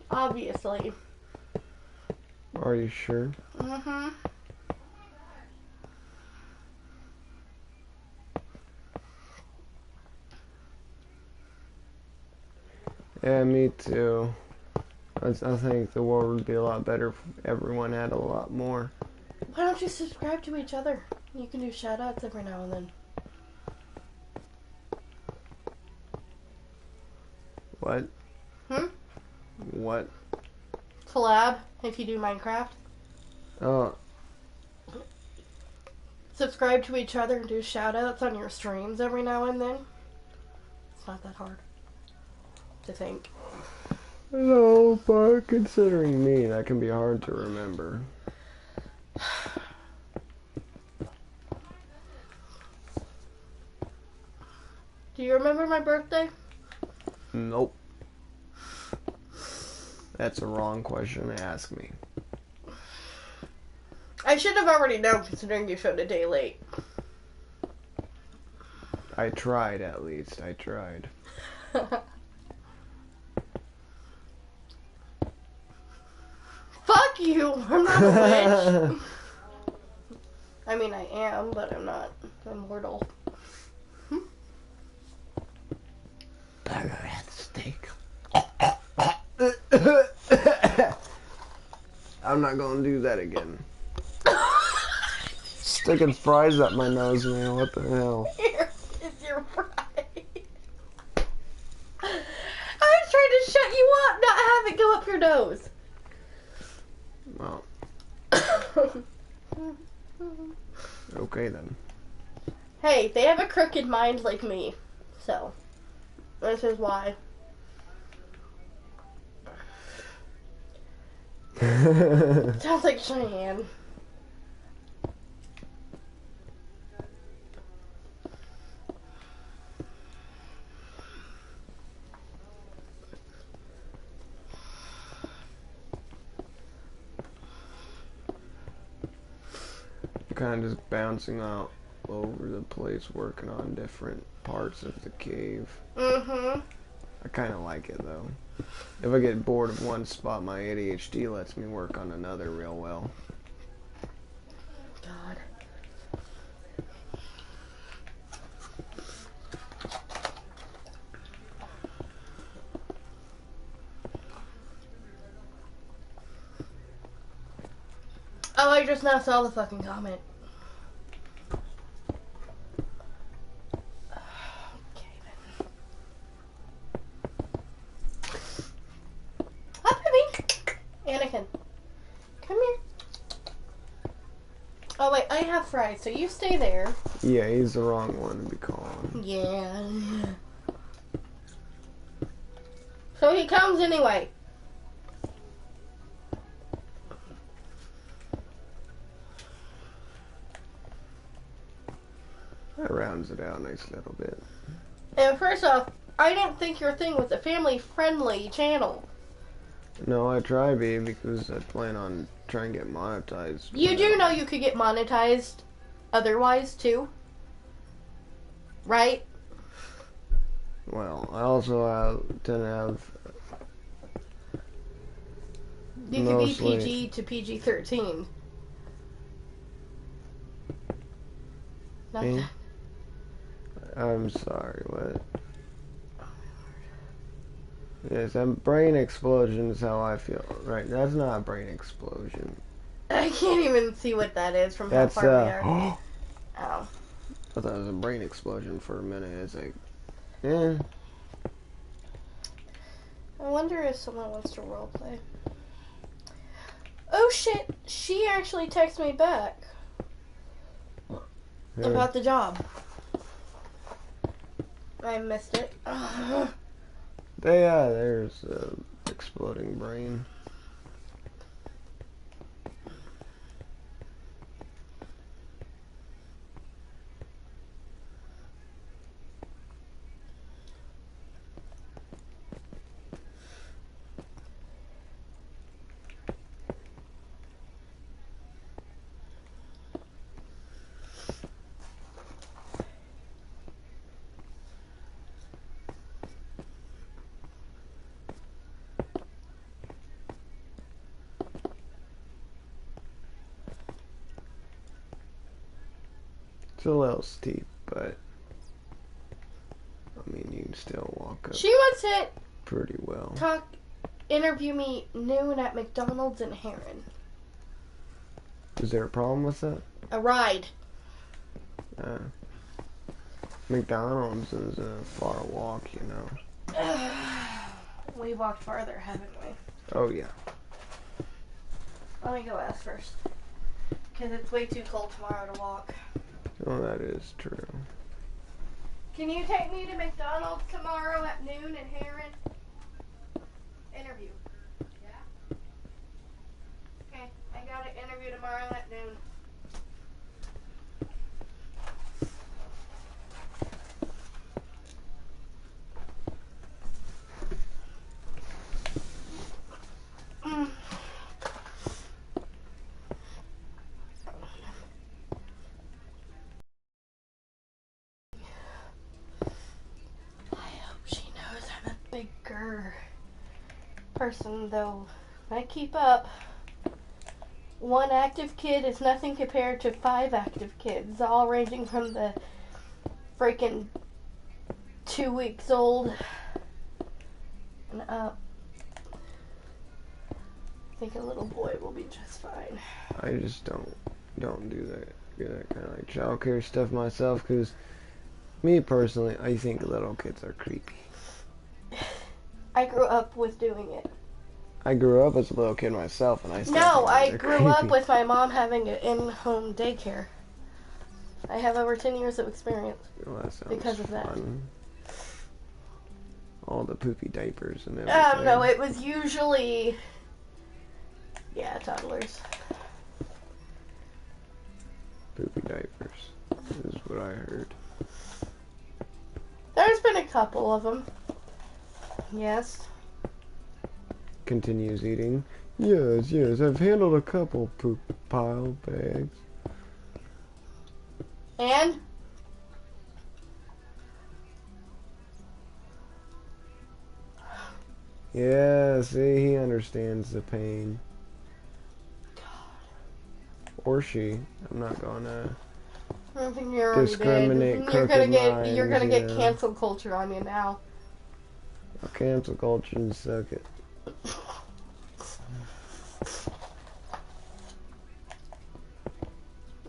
Obviously. Are you sure? Mm-hmm. Yeah, me too. I think the world would be a lot better if everyone had a lot more. Why don't you subscribe to each other? You can do shout-outs every now and then. What? Hmm? What? Collab, if you do Minecraft. Oh, Subscribe to each other and do shout-outs on your streams every now and then. It's not that hard to think. no, but considering me, that can be hard to remember. Do you remember my birthday? Nope. That's a wrong question to ask me. I should have already known considering you showed a day late. I tried, at least. I tried. Fuck you! I'm not a witch. I mean, I am, but I'm not immortal. Burger and steak. I'm not gonna do that again. Sticking fries up my nose, man. What the hell? Here is your fry. I was trying to shut you up, not have it go up your nose. Well, okay then. Hey, they have a crooked mind like me, so this is why. Sounds like Cheyenne. Kind of just bouncing out over the place, working on different parts of the cave. Mm-hmm. I kind of like it though. If I get bored of one spot, my ADHD lets me work on another real well. God. Oh, I just now saw the fucking comment. Okay, then. Hi, baby. Anakin. Come here. Oh, wait, I have fries, so you stay there. Yeah, he's the wrong one to be calling. Yeah. So he comes anyway. That rounds it out a nice little bit. And first off, I didn't think your thing was a family-friendly channel. No, I try be because I plan on trying to get monetized. You do know you could get monetized otherwise, too? Right? Well, I also tend to have You could be mostly- PG to PG-13. Not Me? that. I'm sorry, what? Yes, a brain explosion is how I feel. Right, that's not a brain explosion. I can't even see what that is from That's how far we are. I Oh. thought it was a brain explosion for a minute. It's like, eh. I wonder if someone wants to roleplay. Oh shit, she actually texted me back about the job. I missed it. Yeah, there's exploding brain. It's a little steep, but I mean, you can still walk up She wants to pretty well. interview me noon at McDonald's in Heron. Is there a problem with that? A ride. McDonald's is a far walk, you know. We walked farther, haven't we? Oh, yeah. Let me go ask first. Because it's way too cold tomorrow to walk. Oh, that is true. Can you take me to McDonald's tomorrow at noon in Heron? Interview. Yeah? Okay, I got an interview tomorrow at noon. Bigger person though. I keep up. One active kid is nothing compared to 5 active kids, all ranging from the freaking 2 weeks old and up. I think a little boy will be just fine. I just don't do that kind of like childcare stuff myself, because me personally, I think little kids are creepy. I grew up with doing it. I grew up as a little kid myself, and I still No, think I they're grew creepy. up with my mom having an in-home daycare. I have over 10 years of experience. Well, that sounds because of that. fun. All the poopy diapers and everything. No, it was usually, toddlers. Poopy diapers is what I heard. There's been a couple of them. Yes. Continues eating. Yes, I've handled a couple poop pile bags. And? Yeah, see, he understands the pain. Or she. I'm not gonna I think you're already discriminate dead. crooked You're gonna get minds, cancel culture on you now. Cancel culture and suck it.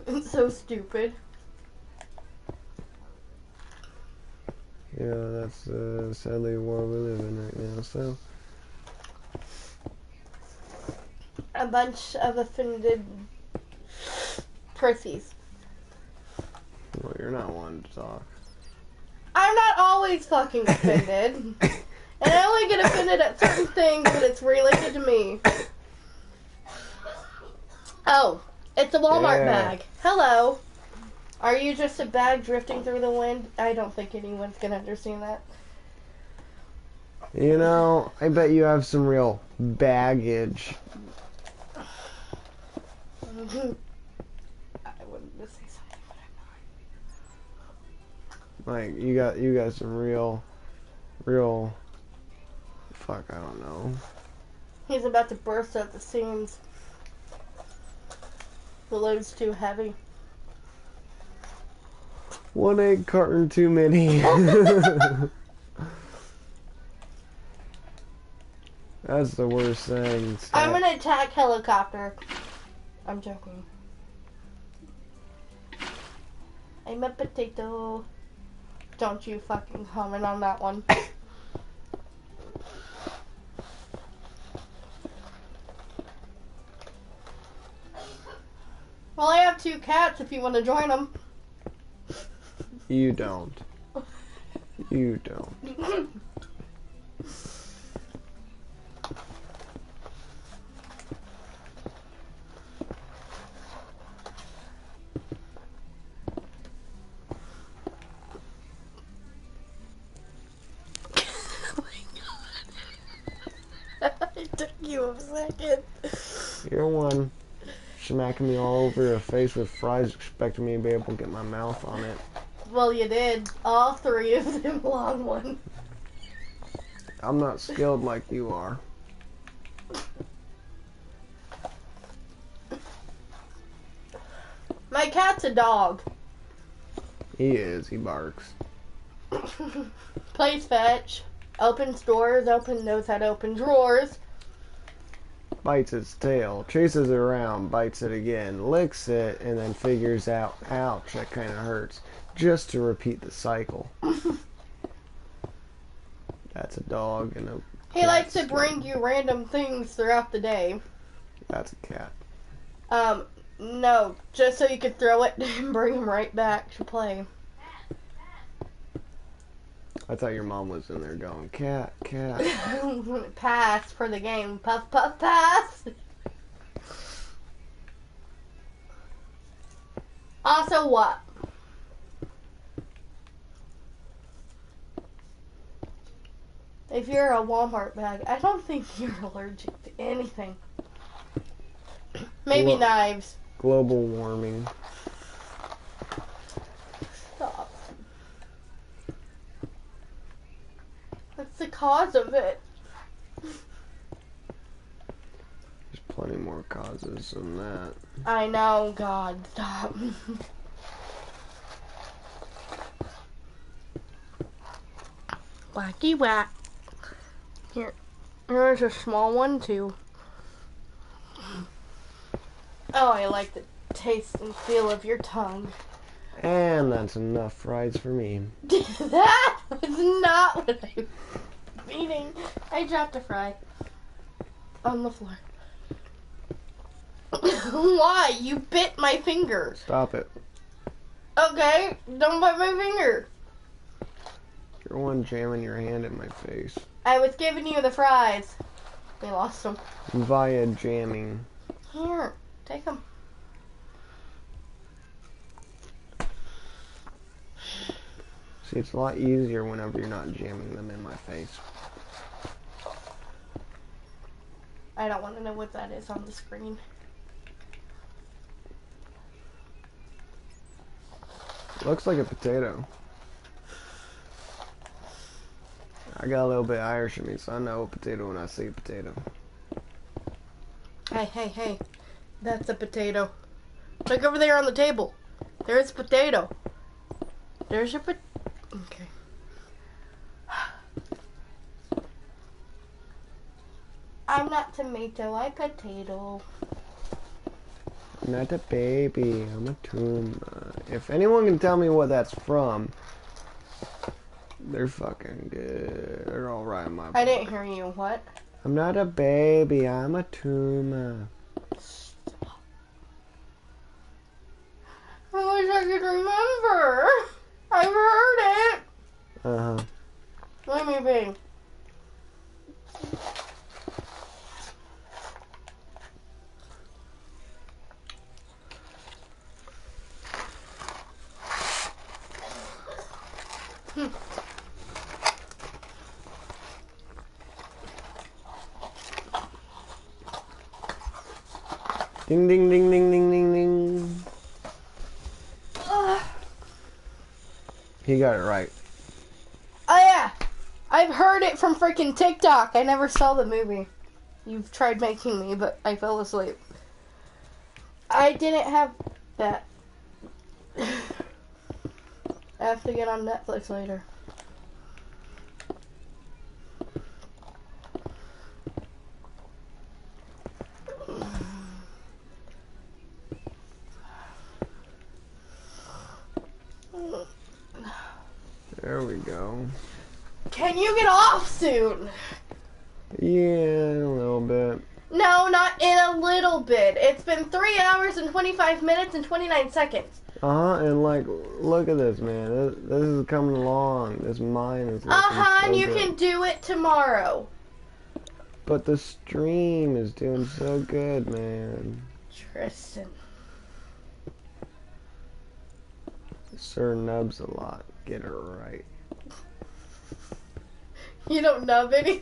It's so stupid. Yeah, that's sadly the world we live in right now, so. A bunch of offended prissies. Well, you're not one to talk. I'm not always fucking offended. And I only get offended at certain things when it's related to me. Oh, it's a Walmart bag. Hello. Are you just a bag drifting through the wind? I don't think anyone's gonna understand that. You know, I bet you have some real baggage. I wouldn't just say something, but I'm not. Like, you got some real, fuck, I don't know. He's about to burst at the seams. The load's too heavy. 1 egg carton too many. That's the worst thing. I'm gonna attack helicopter. I'm joking. I'm a potato. Don't you fucking comment on that one. Well, I have 2 cats if you want to join them. You don't. You don't. Oh my god. It took you a second. You're one. Smacking me all over your face with fries, expecting me to be able to get my mouth on it. Well, you did. All 3 of them long ones. I'm not skilled like you are. My cat's a dog. He is. He barks. Plays fetch. Opens doors. Knows how to open drawers. Bites its tail, chases it around, bites it again, licks it, and then figures out, ouch, that kind of hurts, just to repeat the cycle. That's a dog and a He cat likes to story. bring you random things throughout the day. That's a cat. No, just so you can throw it and bring him right back to play. I thought your mom was in there going, cat, cat. Pass for the game. Puff, puff, pass. Also, what? If you're a Walmart bag, I don't think you're allergic to anything. Maybe Well- knives. Global warming. Stop. That's the cause of it. There's plenty more causes than that. I know, God, stop. Wacky whack. Here, there's a small one too. Oh, I like the taste and feel of your tongue. And that's enough fries for me. That was not what I was meaning. I dropped a fry on the floor. Why? You bit my finger. Stop it. Okay, don't bite my finger. You're one jamming your hand in my face. I was giving you the fries. We lost them. Via jamming. Here, take them. See, it's a lot easier whenever you're not jamming them in my face. I don't want to know what that is on the screen. Looks like a potato. I got a little bit Irish in me, so I know a potato when I see a potato. Hey, hey, hey. That's a potato. Look over there on the table. There's a potato. There's your potato. Okay. I'm not tomato, I'm potato. I'm not a baby, I'm a tuna. If anyone can tell me what that's from, they're fucking good. They're all right in my book. I didn't hear you. What? I'm not a baby, I'm a tuna. I wish I could remember. I've heard it. Uh-huh. Let me be. Ding, ding, ding, ding, ding, ding, ding. He got it right. Oh yeah, I've heard it from freaking TikTok. I never saw the movie. You've tried making me, but I fell asleep. I didn't have that. I have to get on Netflix later. There we go. Can you get off soon? Yeah, a little bit. No, not in a little bit. It's been 3 hours and 25 minutes and 29 seconds. And like, look at this, man. This is coming along. This mine is looking And so you good. can do it tomorrow. But the stream is doing so good, man. Tristan. Sir nubs a lot. Get her right. You don't nub anything.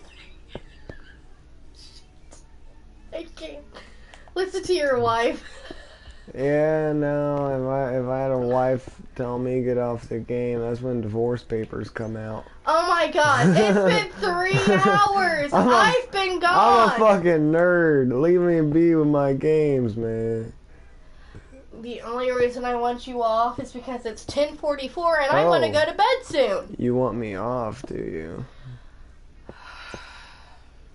I can't. Listen to your wife. Yeah, no. If I had a wife tell me get off the game, that's when divorce papers come out. Oh my god, it's been 3 hours. I've been gone. I'm a fucking nerd. Leave me be with my games, man. The only reason I want you off is because it's 10:44 and I want to Oh. go to bed soon. You want me off, do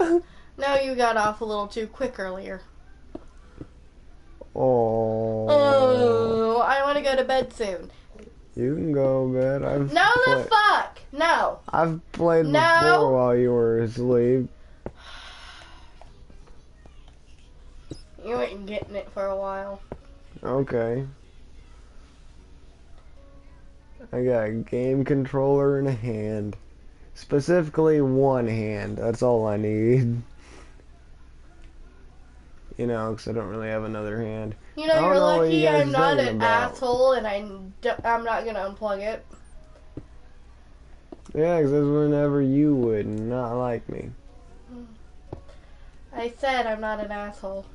you? No, you got off a little too quick earlier. Oh. I want to go to bed soon. You can go to bed. No, the fuck! No. I've played No. before while you were asleep. You ain't getting it for a while. Okay. I got a game controller in a hand. Specifically one hand. That's all I need. You know, because I don't really have another hand. You know, I don't you're know what you lucky guys I'm not thinking an about. asshole and I'm not going to unplug it. Yeah, because that's whenever you would not like me. I said I'm not an asshole.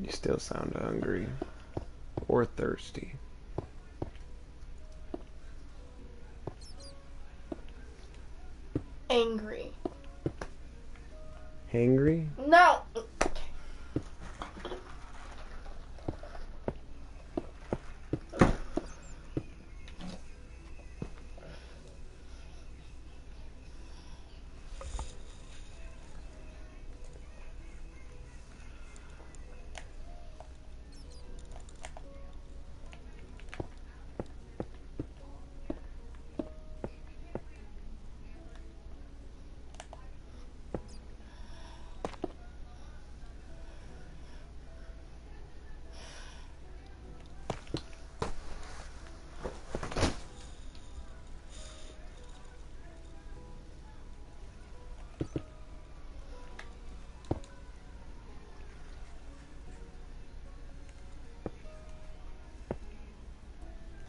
You still sound hungry. Or thirsty. Angry. Hangry? No.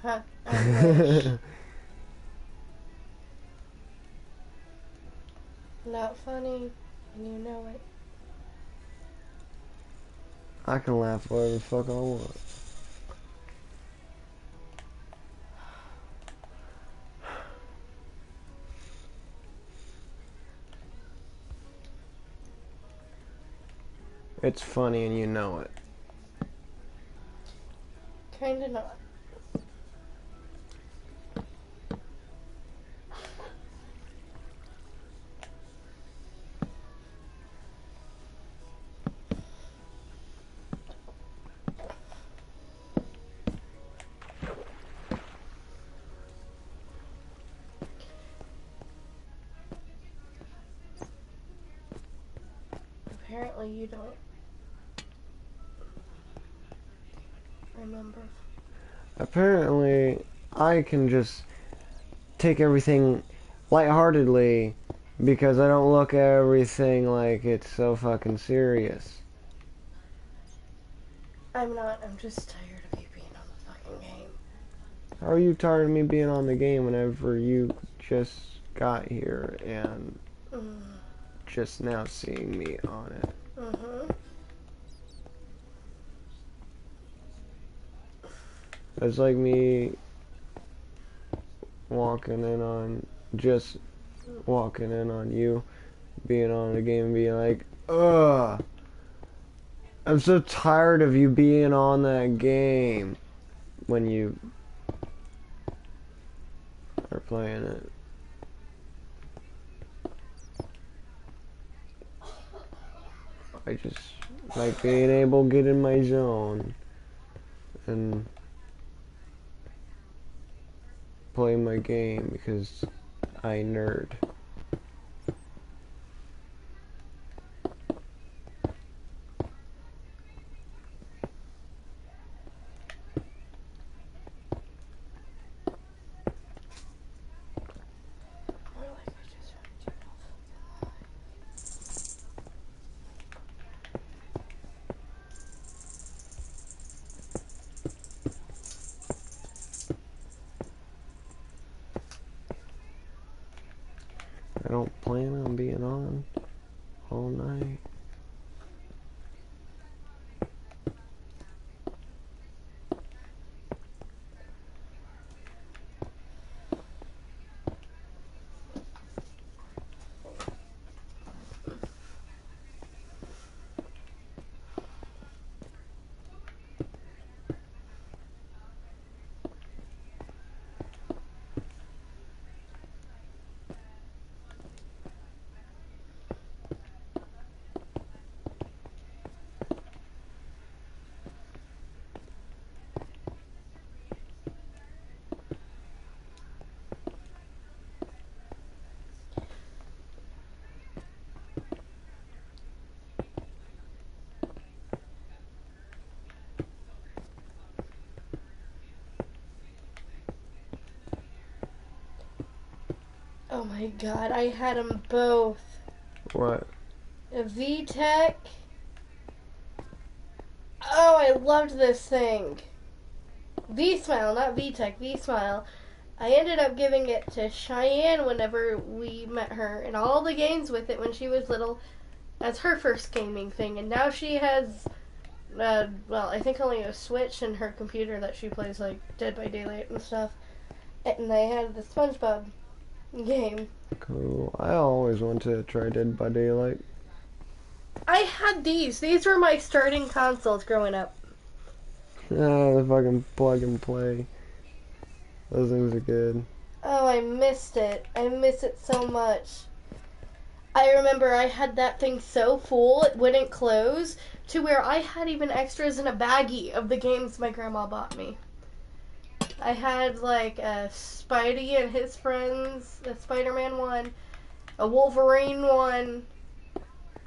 Huh. I wish. Not funny, and you know it. I can laugh whatever the fuck I want. It's funny and you know it. Kinda not. Apparently you don't remember. Apparently, I can just take everything lightheartedly because I don't look at everything like it's so fucking serious. I'm not. I'm just tired of you being on the fucking game. How are you tired of me being on the game whenever you just got here and just now seeing me on it? Mm-hmm. It's like me just walking in on you, being on the game and being like, ugh, I'm so tired of you being on that game when you are playing it. I just like being able to get in my zone and play my game because I nerd. More like I just heard you all fucking lie. I don't plan on being on all night. Oh my god, I had them both. What? A VTech. Oh, I loved this thing. V-Smile, not VTech, V-Smile. I ended up giving it to Cheyenne whenever we met her, and all the games with it when she was little as her first gaming thing. And now she has, well, I think only a Switch and her computer that she plays like Dead by Daylight and stuff. And I had the SpongeBob game. Cool. I always want to try Dead by Daylight. I had these. These were my starting consoles growing up. The fucking plug and play. Those things are good. Oh, I missed it. I miss it so much. I remember I had that thing so full it wouldn't close to where I had even extras in a baggie of the games my grandma bought me. I had like a Spidey and his friends, a Spider-Man one, a Wolverine one.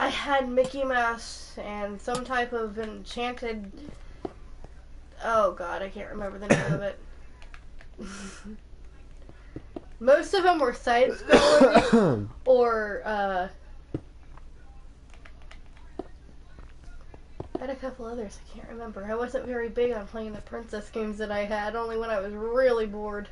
I had Mickey Mouse and some type of enchanted... Oh god, I can't remember the name of it. Most of them were side-scrollers or, I had a couple others I can't remember. I wasn't very big on playing the princess games that I had, only when I was really bored.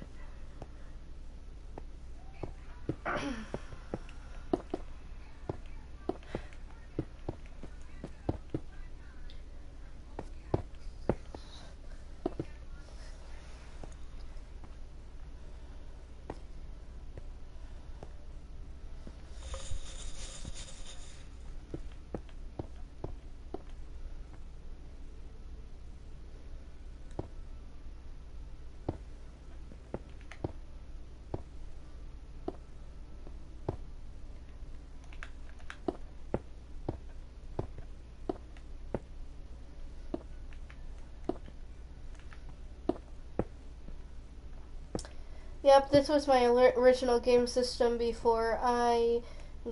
Yep, this was my original game system before I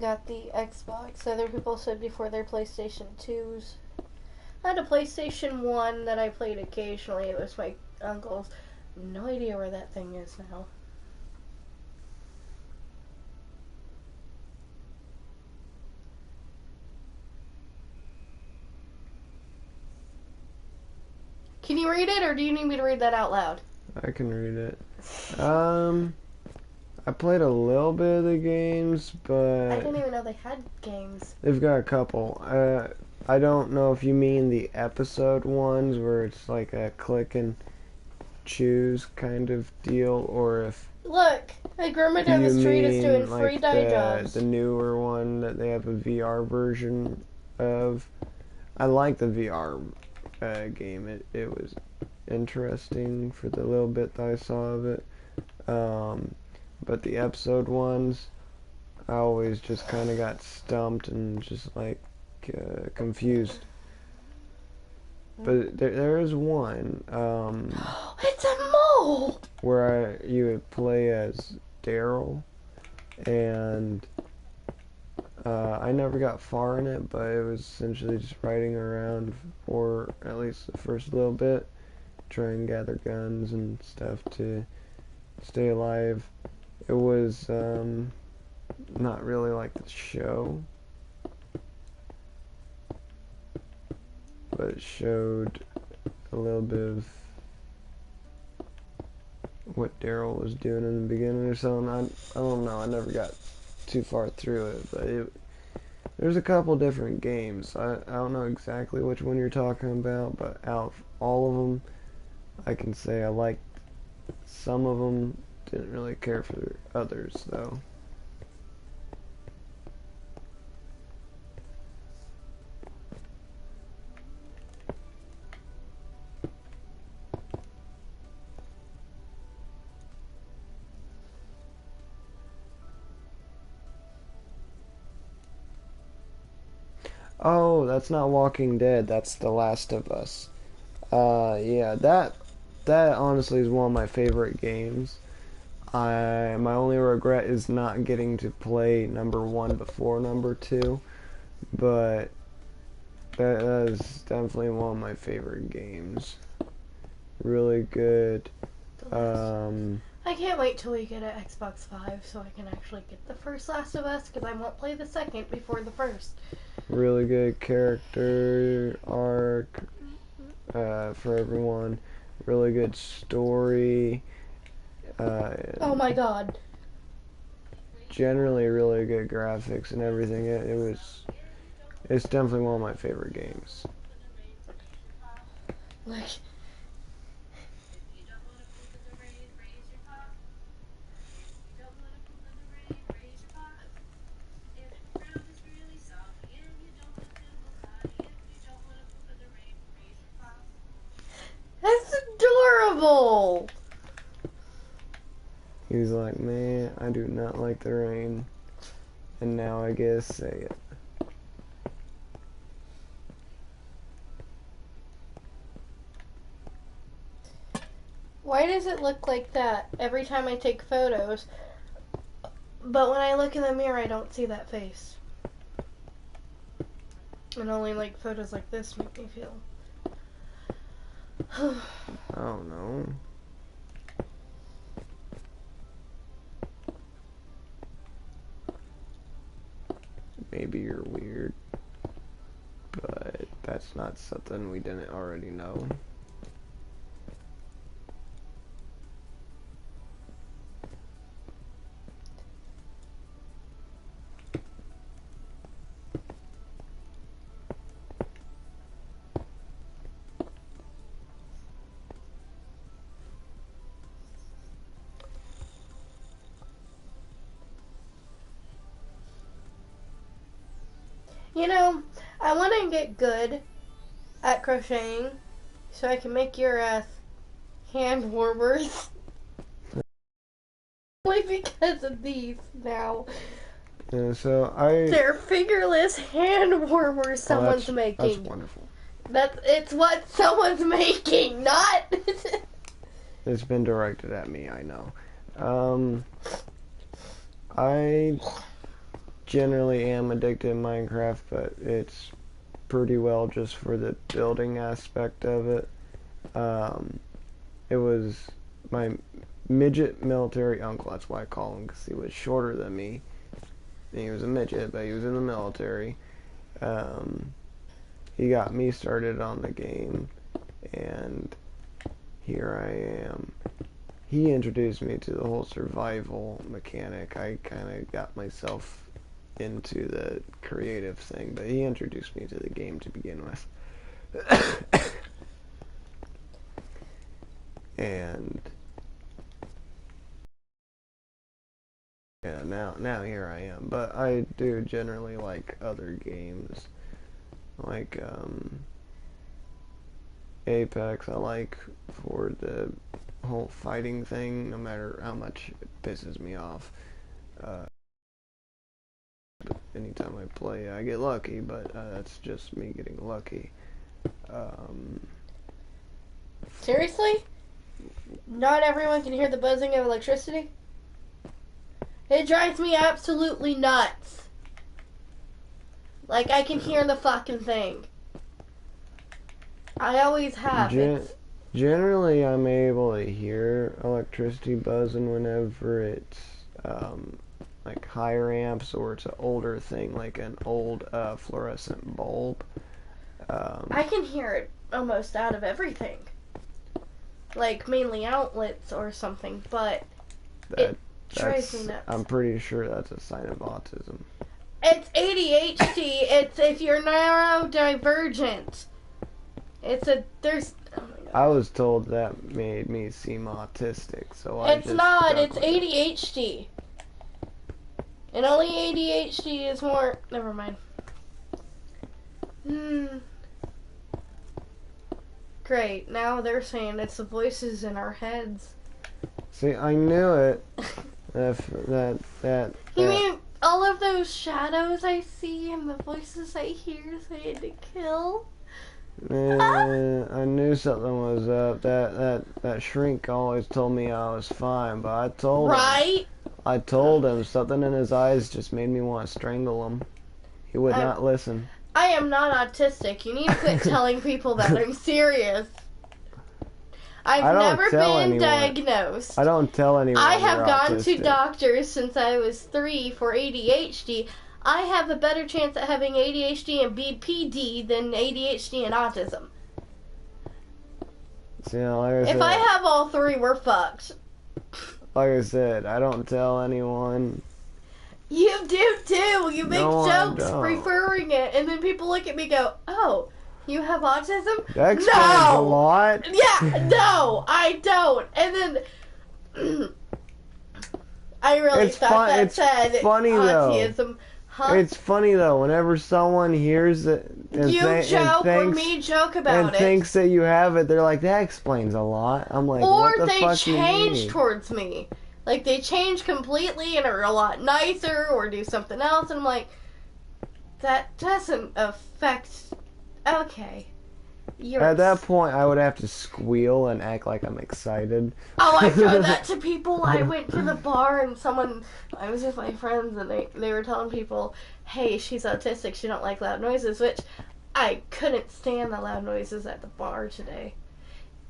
got the Xbox. Other people said before their PlayStation 2s. I had a PlayStation 1 that I played occasionally. It was my uncle's. No idea where that thing is now. Can you read it, or do you need me to read that out loud? I can read it. I played a little bit of the games, I but didn't even know they had games. they've got a couple. I don't know if you mean the episode ones where it's like a click and choose kind of deal, or if Look, a grandma down the you street is doing mean free like dye jobs. the newer one that they have a VR version of. I like the VR game. It was interesting for the little bit that I saw of it. But the episode ones, I always just kind of got stumped and just like confused. But there is one It's a mole! where you would play as Daryl, and I never got far in it, but it was essentially just riding around for at least the first little bit, trying to gather guns and stuff to stay alive. It was not really like the show, but it showed a little bit of what Daryl was doing in the beginning or something. I don't know. I never got too far through it, but there's a couple different games. I don't know exactly which one you're talking about, but out of all of them, I can say I liked some of them. Didn't really care for others, though. Oh, that's not Walking Dead. That's The Last of Us. Yeah, that honestly is one of my favorite games. My only regret is not getting to play number 1 before number 2, but that is definitely one of my favorite games. Really good. I can't wait till we get an Xbox 5 so I can actually get the first Last of Us, because I won't play the second before the first. Really good character arc for everyone. Really good story. Oh my god. Generally really good graphics and everything. It's definitely one of my favorite games. Like, that's adorable! He was like, man, I do not like the rain. And now I guess say it. Why does it look like that every time I take photos, but when I look in the mirror I don't see that face? And only like photos like this make me feel. I don't know. Maybe you're weird, but that's not something we didn't already know. You know, I want to get good at crocheting so I can make your hand warmers. Only because of these now. Yeah, so I. They're fingerless hand warmers someone's That's making. wonderful. It's what someone's making, not. It's been directed at me, I know. I generally am addicted to Minecraft, but it's pretty well just for the building aspect of it. It was my midget military uncle, that's why I call him, because he was shorter than me. And he was a midget, but he was in the military. He got me started on the game, and here I am. He introduced me to the whole survival mechanic. I kind of got myself into the creative thing, but he introduced me to the game to begin with. And yeah, now here I am. But I do generally like other games, like Apex. I like for the whole fighting thing, no matter how much it pisses me off. Anytime I play, I get lucky, but that's just me getting lucky. Seriously? Not everyone can hear the buzzing of electricity? It drives me absolutely nuts. Like, I can hear the fucking thing. I always have. Generally, I'm able to hear electricity buzzing whenever it's like higher amps, or it's an older thing, like an old fluorescent bulb. I can hear it almost out of everything. Like, mainly outlets or something, but it drives me nuts. I'm pretty sure that's a sign of autism. It's ADHD. It's if you're neurodivergent. There's... Oh my God. I was told that made me seem autistic, so It's not. It's ADHD. And only ADHD is more... Never mind. Great. Now they're saying it's the voices in our heads. See, I knew it. You mean all of those shadows I see and the voices I hear saying to kill? I knew something was up. That shrink always told me I was fine, but I told him something in his eyes just made me want to strangle him. He would not listen. I am not autistic. You need to quit telling people that. I'm serious. I've I don't never tell been anyone. diagnosed. I don't tell anyone. I have you're gone to autistic. doctors since I was 3 for ADHD. I have a better chance at having ADHD and BPD than ADHD and autism. So, you know, like I If said, I have all three, we're fucked. I don't tell anyone. You do too. You make No, I jokes don't. referring it, and then people look at me and go, "Oh, you have autism?" That explains a lot. Yeah, no, I don't. And then I really It's thought fun- that it's said funny, though. autism. Huh? It's funny though, whenever someone hears it and, you and joke or thinks, me joke and about it. thinks that you have it, they're like, that explains a lot. I'm like, Or what the they fuck do you change mean? towards me. Like they change completely and are a lot nicer or do something else, and I'm like, that doesn't affect. Okay. You're At that point, I would have to squeal and act like I'm excited. Oh, I've done that to people. I went to the bar and I was with my friends and they were telling people, hey, she's autistic, she don't like loud noises, which I couldn't stand the loud noises at the bar today.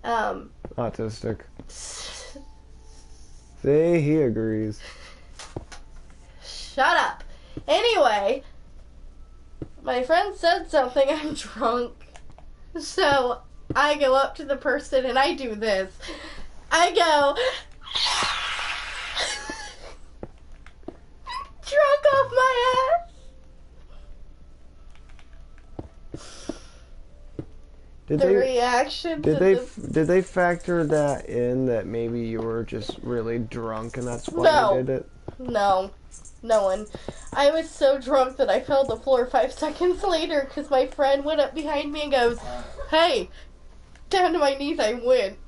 Autistic. See, he agrees. Shut up. Anyway, my friend said something, I'm drunk. So, I go up to the person and I do this. I go, drunk off my ass. Did The they reaction did to they this. did they factor that in, that maybe you were just really drunk and that's why No. you did it? No. No one. I was so drunk that I fell to the floor 5 seconds later because my friend went up behind me and goes, hey, down to my knees I went.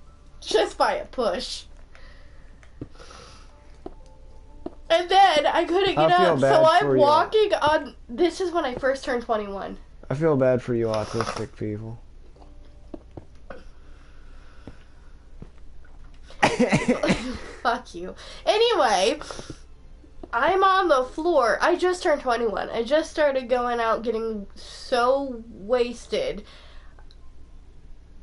Just by a push. And then I couldn't get I feel up, bad so I'm for you. walking on. This is when I first turned 21. I feel bad for you autistic people. Fuck you. Anyway, I'm on the floor. I just turned 21. I just started going out getting so wasted.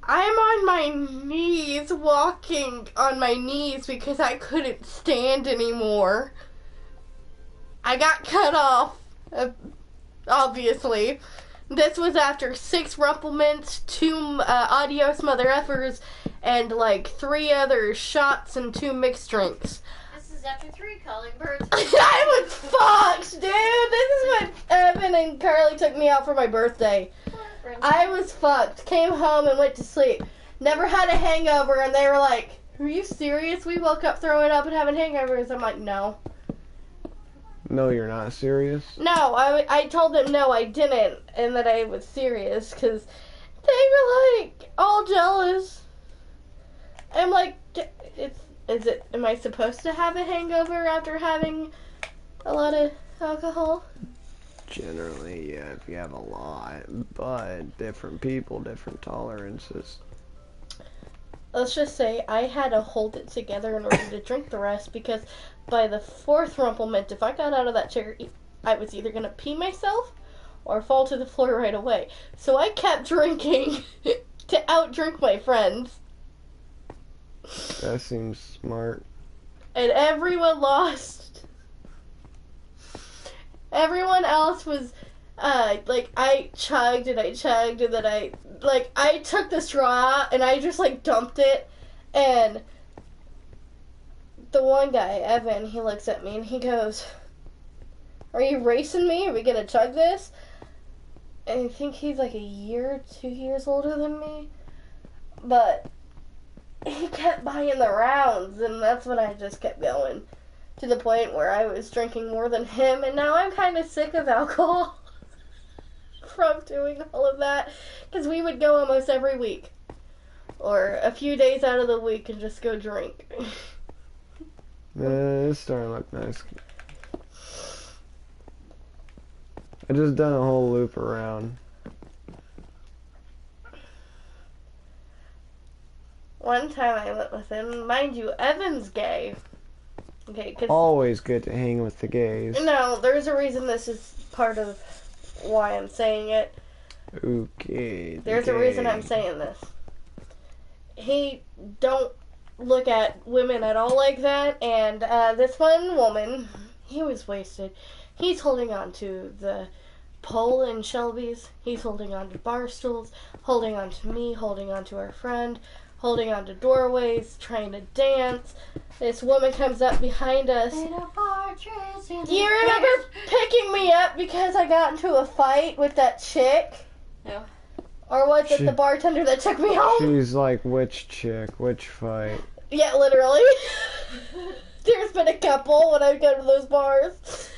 I'm on my knees, walking on my knees because I couldn't stand anymore. I got cut off, obviously. This was after 6 Rumplements, 2 Adios Mother Effers, and like 3 other shots and 2 mixed drinks. This is after 3 calling birds. I was fucked, dude. This is when Evan and Carly took me out for my birthday. I was fucked. Came home and went to sleep. Never had a hangover, and they were like, "Are you serious? We woke up throwing up and having hangovers." I'm like, "No." No, you're not serious? No, I told them no, I didn't, and that I was serious, because they were, like, all jealous. I'm like, am I supposed to have a hangover after having a lot of alcohol? Generally, yeah, if you have a lot, but different people, different tolerances. Let's just say I had to hold it together in order to drink the rest, because by the 4th Rumplement, if I got out of that chair, I was either going to pee myself or fall to the floor right away. So I kept drinking to outdrink my friends. That seems smart. And everyone lost. Everyone else was, I chugged and then I took the straw out and I just, dumped it, and the one guy, Evan, he looks at me and he goes, "Are you racing me? Are we gonna chug this?" And I think he's like a year, 2 years older than me, but he kept buying the rounds, and that's when I just kept going. To the point where I was drinking more than him, and now I'm kind of sick of alcohol from doing all of that, because we would go almost every week, or a few days out of the week and just go drink. It's starting to look nice. I just done a whole loop around. One time I went with him, mind you, Evan's gay. Okay, 'cause Always good to hang with the gays. no, there's a reason this is part of why I'm saying it. Okay. There's a reason I'm saying this. he don't look at women at all like that. And this one woman, he was wasted. He's holding on to the pole in Shelby's. He's holding on to bar stools, holding on to me, holding on to our friend, holding on to doorways, trying to dance. This woman comes up behind us. Do you remember picking me up because I got into a fight with that chick? No. Or was it the bartender that took me home? She's like, which chick? Which fight? Yeah, literally. There's been a couple when I go to those bars.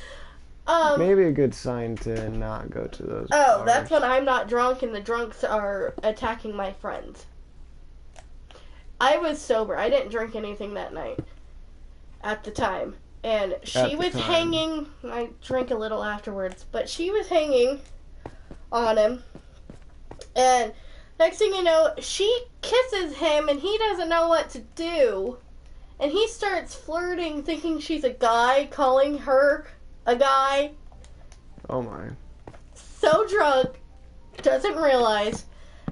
Maybe a good sign to not go to those Oh, bars. that's when I'm not drunk and the drunks are attacking my friends. I was sober. I didn't drink anything that night at the time. And she was hanging. I drank a little afterwards, but she was hanging on him. And next thing you know, she kisses him and he doesn't know what to do. And he starts flirting, thinking she's a guy, calling her a guy. Oh my. So drunk, doesn't realize.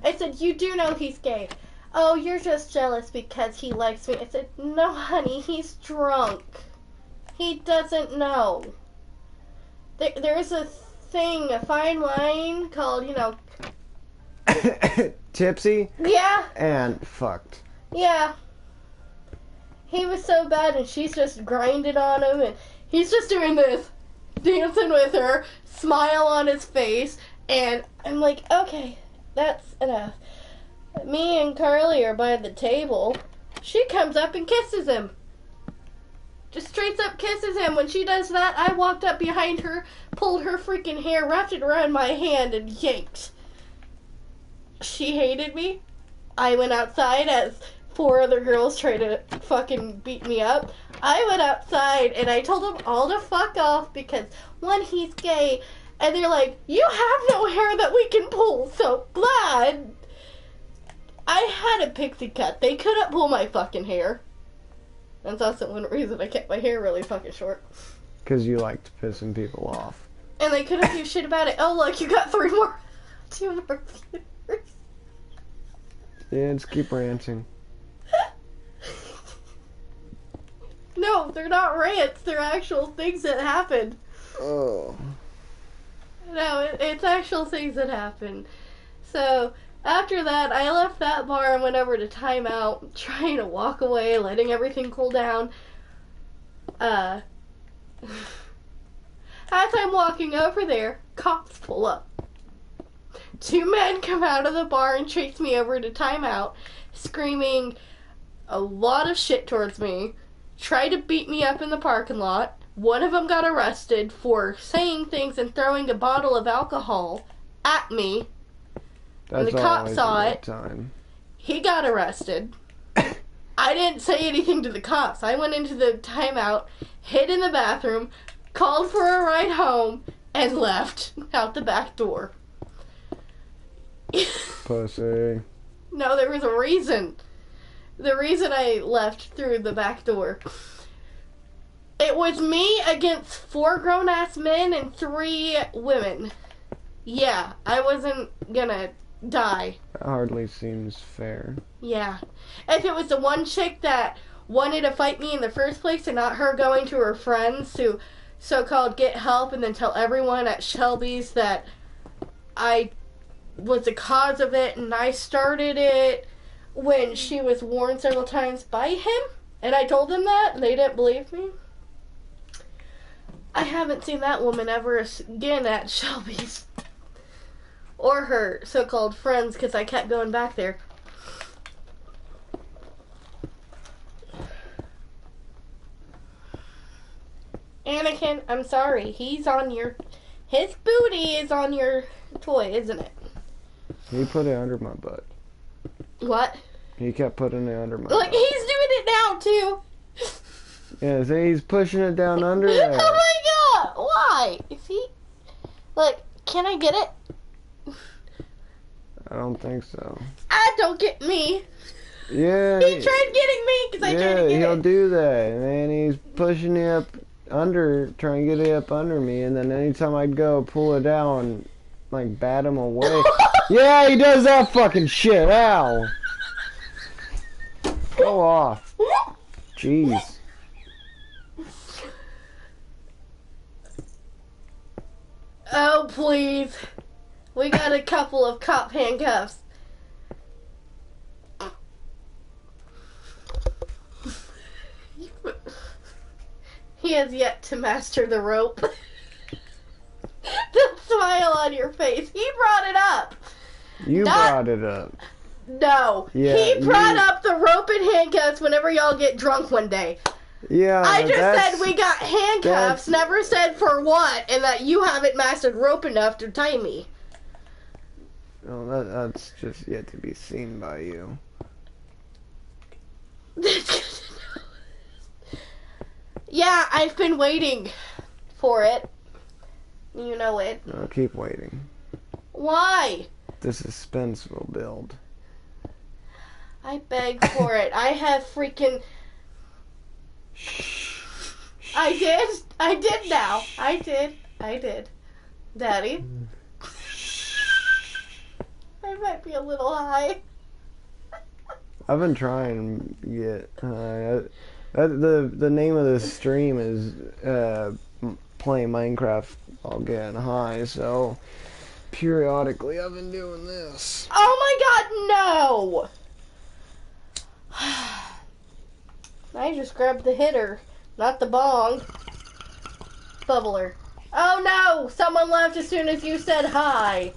I said, you do know he's gay. Oh, you're just jealous because he likes me. I said, no, honey, he's drunk. He doesn't know. There's a thing, a fine line called, Tipsy Yeah, and fucked. yeah. He was so bad and she's just grinding on him and he's just doing this, dancing with her, smile on his face, and I'm like, okay, that's enough. Me and Carly are by the table. She comes up and kisses him. Just straight up kisses him. When she does that, I walked up behind her, pulled her freaking hair, wrapped it around my hand, and yanked. She hated me. I went outside as 4 other girls tried to fucking beat me up. I went outside and I told them all to fuck off because, one, he's gay, and they're like, you have no hair that we can pull, so glad. I had a pixie cut. They couldn't pull my fucking hair. That's also one reason I kept my hair really fucking short. Because you liked pissing people off. And they couldn't do shit about it. Oh, look, you got 2 more viewers. Yeah, just keep ranting. No, they're not rants. They're actual things that happened. Oh. No, it's actual things that happened. So, after that, I left that bar and went over to timeout, trying to walk away, letting everything cool down. As I'm walking over there, cops pull up. 2 men come out of the bar and chase me over to timeout, screaming a lot of shit towards me, try to beat me up in the parking lot. One of them got arrested for saying things and throwing a bottle of alcohol at me. That's the cop always saw a good it. Time. He got arrested. I didn't say anything to the cops. I went into the timeout, hid in the bathroom, called for a ride home, and left out the back door. Pussy. No, there was a reason. The reason I left through the back door. It was me against 4 grown-ass men and 3 women. Yeah, I wasn't gonna die. That hardly seems fair. Yeah. If it was the one chick that wanted to fight me in the first place and not her going to her friends to so-called get help and then tell everyone at Shelby's that I was the cause of it and I started it when she was warned several times by him, and I told them that and they didn't believe me. I haven't seen that woman ever again at Shelby's. Or her so-called friends, because I kept going back there. Anakin, I'm sorry. His booty is on your toy, isn't it? He put it under my butt. What? He kept putting it under my Like, butt. he's doing it now, too. Yeah, see, he's pushing it down under there. Oh my god! Why? Is he... Like, can I get it? I don't think so. Don't get me. Yeah. He tried getting me because I tried to get he'll it. do that. And then he's pushing it up under, trying to get it up under me. And then anytime I'd go pull it down, like bat him away. Yeah, he does that fucking shit. Ow. Go off. Jeez. Oh, please. We got a couple of cop handcuffs. He has yet to master the rope. The smile on your face. He brought it up. You brought it up. No. Yeah, He brought you- up the rope and handcuffs whenever y'all get drunk one day. Yeah, I just that's- said we got handcuffs, that's- never said for what, and that you haven't mastered rope enough to tie me. Well, that's just yet to be seen by you. Yeah, I've been waiting for it. You know it. No, keep waiting. Why? The suspense will build. I beg for it. I have freaking... Shh. I did. I did now. I did. Daddy. I might be a little high. I've been trying to get the name of this stream is playing Minecraft while getting high, so periodically I've been doing this. Oh my god, no! I just grabbed the hitter, not the bong. Bubbler. Oh no! Someone left as soon as you said hi.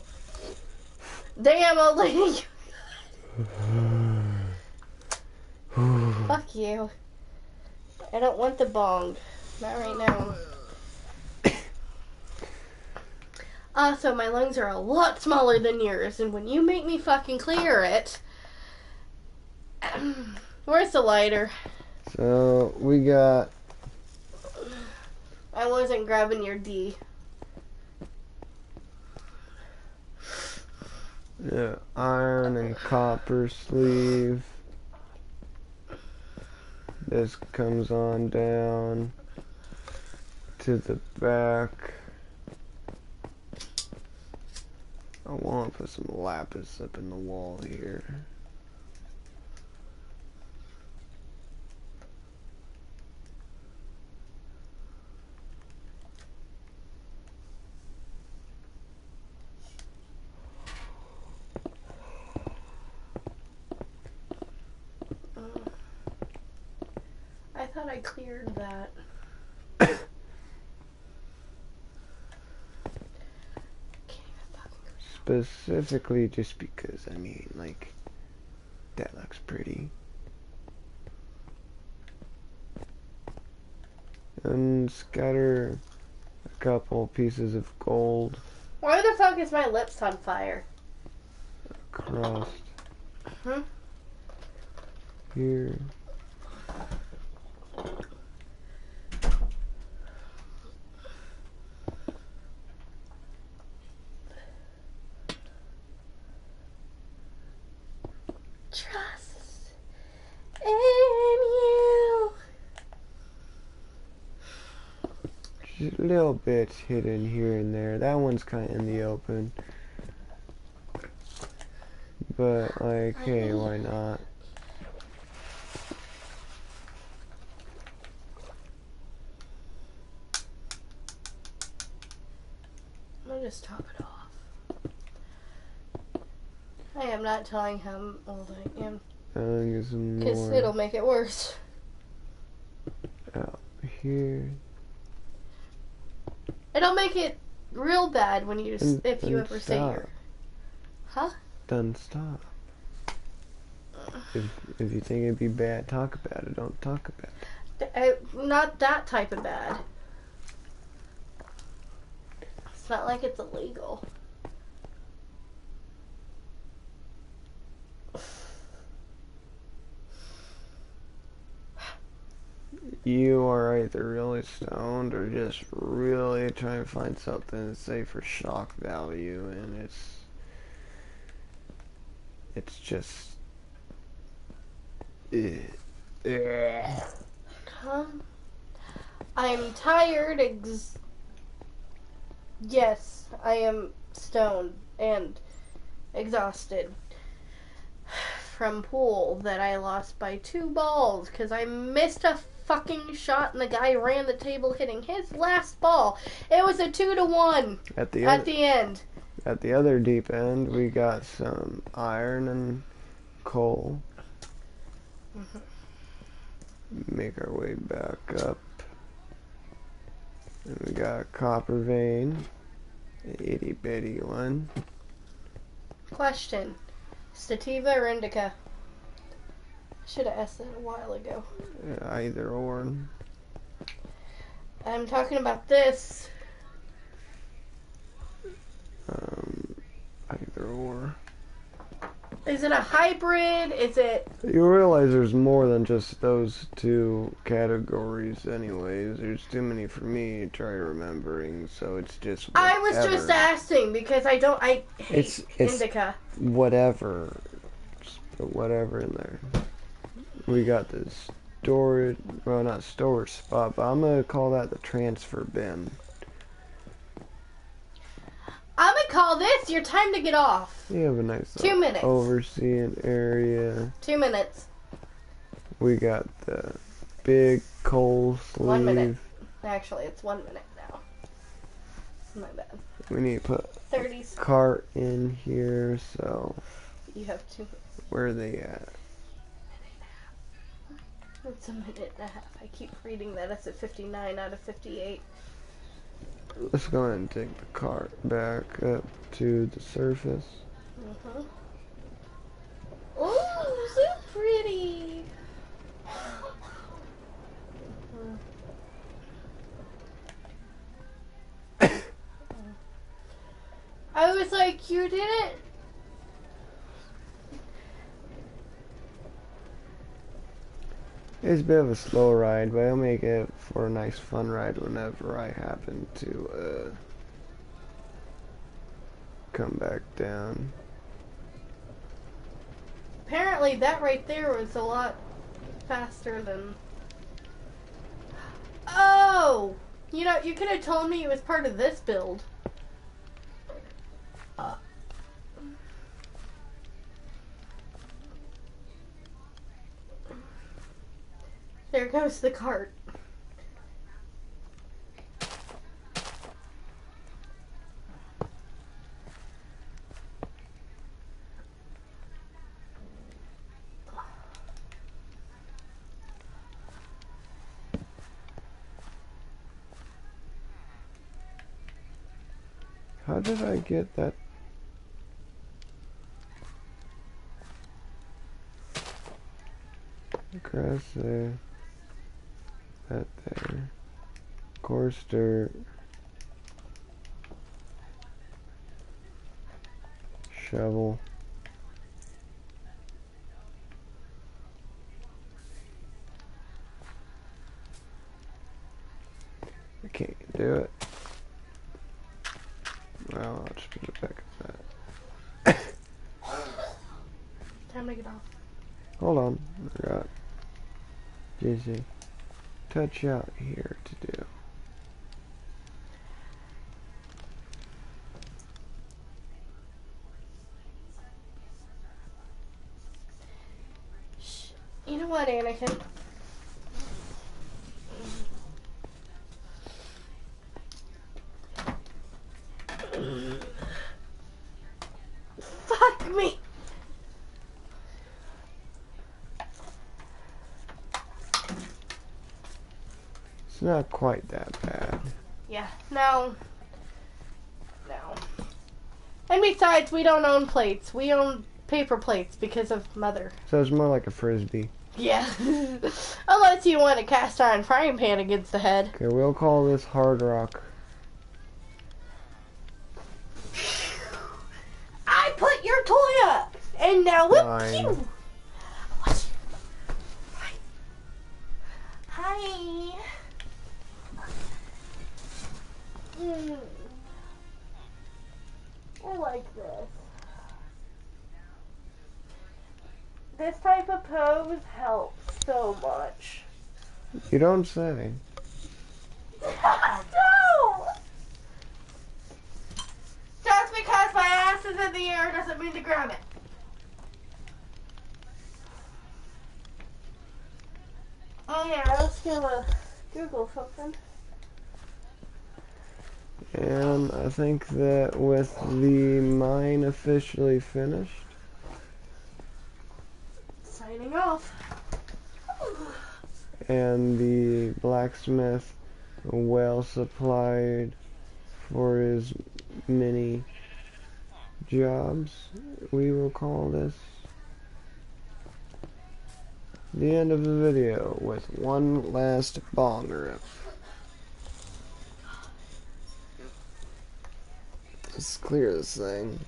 Damn, Oli. Fuck you. I don't want the bong. Not right now. Also, my lungs are a lot smaller than yours, and when you make me fucking clear it... Where's the lighter? So we got I wasn't grabbing your D. iron and copper sleeve. This comes on down to the back. I want to put some lapis up in the wall here. I thought I cleared that. Specifically just because, I mean, like, that looks pretty. And scatter a couple pieces of gold Why the fuck is my lips on fire? across Hmm? here. Trust in you. Just a little bit hidden here and there. That one's kind of in the open. But, like, hey, why not? I'll just top it off. I am not telling how old I am, I think it's some because more it'll make it worse. out here. It'll make it real bad when you just, if you And ever say stop. your... Huh? Then stop. If you think it'd be bad, talk about it. Don't talk about it. Not that type of bad. It's not like it's illegal. You are either really stoned or just really trying to find something to say for shock value, and it's just Huh? I'm tired. Yes, I am stoned and exhausted from pool that I lost by 2 balls because I missed a fucking shot and the guy ran the table hitting his last ball. It was a 2-1 At the at the end. At the other deep end, we got some iron and coal. Make our way back up. And we got a copper vein. An itty bitty one. Question. Sativa or indica? Should have asked that a while ago. Either or. I'm talking about this. Either or. Is it a hybrid? Is it... You realize there's more than just those two categories anyways. There's too many for me to try remembering, so it's just whatever. I was just asking because I hate It's indica. whatever. Just put whatever in there. We got this storage, well, not storage spot, but I'm gonna call that the transfer bin. I'm gonna call this your time to get off. You have a nice 2 minutes. overseeing area. 2 minutes. We got the big coal sleeve. 1 minute. Actually, it's 1 minute now. My bad. We need to put 30. cart in here, so You have 2 minutes. where are they at? It's a minute and a half. I keep reading that it's at 59 out of 58. Let's go ahead and take the cart back up to the surface. Oh, so pretty. I was like, you didn't. It's a bit of a slow ride, but I'll make it for a nice fun ride whenever I happen to come back down. Apparently that right there was a lot faster than... Oh! You know, you could have told me it was part of this build. There goes the cart. How did I get that? Grass there. That there. Coarse dirt. Shovel. I can't do it. Well, I'll just put it back at that. Time to get off. Hold on, I got Jizzy touch out here to do. Shh. You know what, Anakin? Fuck me! It's not quite that bad. Yeah, no. And besides, we don't own plates. We own paper plates because of Mother. So it's more like a frisbee. Yeah. Unless you want a cast iron frying pan against the head. Okay, we'll call this Hard Rock. I put your toy up! And now look Fine. you! Hi. I like this. This type of pose helps so much. You don't say. No! Just because my ass is in the air doesn't mean to grab it. Oh yeah, let's Google something. And I think that with the mine officially finished, Signing off. and the blacksmith well supplied for his many jobs, we will call this the end of the video with one last bong rip. Let's clear this thing.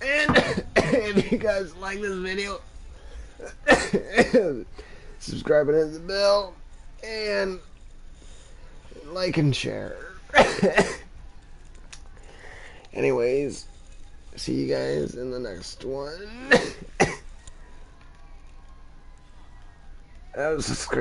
And if you guys like this video, subscribe and hit the bell, and like and share. Anyways, see you guys in the next one. That was a screen.